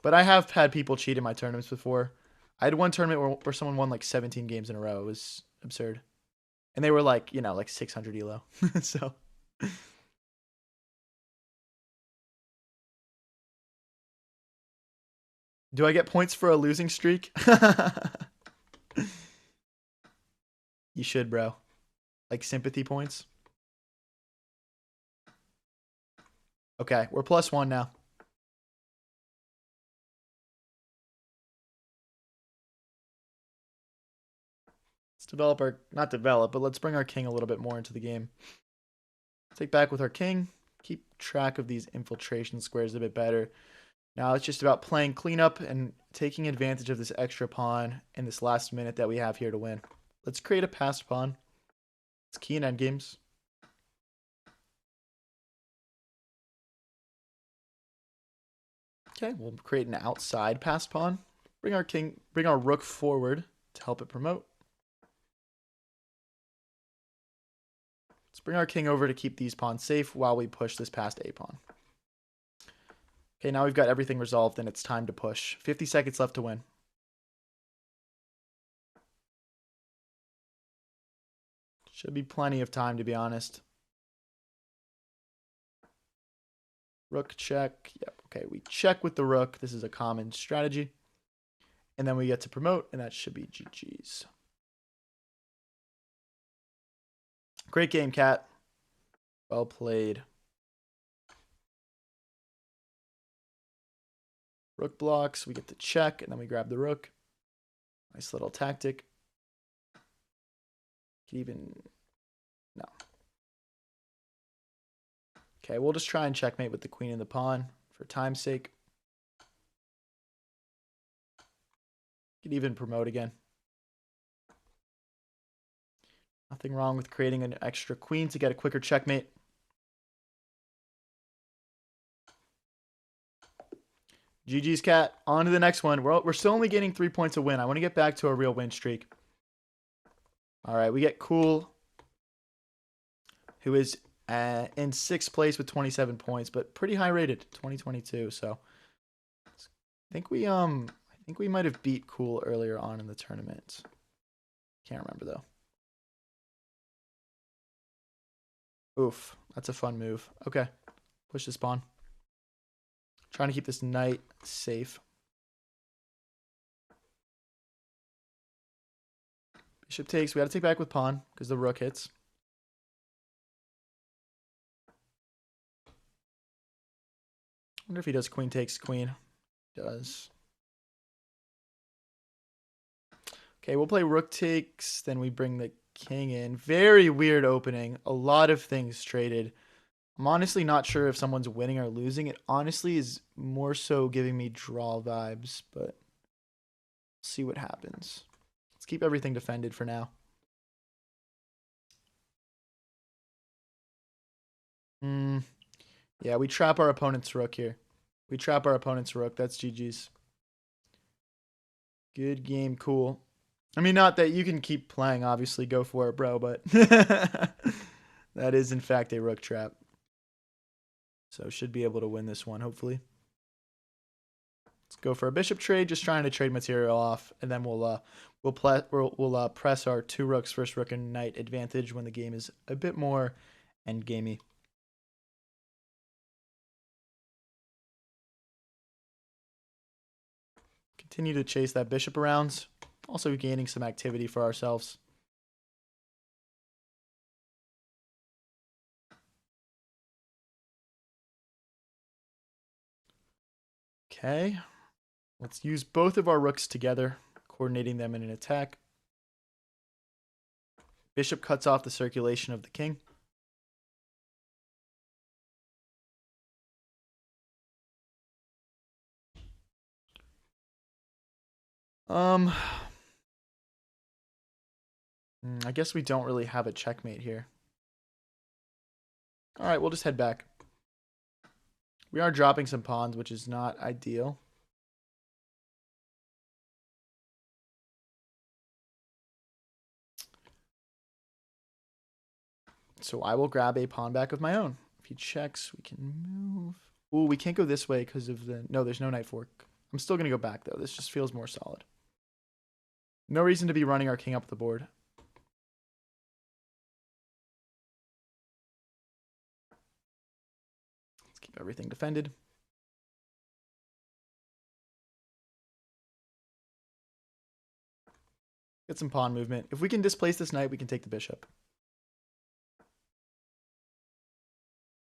But I have had people cheat in my tournaments before. I had one tournament where someone won like 17 games in a row. It was absurd. And they were like, you know, like 600 elo. So. Do I get points for a losing streak? You should, bro. Like sympathy points. Okay, we're +1 now. Let's develop our, not develop, but let's bring our king a little bit more into the game. Take back with our king. Keep track of these infiltration squares a bit better. Now it's just about playing cleanup and taking advantage of this extra pawn in this last minute that we have here to win. Let's create a passed pawn. It's key in endgames. Okay, we'll create an outside passed pawn. Bring our rook forward to help it promote. Let's bring our king over to keep these pawns safe while we push this past a pawn. Okay, now we've got everything resolved and it's time to push. 50 seconds left to win. Should be plenty of time, to be honest. Rook check. Yep. Okay, we check with the rook. This is a common strategy. And then we get to promote, and that should be GG's. Great game, Cat. Well played. Rook blocks. We get to check, and then we grab the rook. Nice little tactic. Could even... No. Okay, we'll just try and checkmate with the queen and the pawn for time's sake. Could even promote again. Nothing wrong with creating an extra queen to get a quicker checkmate. GG's, Cat. On to the next one. We're still only getting 3 points a win. I want to get back to a real win streak. All right, we get Cool, who is in 6th place with 27 points, but pretty high rated, 2022. So I think we might have beat Cool earlier on in the tournament. Can't remember though. Oof, that's a fun move. Okay, push this pawn. Trying to keep this knight safe. Bishop takes. We got to take back with pawn because the rook hits. Wonder if he does queen takes queen. Does. Okay, we'll play rook takes. Then we bring the king in. Very weird opening. A lot of things traded. I'm honestly not sure if someone's winning or losing. It honestly is more so giving me draw vibes, but we'll see what happens. Let's keep everything defended for now. Yeah, we trap our opponent's rook here. We trap our opponent's rook. That's GG's. Good game, Cool. I mean, not that you can keep playing, obviously. Go for it, bro, but that is, in fact, a rook trap. So should be able to win this one, hopefully. Let's go for a bishop trade, just trying to trade material off, and then we'll press our 2 rooks, first rook and knight advantage when the game is a bit more endgamey. Continue to chase that bishop around, also gaining some activity for ourselves. Okay, let's use both of our rooks together, coordinating them in an attack. Bishop cuts off the circulation of the king. I guess we don't really have a checkmate here. All right, we'll just head back. We are dropping some pawns, which is not ideal. So I will grab a pawn back of my own. If he checks, we can move. Ooh, we can't go this way because of the... No, there's no knight fork. I'm still going to go back, though. This just feels more solid. No reason to be running our king up the board. Let's keep everything defended. Get some pawn movement. If we can displace this knight, we can take the bishop.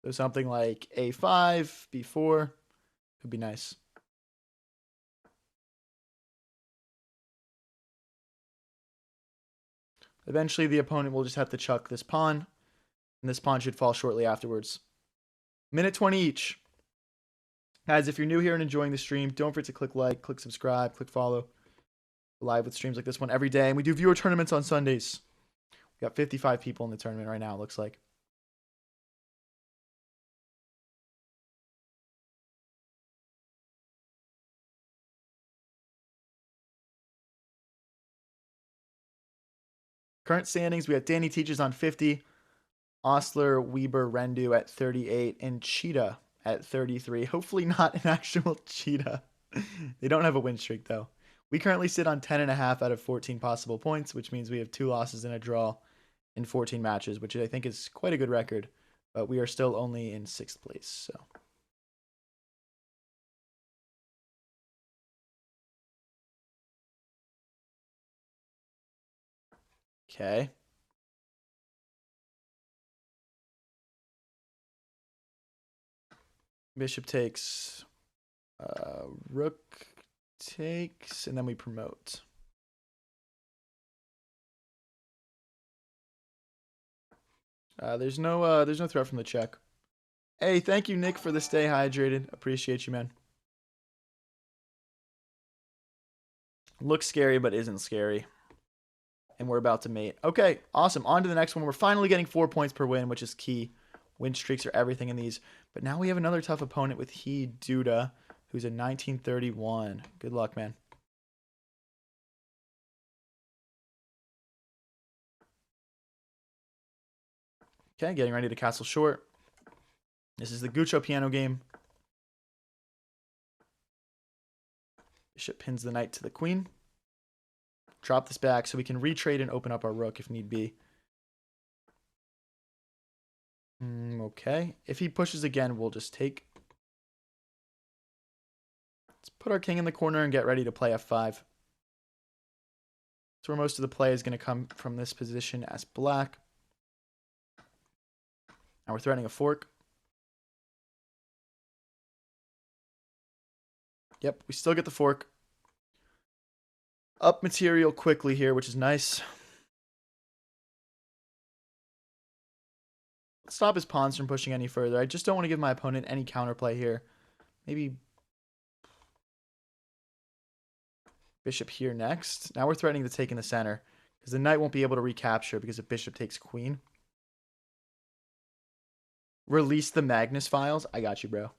So something like a5, b4 could be nice. Eventually, the opponent will just have to chuck this pawn, and this pawn should fall shortly afterwards. Minute 20 each. Guys, if you're new here and enjoying the stream, don't forget to click like, click subscribe, click follow. We're live with streams like this one every day, and we do viewer tournaments on Sundays. We got 55 people in the tournament right now, it looks like. Current standings, we have Danny Teaches on 50, Osler, Weber, Rendu at 38, and Cheetah at 33. Hopefully not an actual cheetah. They don't have a win streak, though. We currently sit on 10.5 out of 14 possible points, which means we have 2 losses and a draw in 14 matches, which I think is quite a good record. But we are still only in 6th place, so... Okay. Bishop takes, rook takes, and then we promote. There's no threat from the check. Hey, thank you, Nick, for the stay hydrated. Appreciate you, man. Looks scary, but isn't scary. And we're about to mate. Okay, awesome. On to the next one. We're finally getting 4 points per win, which is key. Win streaks are everything in these. But now we have another tough opponent with He Duda, who's a 1931. Good luck, man. Okay, getting ready to castle short. This is the Guccio piano game. Bishop pins the knight to the queen. Drop this back so we can retrade and open up our rook if need be. Okay. If he pushes again, we'll just take. Let's put our king in the corner and get ready to play f5. That's where most of the play is going to come from this position as black. Now we're threatening a fork. Yep, we still get the fork. Up material quickly here, which is nice. Let's stop his pawns from pushing any further. I just don't want to give my opponent any counterplay here. Maybe bishop here next. Now we're threatening to take in the center, because the knight won't be able to recapture because if bishop takes queen. Release the Magnus files. I got you, bro.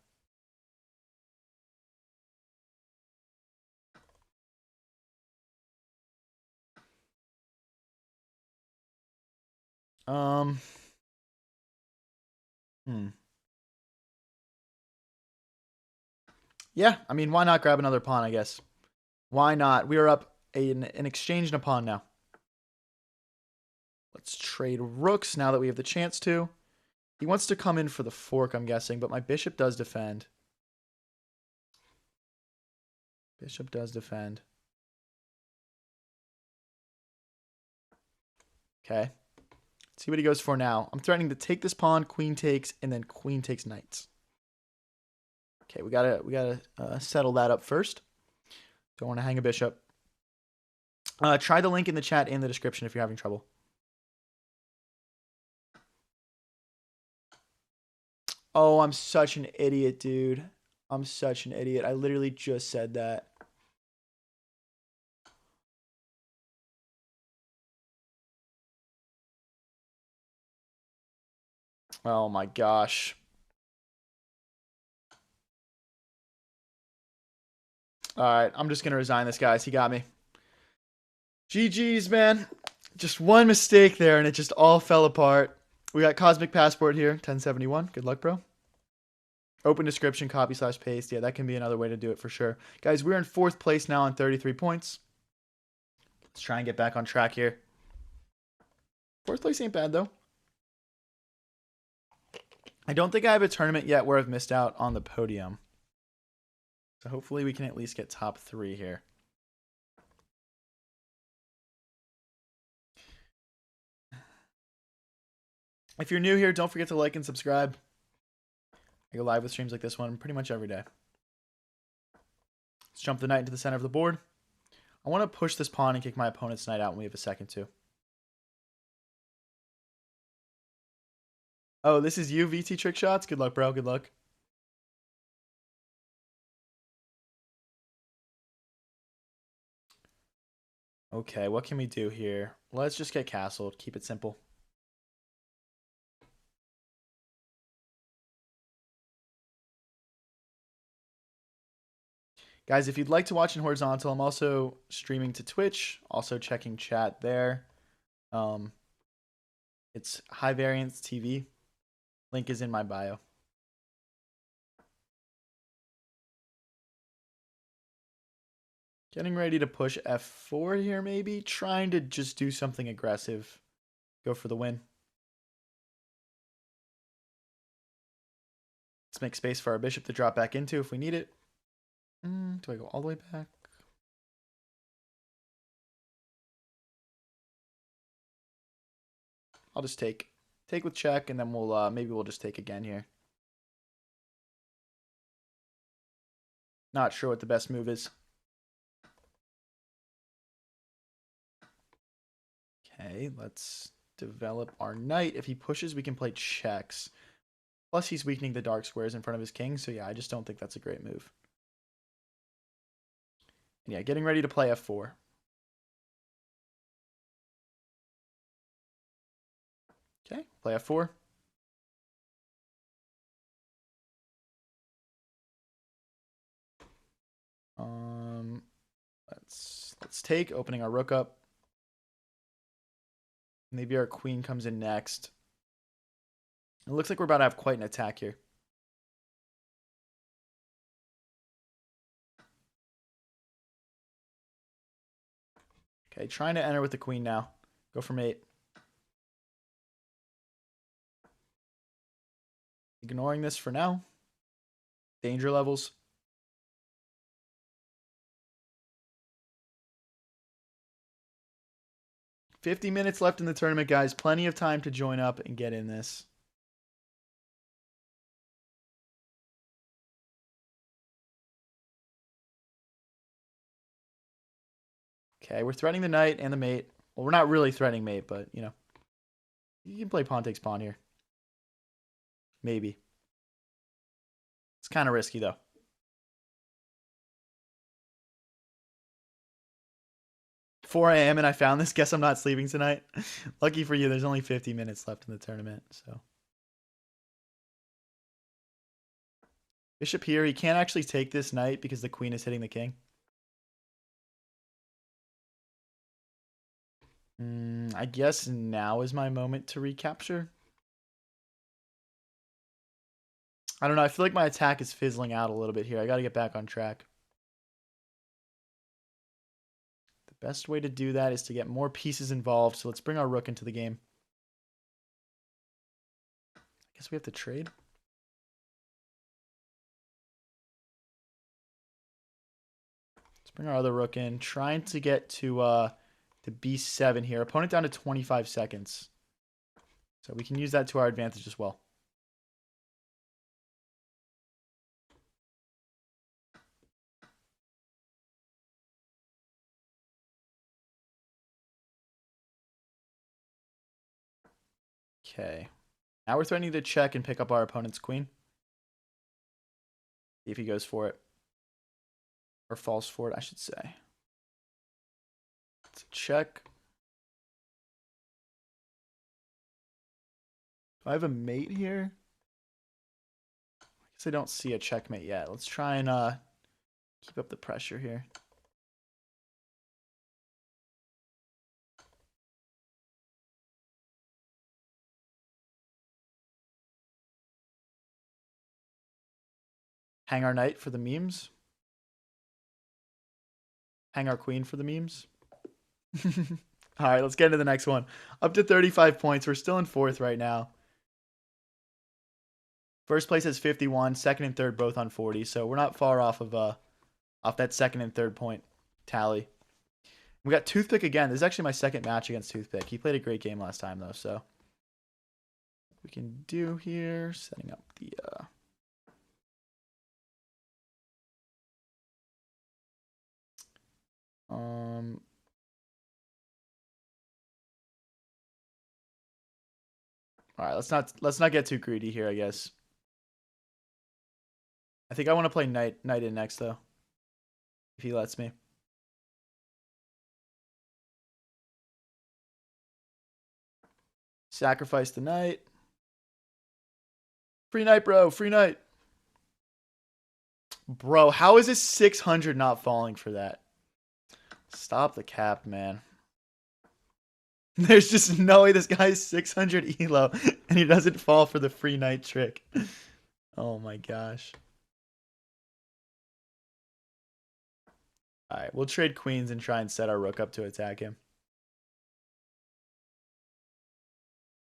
Yeah, I mean, why not grab another pawn, I guess. Why not? We are up an exchange and a pawn now. Let's trade rooks now that we have the chance to. He wants to come in for the fork, I'm guessing, but my bishop does defend. Bishop does defend. Okay. Let's see what he goes for now. I'm threatening to take this pawn, queen takes, and then queen takes knights. Okay, we gotta settle that up first. Don't want to hang a bishop. Try the link in the chat and the description if you're having trouble. Oh, I'm such an idiot, dude. I'm such an idiot. I literally just said that. Oh my gosh. All right, I'm just going to resign this, guys. He got me. GG's, man. Just one mistake there, and it just all fell apart. We got Cosmic Passport here, 1071. Good luck, bro. Open description, copy/paste. Yeah, that can be another way to do it for sure. Guys, we're in 4th place now on 33 points. Let's try and get back on track here. 4th place ain't bad, though. I don't think I have a tournament yet where I've missed out on the podium. So hopefully we can at least get top 3 here. If you're new here, don't forget to like and subscribe. I go live with streams like this one pretty much every day. Let's jump the knight into the center of the board. I want to push this pawn and kick my opponent's knight out when we have a second to. Oh, this is you, VT Trick Shots? Good luck, bro. Good luck. Okay, what can we do here? Let's just get castled. Keep it simple. Guys, if you'd like to watch in horizontal, I'm also streaming to Twitch. Also checking chat there. It's High Variance TV. Link is in my bio. Getting ready to push F4 here, maybe. Trying to just do something aggressive. Go for the win. Let's make space for our bishop to drop back into if we need it. Do I go all the way back? I'll just take. Take with check, and then we'll maybe we'll just take again here. Not sure what the best move is. Okay, let's develop our knight. If he pushes, we can play checks. Plus, he's weakening the dark squares in front of his king, so yeah, I just don't think that's a great move. And yeah, getting ready to play F4. Okay, play F4. Let's take, opening our rook up. Maybe our queen comes in next. It looks like we're about to have quite an attack here. Okay, trying to enter with the queen now. Go for mate. Ignoring this for now. Danger levels. $50 left in the tournament, guys. Plenty of time to join up and get in this. Okay, we're threatening the knight and the mate. Well, we're not really threatening mate, but, you know. You can play pawn takes pawn here. Maybe. It's kind of risky, though. 4 a.m. and I found this. Guess I'm not sleeping tonight. Lucky for you, there's only 50 minutes left in the tournament, so. Bishop here. He can't actually take this knight because the queen is hitting the king. I guess now is my moment to recapture. I don't know. I feel like my attack is fizzling out a little bit here. I got to get back on track. The best way to do that is to get more pieces involved. So let's bring our rook into the game. I guess we have to trade. Let's bring our other rook in. Trying to get to B7 here. Opponent down to 25 seconds. So we can use that to our advantage as well. Okay. Now we're threatening to check and pick up our opponent's queen. See if he goes for it. Or falls for it, I should say. It's a check. Do I have a mate here? I guess I don't see a checkmate yet. Let's try and keep up the pressure here. Hang our knight for the memes. Hang our queen for the memes. All right, let's get into the next one. Up to 35 points. We're still in fourth right now. First place has 51. Second and third both on 40. So we're not far off of off that second and third point tally. We got Toothpick again. This is actually my second match against Toothpick. He played a great game last time though. So we can do here, setting up the all right, let's not get too greedy here, I guess. I think I want to play knight in next though. If he lets me. Sacrifice the knight. Free knight, bro. Free knight. Bro, how is this 600 not falling for that? Stop the cap, man. There's just no way this guy's 600 elo and he doesn't fall for the free knight trick. Oh my gosh. Alright, we'll trade queens and try and set our rook up to attack him.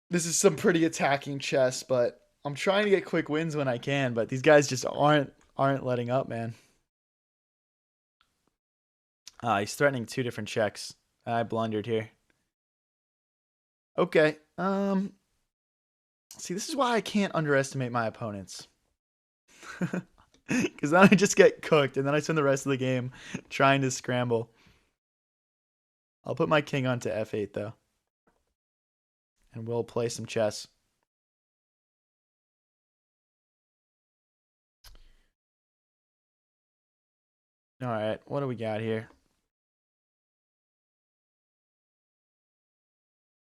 This is some pretty attacking chess, but I'm trying to get quick wins when I can, but these guys just aren't letting up, man. He's threatening two different checks. I blundered here. Okay. See, this is why I can't underestimate my opponents. Because then I just get cooked, and then I spend the rest of the game trying to scramble. I'll put my king onto f8, though. And we'll play some chess. Alright, what do we got here?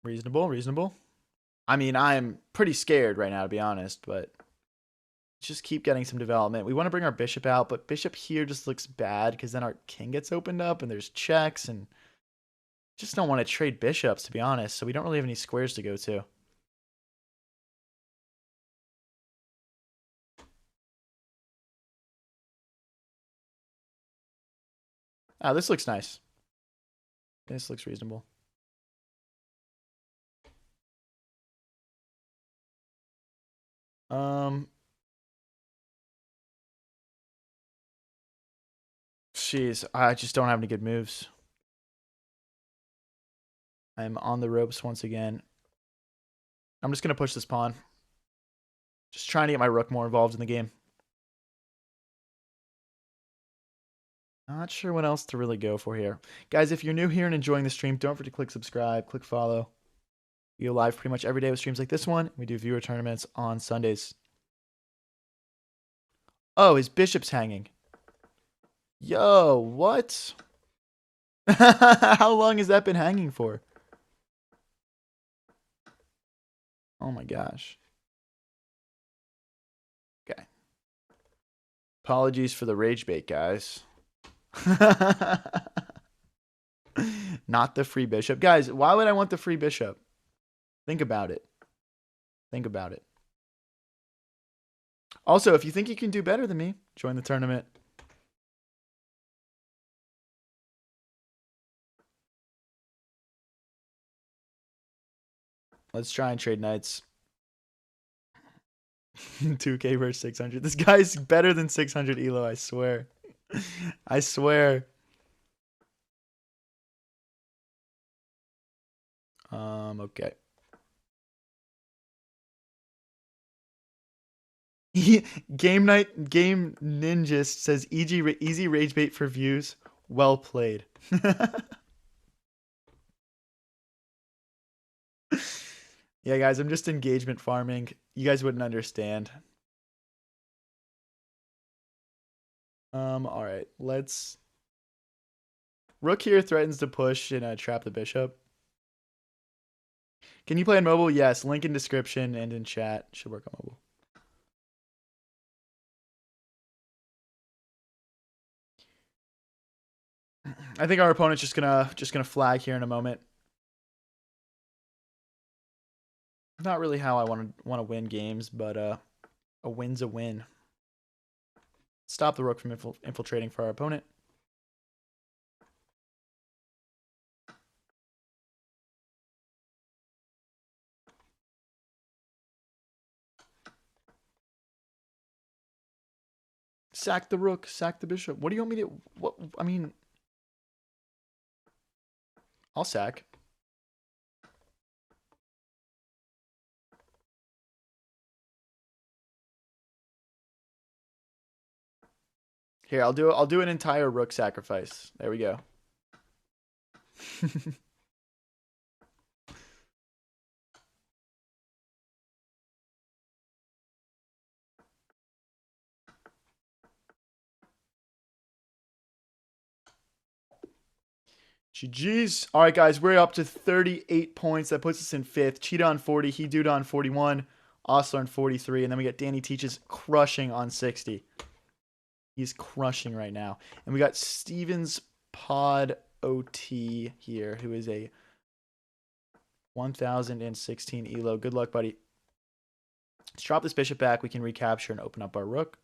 Reasonable, reasonable. I mean, I'm pretty scared right now, to be honest, but just keep getting some development. We want to bring our bishop out, but bishop here just looks bad because then our king gets opened up and there's checks, and just don't want to trade bishops, to be honest, so we don't really have any squares to go to. Ah, this looks nice. This looks reasonable. Jeez, I just don't have any good moves. I'm on the ropes once again. I'm just going to push this pawn. Just trying to get my rook more involved in the game. Not sure what else to really go for here. Guys, if you're new here and enjoying the stream, don't forget to click subscribe, click follow. We go live pretty much every day with streams like this one. We do viewer tournaments on Sundays. Oh, his bishop's hanging. Yo, what? How long has that been hanging for? Oh my gosh. Okay. Apologies for the rage bait, guys. Not the free bishop. Guys, why would I want the free bishop? Think about it. Think about it. Also, if you think you can do better than me, join the tournament. Let's try and trade knights. 2K versus 600. This guy's better than 600 elo, I swear. I swear. Okay. Game Ninjist says easy rage bait for views. Well played. Yeah, guys, I'm just engagement farming. You guys wouldn't understand. All right, let's. Rook here threatens to push and trap the bishop. Can you play on mobile? Yes. Link in description and in chat. Should work on mobile. I think our opponent's just gonna flag here in a moment. Not really how I want to win games, but a win's a win. Stop the rook from infiltrating for our opponent. Sack the rook, sack the bishop. What do you want me to... What? I mean... I'll sack. Here, I'll do an entire rook sacrifice. There we go. GG's. All right, guys, we're up to 38 points. That puts us in 5th. Cheetah on 40, He Dude on 41, Osler on 43, and then we got Danny Teaches crushing on 60. He's crushing right now. And we got Stevens Pod OT here, who is a 1016 elo. Good luck, buddy. Let's drop this bishop back. We can recapture and open up our rook.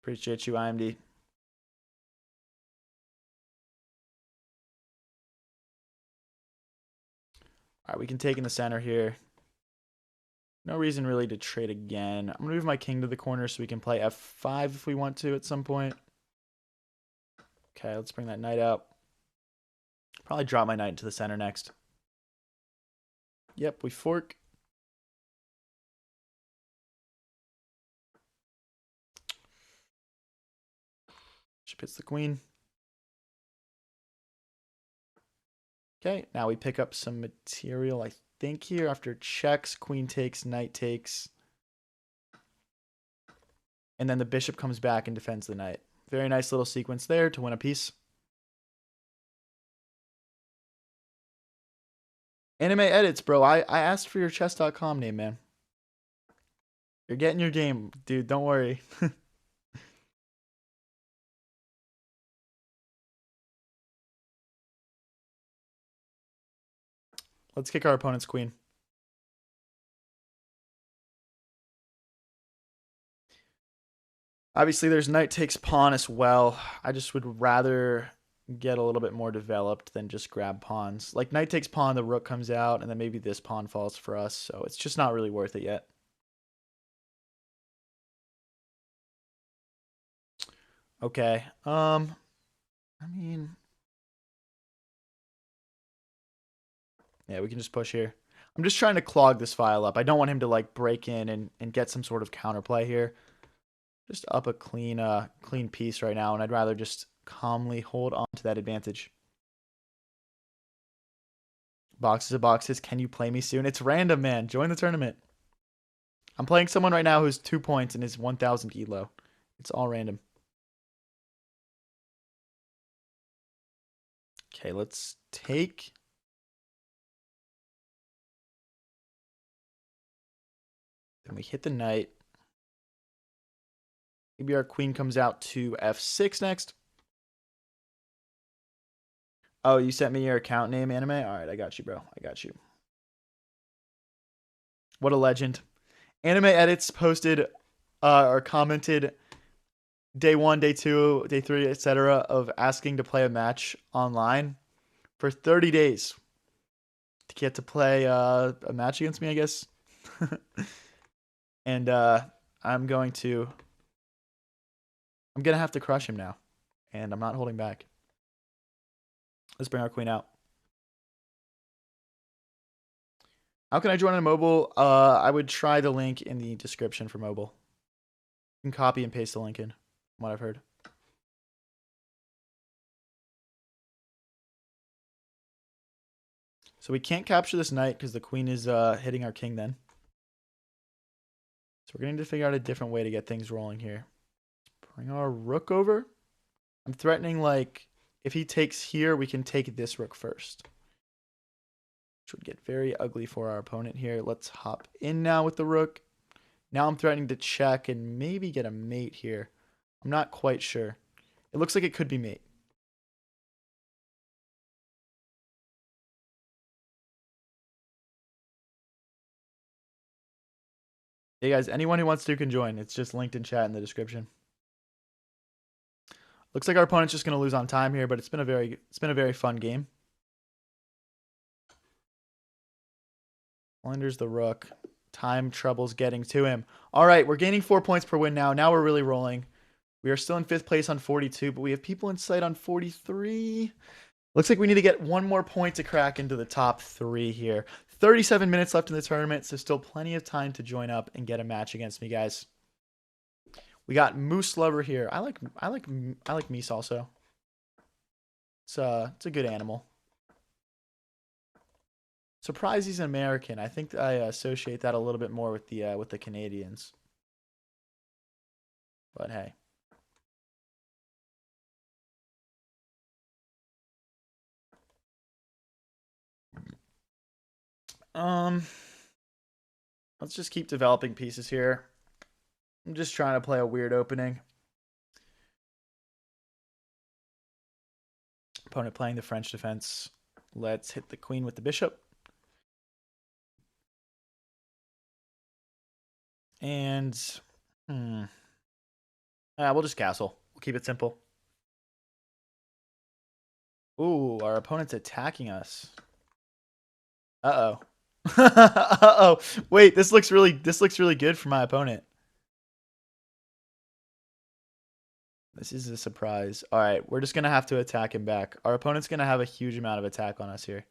Appreciate you, IMD. All right, we can take in the center here. No reason really to trade again. I'm going to move my king to the corner so we can play f5 if we want to at some point. Okay, let's bring that knight out. Probably drop my knight into the center next. Yep, we fork. Bishop hits the queen. Okay, now we pick up some material, I think, here. After checks, queen takes, knight takes. And then the bishop comes back and defends the knight. Very nice little sequence there to win a piece. Anime edits, bro. I asked for your chess.com name, man. You're getting your game, dude. Don't worry. Let's kick our opponent's queen. Obviously, there's knight takes pawn as well. I just would rather get a little bit more developed than just grab pawns. Like, knight takes pawn, the rook comes out, and then maybe this pawn falls for us. So it's just not really worth it yet. Okay. I mean... Yeah, we can just push here. I'm just trying to clog this file up. I don't want him to, like, break in and get some sort of counterplay here. Just up a clean piece right now, and I'd rather just calmly hold on to that advantage. Boxes of boxes. Can you play me soon? It's random, man. Join the tournament. I'm playing someone right now who's 2 points and is 1000 elo. It's all random. Okay, let's take... Then we hit the knight. Maybe our queen comes out to f6 next. Oh, you sent me your account name, anime? All right, I got you, bro. I got you. What a legend. Anime edits posted or commented day 1, day 2, day 3, etc. of asking to play a match online for 30 days to get to play a match against me, I guess. And I'm going to have to crush him now, and I'm not holding back. Let's bring our queen out. How can I join on mobile? I would try the link in the description for mobile. You can copy and paste the link in, from what I've heard. So we can't capture this knight because the queen is hitting our king then. So we're going to need to figure out a different way to get things rolling here. Let's bring our rook over. I'm threatening, like, if he takes here, we can take this rook first, which would get very ugly for our opponent here. Let's hop in now with the rook. Now I'm threatening to check and maybe get a mate here. I'm not quite sure. It looks like it could be mate. Hey guys, anyone who wants to can join. It's just linked in chat in the description. Looks like our opponent's just gonna lose on time here, but it's been a very fun game. Blunders the rook. Time troubles getting to him. All right, we're gaining 4 points per win now. Now we're really rolling. We are still in 5th place on 42, but we have people in sight on 43. Looks like we need to get one more point to crack into the top 3 here. 37 minutes left in the tournament, so still plenty of time to join up and get a match against me, guys. We got Moose Lover here. I like Meese also. It's a good animal. Surprised he's an American. I think I associate that a little bit more with the Canadians. But hey. Let's just keep developing pieces here. I'm just trying to play a weird opening. Opponent playing the French defense. Let's hit the queen with the bishop. And we'll just castle. We'll keep it simple. Ooh, our opponent's attacking us. Uh-oh. Uh-oh. Wait, this looks really good for my opponent. This is a surprise. All right, we're just going to have to attack him back. Our opponent's going to have a huge amount of attack on us here.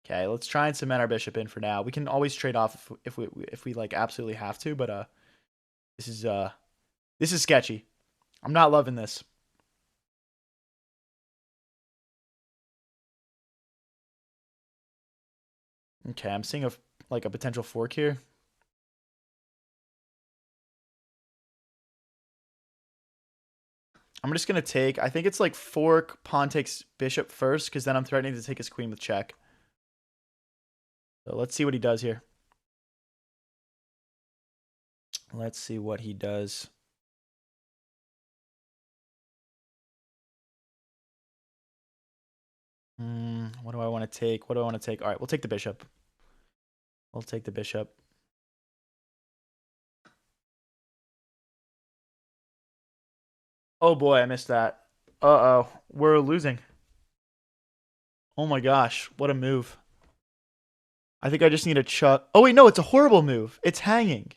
Okay, let's try and cement our bishop in for now. We can always trade off if we like absolutely have to, but this is sketchy. I'm not loving this. Okay, I'm seeing a potential fork here. I'm just going to take, I think it's like fork, pawn takes bishop first, because then I'm threatening to take his queen with check. So let's see what he does here. Let's see what he does. What do I want to take? What do I want to take? All right, we'll take the bishop. We'll take the bishop. Oh boy, I missed that. Uh-oh, we're losing. Oh my gosh, what a move. I think I just need a chuck. Oh wait, no, it's a horrible move. It's hanging.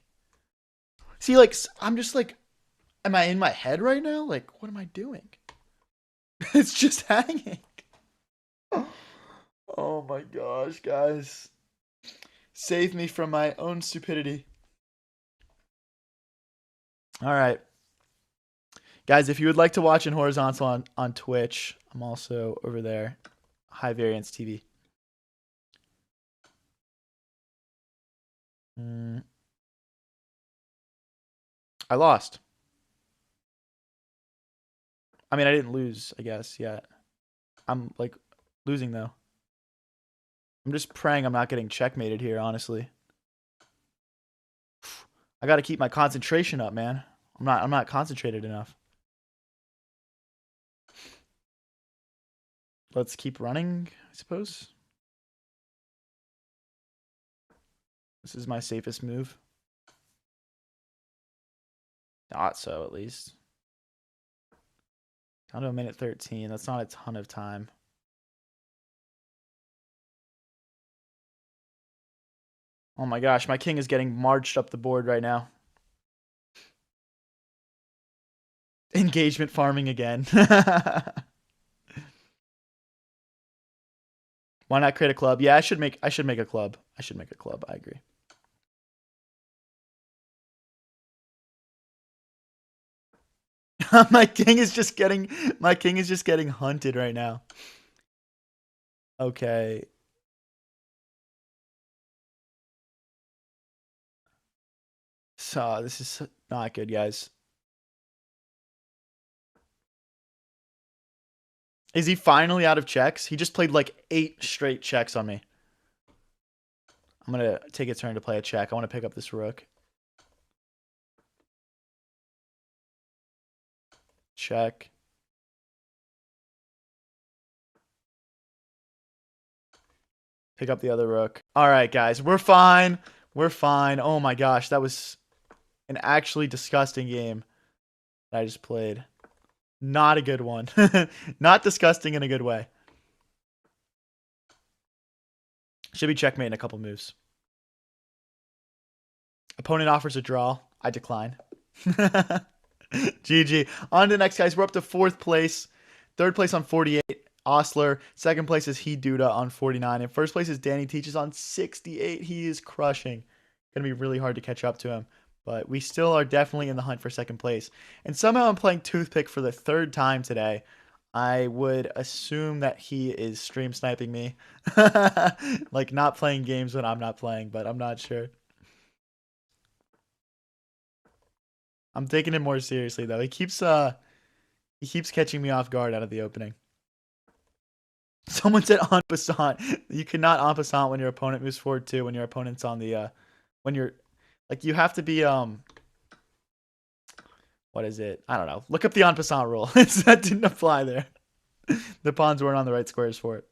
See, like, I'm just like, am I in my head right now? Like, what am I doing? It's just hanging. Oh my gosh, guys. Save me from my own stupidity. All right. Guys, if you would like to watch in horizontal on Twitch, I'm also over there. High Variance TV. I lost. I mean, I didn't lose, I guess, yet. I'm, like, losing, though. I'm just praying I'm not getting checkmated here, honestly. I gotta keep my concentration up, man. I'm not concentrated enough. Let's keep running, I suppose. This is my safest move. Thought so, at least. Down to a minute 13. That's not a ton of time. Oh my gosh, my king is getting marched up the board right now. Engagement farming again. Why not create a club? Yeah, I should make a club. I should make a club. I agree. My king is just getting hunted right now. Okay. So this is not good, guys. Is he finally out of checks? He just played like 8 straight checks on me. I'm going to take a turn to play a check. I want to pick up this rook. Check. Pick up the other rook. All right, guys. We're fine. We're fine. Oh my gosh. That was an actually disgusting game that I just played. Not a good one. Not disgusting in a good way. Should be checkmate in a couple moves. Opponent offers a draw. I decline. GG. On to the next, guys. We're up to 4th place. 3rd place on 48. Osler. 2nd place is He Duda on 49. And 1st place is Danny Teaches on 68. He is crushing. Gonna be really hard to catch up to him. But we still are definitely in the hunt for 2nd place. And somehow I'm playing Toothpick for the 3rd time today. I would assume that he is stream sniping me. Like not playing games when I'm not playing, but I'm not sure. I'm taking it more seriously though. He keeps catching me off guard out of the opening. Someone said en passant. You cannot en passant when your opponent moves forward too. When your opponent's on the when you're like you have to be what is it? I don't know. Look up the en passant rule. That didn't apply there. The pawns weren't on the right squares for it.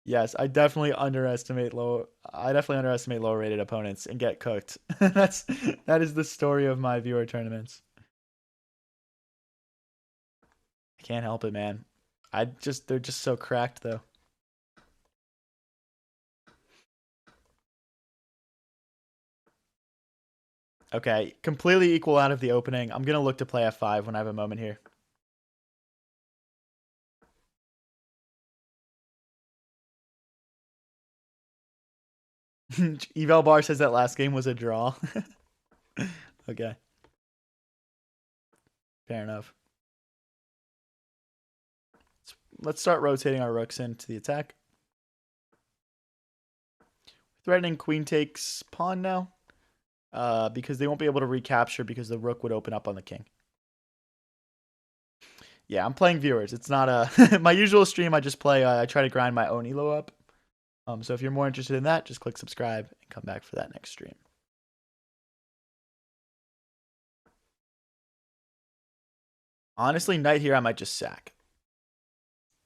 Yes, I definitely underestimate low rated opponents and get cooked. That is the story of my viewer tournaments. I can't help it, man. They're just so cracked though. Okay, completely equal out of the opening. I'm gonna look to play f5 when I have a moment here. Eval Bar says that last game was a draw. Okay. Fair enough. Let's start rotating our rooks into the attack. Threatening queen takes pawn now. Because they won't be able to recapture because the rook would open up on the king. Yeah, I'm playing viewers. It's not a my usual stream. I just play. I try to grind my own elo up. So if you're more interested in that, just click subscribe and come back for that next stream. Honestly, knight here, I might just sack.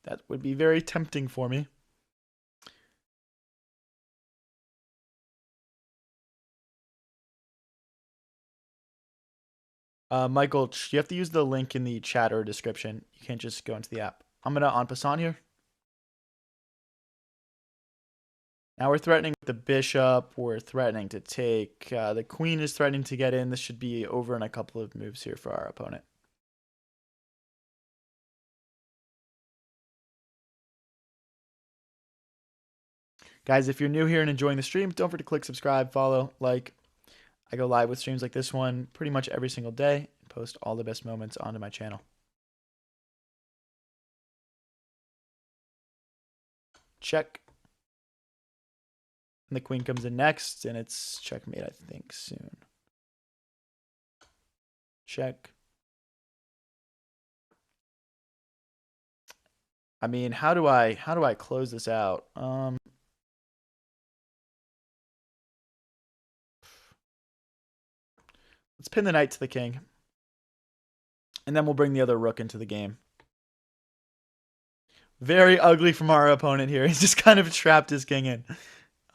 That would be very tempting for me. Michael, you have to use the link in the chat or description. You can't just go into the app. I'm gonna en passant here. Now we're threatening with the bishop. We're threatening to take. The queen is threatening to get in. This should be over in a couple of moves here for our opponent. Guys, if you're new here and enjoying the stream, don't forget to click subscribe, follow, like. I go live with streams like this one pretty much every single day and post all the best moments onto my channel. Check. And the queen comes in next, and it's checkmate, I think, soon. Check. I mean, how do I close this out? Let's pin the knight to the king. And then we'll bring the other rook into the game. Very ugly from our opponent here. He's just kind of trapped his king in.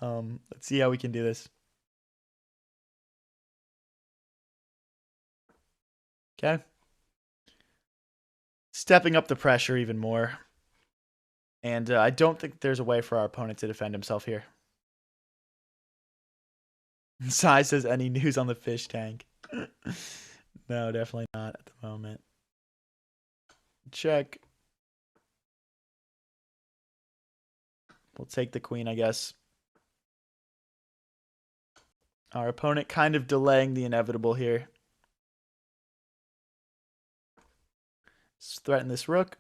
Let's see how we can do this. Okay. Stepping up the pressure even more. And I don't think there's a way for our opponent to defend himself here. Sai says, any news on the fish tank? No, definitely not at the moment. Check. We'll take the queen, I guess. Our opponent kind of delaying the inevitable here. Let's threaten this rook.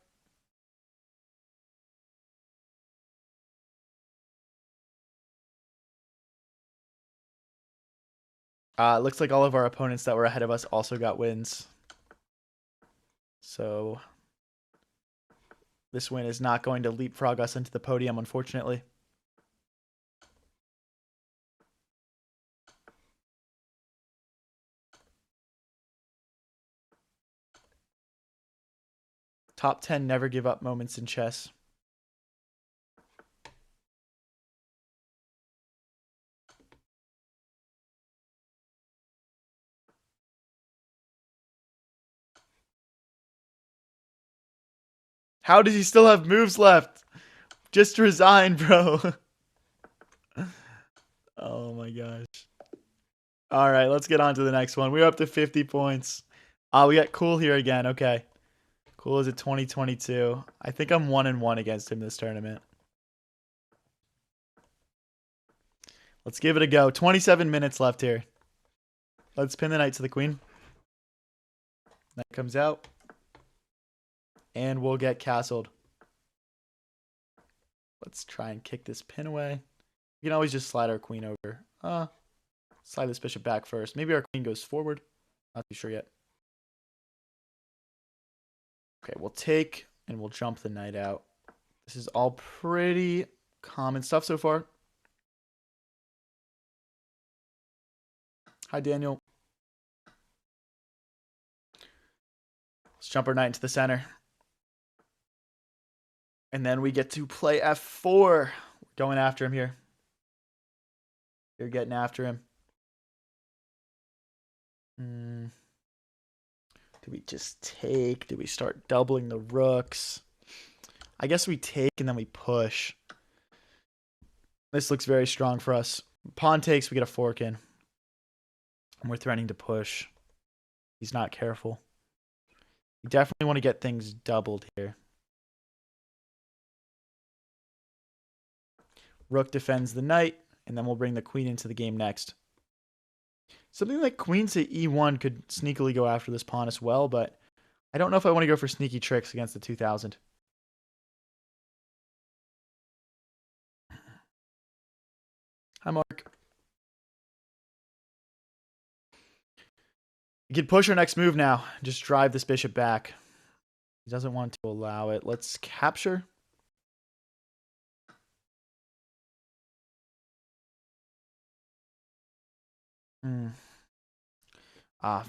Looks like all of our opponents that were ahead of us also got wins. So this win is not going to leapfrog us into the podium, unfortunately. Top 10 never give up moments in chess. How does he still have moves left? Just resign, bro. Oh my gosh. All right, let's get on to the next one. We're up to 50 points. We got Cool here again. Okay. Cool is at 2022. I think I'm 1-1 against him this tournament. Let's give it a go. 27 minutes left here. Let's pin the knight to the queen. Knight comes out. And we'll get castled. Let's try and kick this pin away. We can always just slide our queen over. Slide this bishop back first. Maybe our queen goes forward. Not too sure yet. Okay, we'll take and we'll jump the knight out. This is all pretty common stuff so far. Hi, Daniel. Let's jump our knight into the center. And then we get to play f4. We're going after him here. You're getting after him. Do we just take? Do we start doubling the rooks? I guess we take and then we push. This looks very strong for us. Pawn takes, we get a fork in. And we're threatening to push. He's not careful. We definitely want to get things doubled here. Rook defends the knight, and then we'll bring the queen into the game next. Something like queen to e1 could sneakily go after this pawn as well, but I don't know if I want to go for sneaky tricks against the 2000. Hi, Mark. We can push our next move now. Just drive this bishop back. He doesn't want to allow it. Let's capture.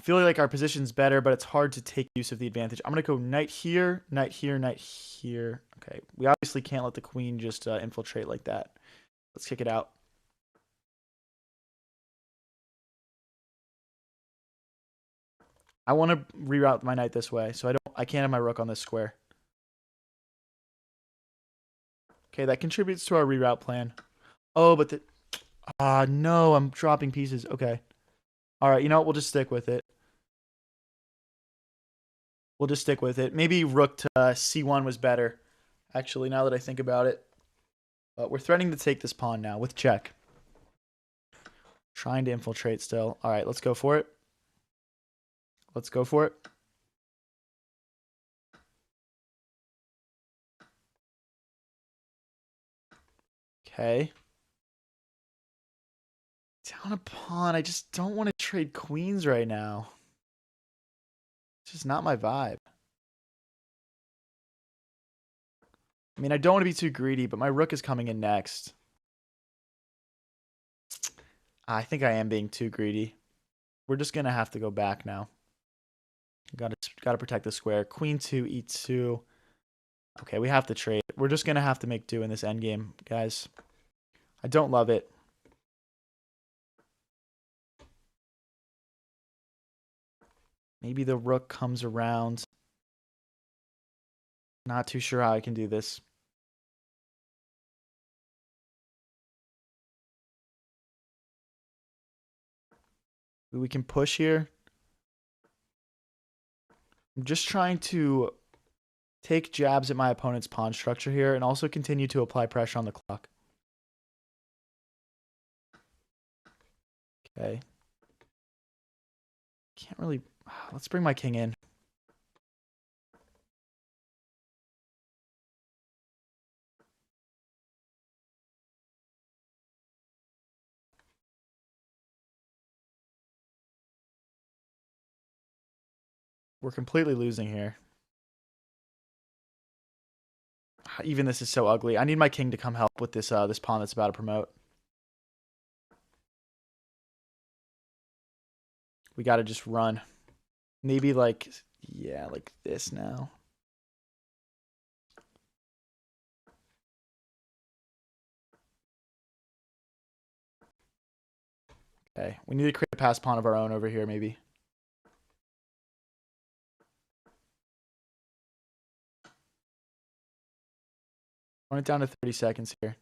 Feeling like our position's better, but it's hard to take use of the advantage. I'm going to go knight here, knight here, knight here. Okay, we obviously can't let the queen just infiltrate like that. Let's kick it out. I want to reroute my knight this way, so I can't have my rook on this square. Okay, that contributes to our reroute plan. Oh, but no, I'm dropping pieces. Okay. All right, you know what? We'll just stick with it. We'll just stick with it. Maybe rook to c1 was better, actually, now that I think about it. But we're threatening to take this pawn now with check. Trying to infiltrate still. All right, let's go for it. Let's go for it. Okay. Down a pawn. I just don't want to trade queens right now. It's just not my vibe. I mean, I don't want to be too greedy, but my rook is coming in next. I think I am being too greedy. We're just going to have to go back now. Got to protect the square. Queen 2, e2. Okay, we have to trade. We're just going to have to make do in this endgame, guys. I don't love it. Maybe the rook comes around. Not too sure how I can do this. We can push here. I'm just trying to take jabs at my opponent's pawn structure here and also continue to apply pressure on the clock. Okay. Can't really... Let's bring my king in. We're completely losing here. Even this is so ugly. I need my king to come help with this this pawn that's about to promote. We got to just run. Maybe like, yeah, like this now. Okay, we need to create a pass pawn of our own over here, maybe. Run it down to 30 seconds here.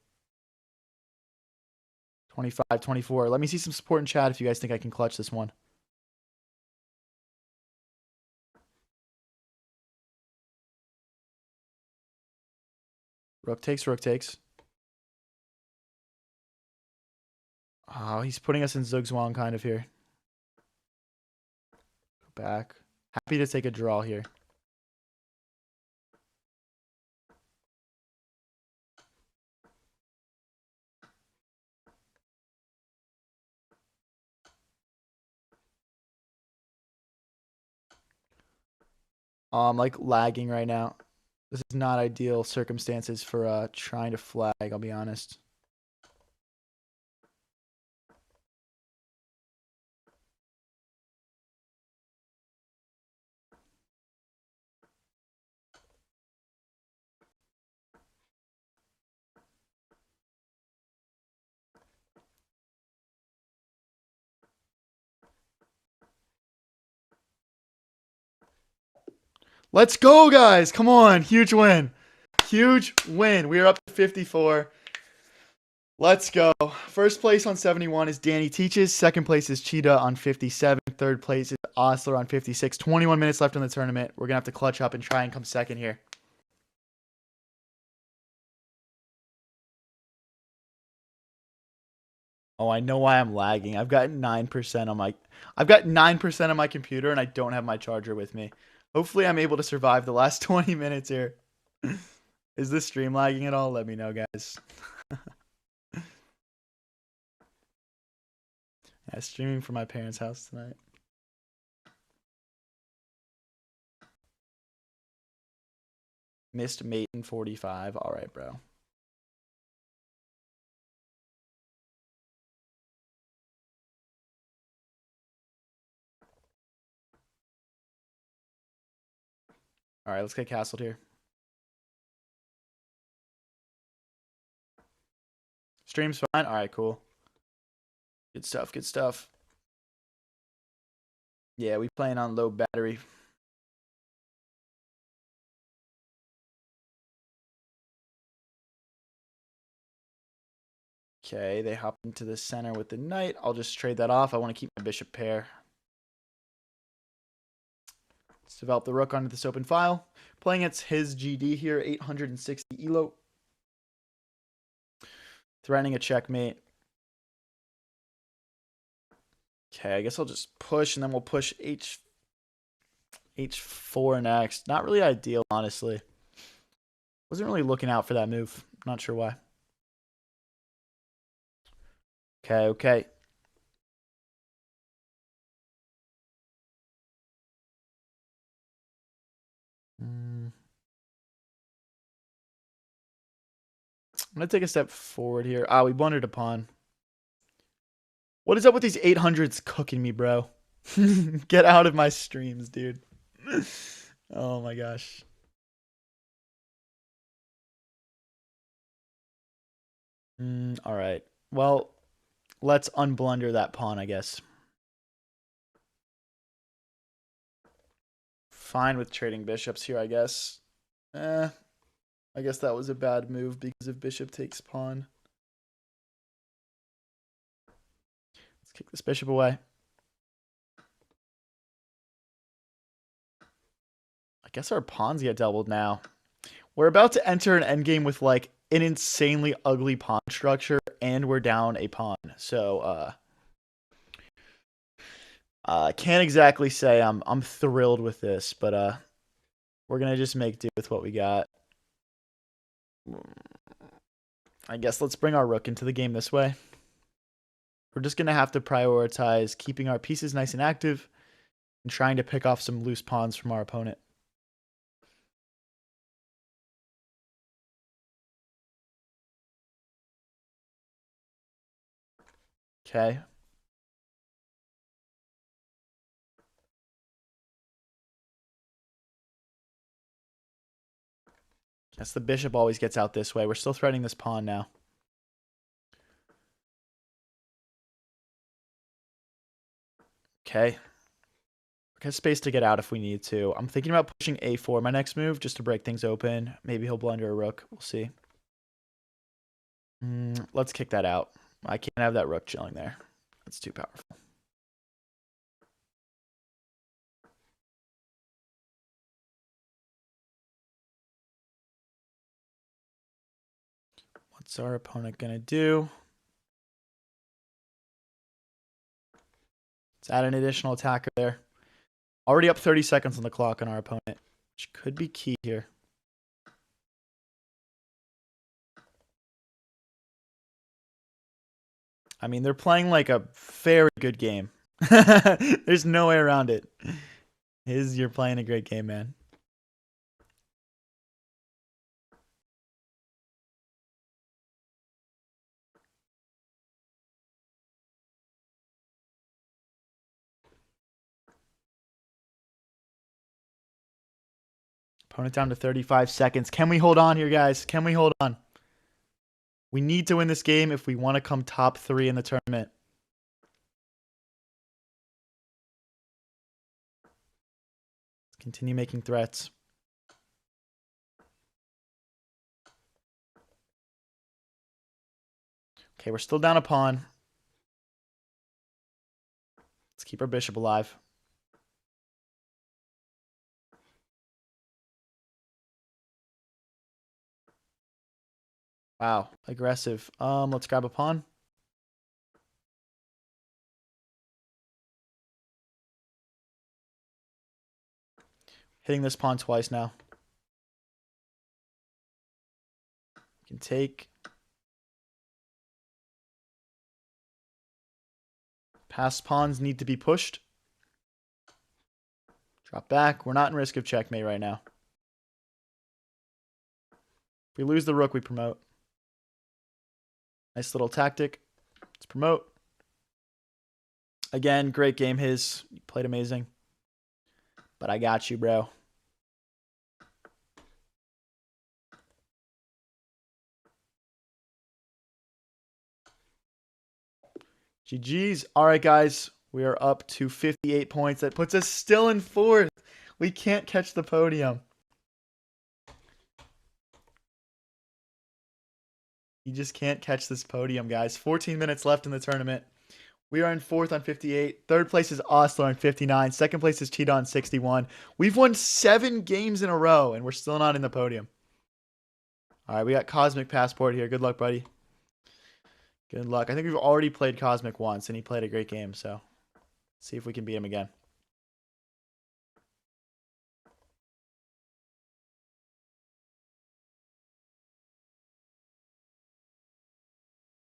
25, 24. Let me see some support in chat if you guys think I can clutch this one. Rook takes, rook takes. Oh, he's putting us in Zugzwang kind of here. Go back. Happy to take a draw here. I'm like lagging right now. This is not ideal circumstances for trying to flag, I'll be honest. Let's go, guys. Come on. Huge win. Huge win. We are up to 54. Let's go. First place on 71 is Danny Teaches. Second place is Cheetah on 57. Third place is Osler on 56. 21 minutes left in the tournament. We're going to have to clutch up and try and come second here. Oh, I know why I'm lagging. I've got 9% on my computer and I don't have my charger with me. Hopefully I'm able to survive the last 20 minutes here. Is this stream lagging at all? Let me know, guys. Yeah, streaming from my parents' house tonight. Missed mate in 45. All right, bro. All right, let's get castled here. Stream's fine. All right, cool. Good stuff. Good stuff. Yeah, we playing on low battery. Okay, they hop into the center with the knight. I'll just trade that off. I want to keep my bishop pair. Let's develop the rook onto this open file. Playing it's his GD here, 860 elo. Threatening a checkmate. Okay, I guess I'll just push, and then we'll push H4 next. Not really ideal, honestly. Wasn't really looking out for that move. Not sure why. Okay, okay. I'm going to take a step forward here. Ah, we blundered a pawn. What is up with these 800s cooking me, bro? Get out of my streams, dude. Oh my gosh. All right. Well, let's unblunder that pawn, I guess. Fine with trading bishops here, I guess. I guess that was a bad move because if bishop takes pawn. Let's kick this bishop away. I guess our pawns get doubled now. We're about to enter an endgame with like an insanely ugly pawn structure, and we're down a pawn. So can't exactly say I'm thrilled with this, but we're gonna just make do with what we got. I guess let's bring our rook into the game this way. We're just gonna have to prioritize keeping our pieces nice and active and trying to pick off some loose pawns from our opponent. Okay. Guess the bishop always gets out this way. We're still threatening this pawn now. Okay. Got space to get out if we need to. I'm thinking about pushing a4 my next move just to break things open. Maybe he'll blunder a rook. We'll see. Let's kick that out. I can't have that rook chilling there. That's too powerful. What's our opponent going to do? Let's add an additional attacker there. Already up 30 seconds on the clock on our opponent, which could be key here. I mean, they're playing like a very good game. There's no way around it. You're playing a great game, man. Opponent down to 35 seconds. Can we hold on here, guys? Can we hold on? We need to win this game if we want to come top 3 in the tournament. Let's continue making threats. Okay, we're still down a pawn. Let's keep our bishop alive. Wow, aggressive. Let's grab a pawn. Hitting this pawn twice now. We can take. Passed pawns need to be pushed. Drop back. We're not in risk of checkmate right now. If we lose the rook, we promote. Nice little tactic. Let's promote. Again, great game his. You played amazing. But I got you, bro. GG's. All right, guys. We are up to 58 points. That puts us still in 4th. We can't catch the podium. You just can't catch this podium, guys. 14 minutes left in the tournament. We are in 4th on 58. 3rd place is Osler on 59. 2nd place is Cheetah on 61. We've won 7 games in a row, and we're still not in the podium. All right, we got Cosmic Passport here. Good luck, buddy. Good luck. I think we've already played Cosmic once, and he played a great game, so let's see if we can beat him again.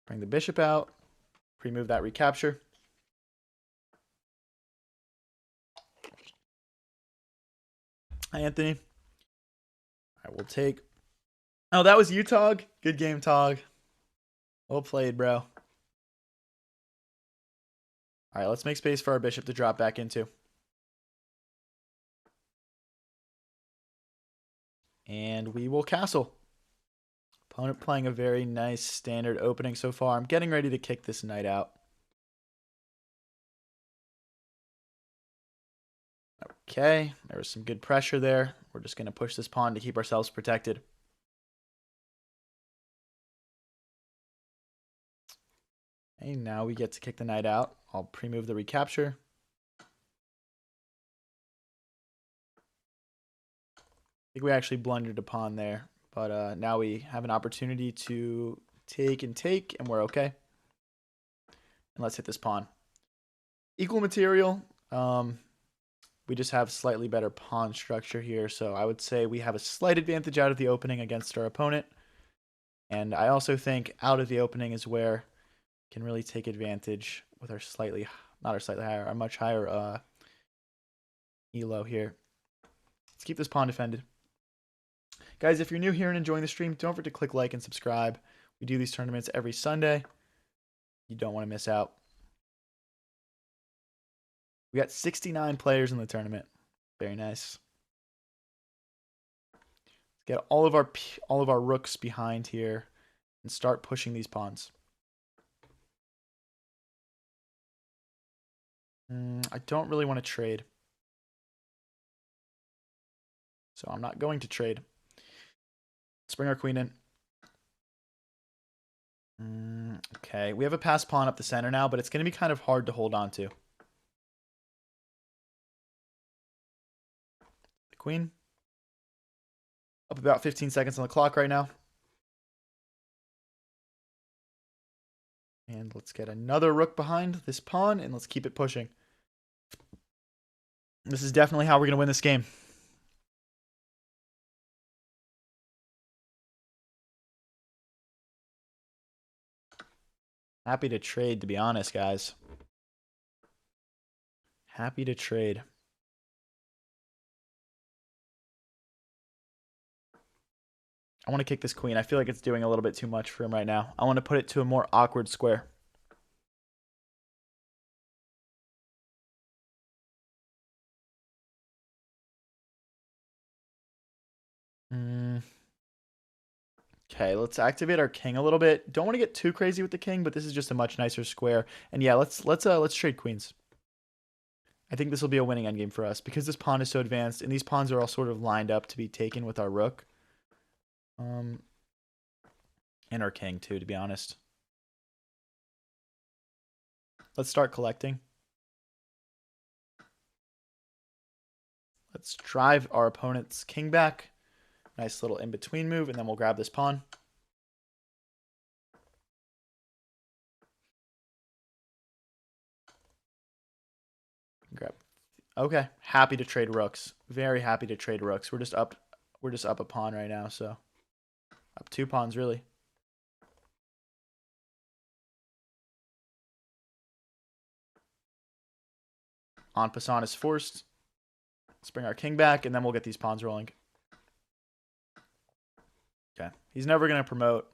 Bring the bishop out. Pre-move that recapture. Hi, Anthony. All right, we'll take. Oh, that was you, Tog. Good game, Tog. Well played, bro. All right, let's make space for our bishop to drop back into. And we will castle. Opponent playing a very nice standard opening so far. I'm getting ready to kick this knight out. Okay, there was some good pressure there. We're just going to push this pawn to keep ourselves protected. Okay, now we get to kick the knight out. I'll pre-move the recapture. I think we actually blundered a pawn there, but now we have an opportunity to take, and we're okay. And let's hit this pawn. Equal material. We just have slightly better pawn structure here, so I would say we have a slight advantage out of the opening against our opponent. And I also think out of the opening is where we can really take advantage with our slightly, not our slightly higher, our much higher elo here. Let's keep this pawn defended. Guys, if you're new here and enjoying the stream, don't forget to click like and subscribe. We do these tournaments every Sunday. You don't want to miss out. We got 69 players in the tournament. Very nice. Let's get all of our rooks behind here and start pushing these pawns. I don't really want to trade. So I'm not going to trade. Let's bring our queen in. Okay, we have a pass pawn up the center now, but it's going to be kind of hard to hold on to. The queen. Up about 15 seconds on the clock right now. And let's get another rook behind this pawn, and let's keep it pushing. This is definitely how we're going to win this game. Happy to trade, to be honest, guys. Happy to trade. I want to kick this queen. I feel like it's doing a little bit too much for him right now. I want to put it to a more awkward square. Okay, let's activate our king a little bit. Don't want to get too crazy with the king, but this is just a much nicer square. And yeah, let's trade queens. I think this will be a winning endgame for us because this pawn is so advanced, and these pawns are all sort of lined up to be taken with our rook. And our king too, to be honest. Let's start collecting. Let's drive our opponent's king back. Nice little in-between move, and then we'll grab this pawn. Grab. Okay, happy to trade rooks. Very happy to trade rooks. We're just up a pawn right now, so up 2 pawns really. En passant is forced. Let's bring our king back, and then we'll get these pawns rolling. Okay, he's never going to promote.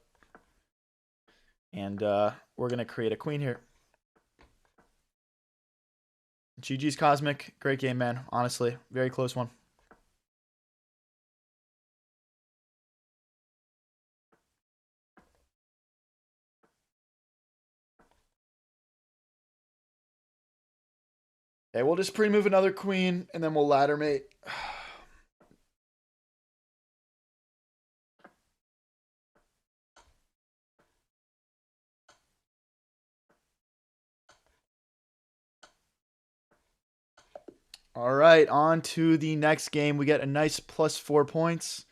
And we're going to create a queen here. GG's Cosmic. Great game, man. Honestly, very close one. Okay, we'll just pre-move another queen, and then we'll ladder mate. All right, on to the next game. We get a nice +4 points.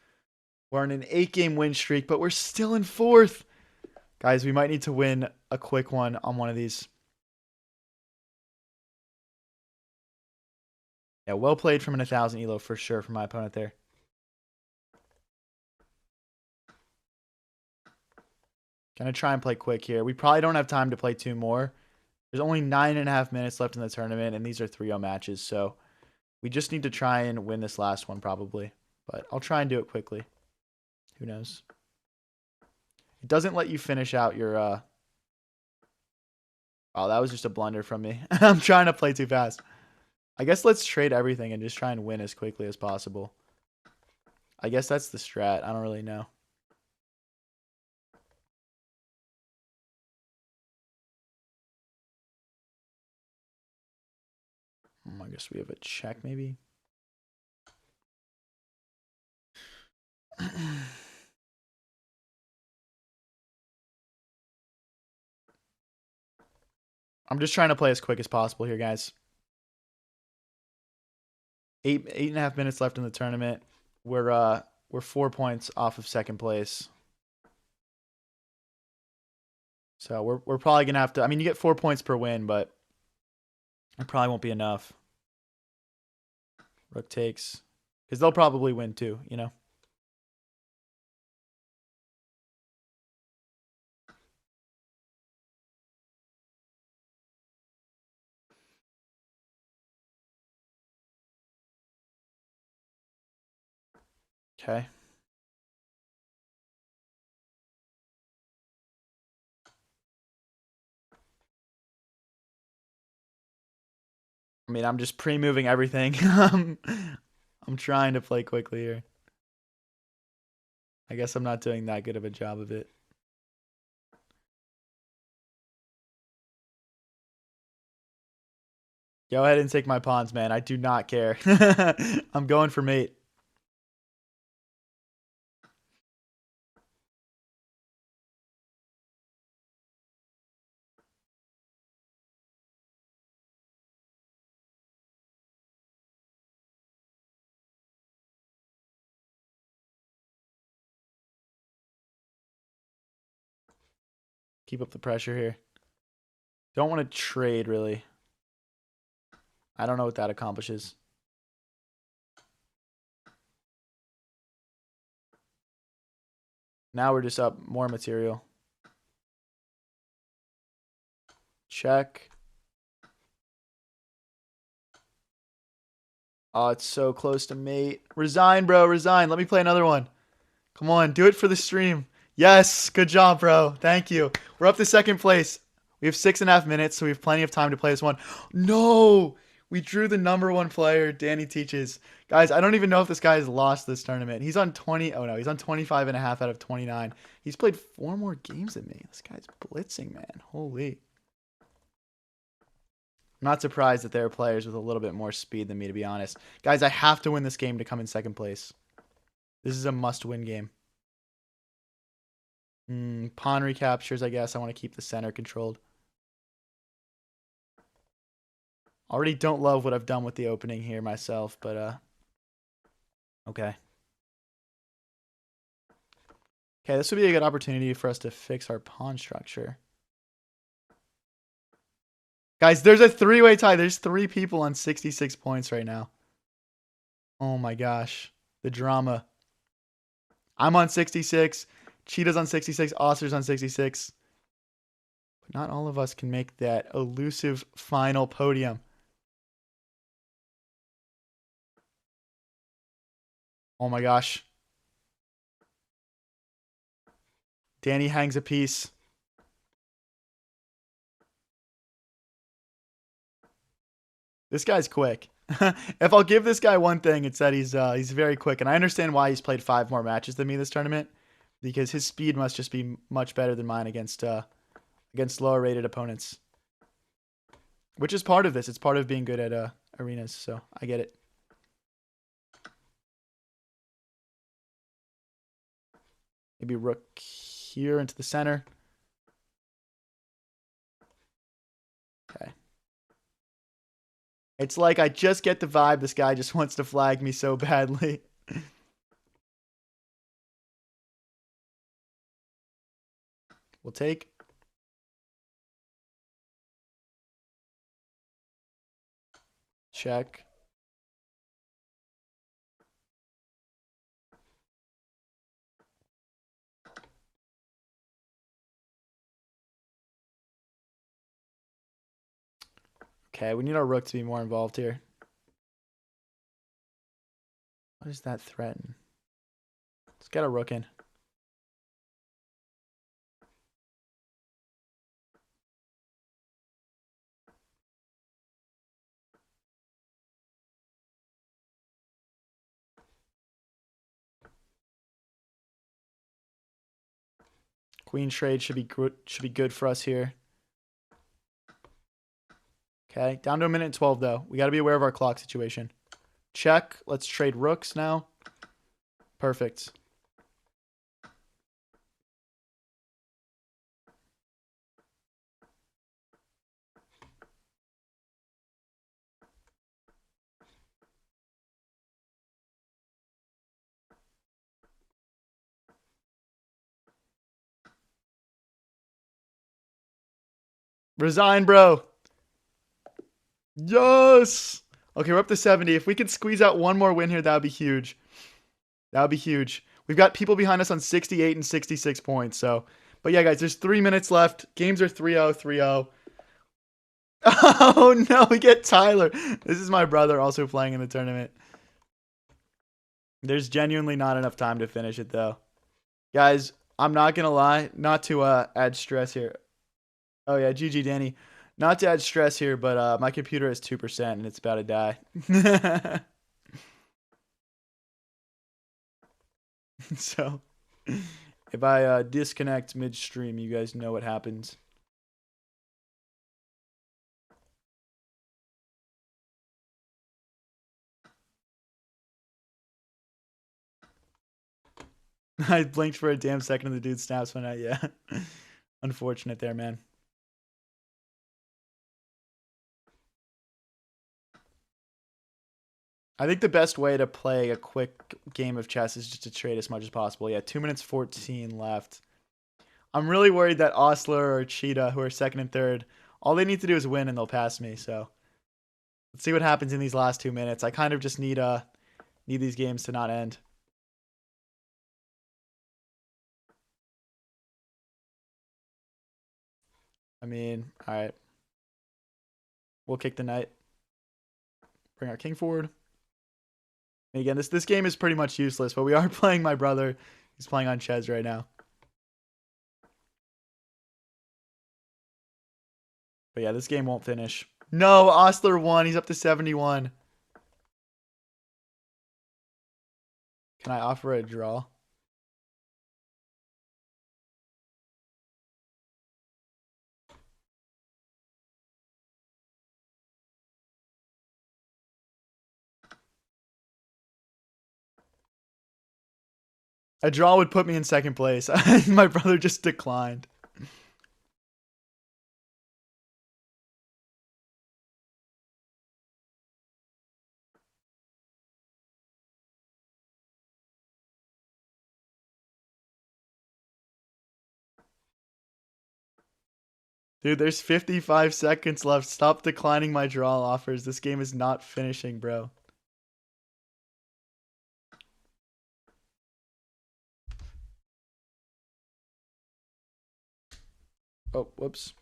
We're on an 8-game win streak, but we're still in 4th. Guys, we might need to win a quick one on one of these. Yeah, well played from an 1,000 elo for sure from my opponent there. Gonna try and play quick here. We probably don't have time to play 2 more. There's only 9.5 minutes left in the tournament, and these are 3-0 matches, so we just need to try and win this last one probably. But I'll try and do it quickly. Who knows? It doesn't let you finish out your... Oh, that was just a blunder from me. I'm trying to play too fast. I guess let's trade everything and just try and win as quickly as possible. I guess that's the strat. I don't really know. I guess we have a check maybe. I'm just trying to play as quick as possible here, guys. 8.5 minutes left in the tournament. We're 4 points off of second place. So we're probably gonna have to. I mean, you get 4 points per win, but it probably won't be enough. Rook takes, because they'll probably win too. You know. Okay. I mean, I'm just pre-moving everything. I'm trying to play quickly here. I guess I'm not doing that good of a job of it. Go ahead and take my pawns, man. I do not care. I'm going for mate. keep up the pressure here. Don't want to trade, really. I don't know what that accomplishes. Now we're just up more material. Check. Oh, it's so close to mate. Resign, bro. Resign. Let me play another one. Come on. Do it for the stream. Yes. Good job, bro. Thank you. We're up to second place. We have 6.5 minutes, so we have plenty of time to play this one. No. We drew the #1 player, Danny Teaches. Guys, I don't even know if this guy has lost this tournament. He's on 20. Oh, no. He's on 25.5 out of 29. He's played 4 more games than me. This guy's blitzing, man. Holy. I'm not surprised that there are players with a little bit more speed than me, to be honest. Guys, I have to win this game to come in second place. This is a must-win game. Pawn recaptures, I guess. I want to keep the center controlled. Already don't love what I've done with the opening here myself, but okay. Okay, this would be a good opportunity for us to fix our pawn structure. Guys, there's a 3-way tie. There's 3 people on 66 points right now. Oh my gosh. The drama. I'm on 66. Cheetah's on 66. Oster's on 66. But not all of us can make that elusive final podium. Oh my gosh. Danny hangs a piece. This guy's quick. If I'll give this guy one thing, it's that he's very quick, and I understand why he's played 5 more matches than me this tournament, because his speed must just be much better than mine against lower rated opponents. Which is part of this. It's part of being good at arenas, so I get it. Maybe rook here into the center. Okay. It's like I just get the vibe this guy just wants to flag me so badly. We'll take. Check. Okay, we need our rook to be more involved here. What does that threaten? Let's get a rook in. Queen trade should be good for us here. Okay, down to 1:12 though. We got to be aware of our clock situation. Check. Let's trade rooks now. Perfect. Resign, bro. Yes. Okay, we're up to 70. If we could squeeze out one more win here, that would be huge. That would be huge. We've got people behind us on 68 and 66 points. So, but yeah, guys, there's 3 minutes left. Games are 3-0, 3-0. Oh no, we get Tyler. This is my brother also playing in the tournament. There's genuinely not enough time to finish it though. Guys, I'm not going to lie, not to add stress here. Oh yeah, GG Danny. Not to add stress here, but my computer is 2% and it's about to die. So, if I disconnect midstream, you guys know what happens. I blinked for a damn second and the dude snaps went out. Yeah. Unfortunate there, man. I think the best way to play a quick game of chess is just to trade as much as possible. Yeah, 2 minutes 14 left. I'm really worried that Osler or Cheetah, who are second and third, all they need to do is win and they'll pass me. So let's see what happens in these last 2 minutes. I kind of just need these games to not end. I mean, all right. We'll kick the knight. Bring our king forward. And again, this game is pretty much useless, but we are playing my brother. He's playing on Ches right now. But yeah, this game won't finish. No, Osler won. He's up to 71. Can I offer a draw? A draw would put me in second place. My brother just declined. Dude, there's 55 seconds left. Stop declining my draw offers. This game is not finishing, bro. Oh, whoops.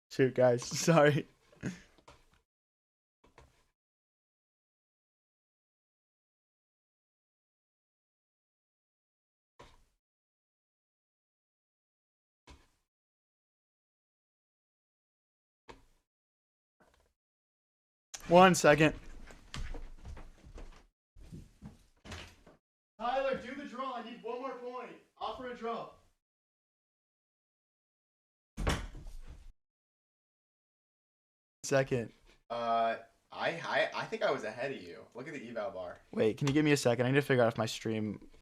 Shoot, guys. Sorry. One second. Tyler, do the draw. I need one more point. Offer a draw. Second. I think I was ahead of you. Look at the eval bar. Wait, can you give me a second? I need to figure out if my stream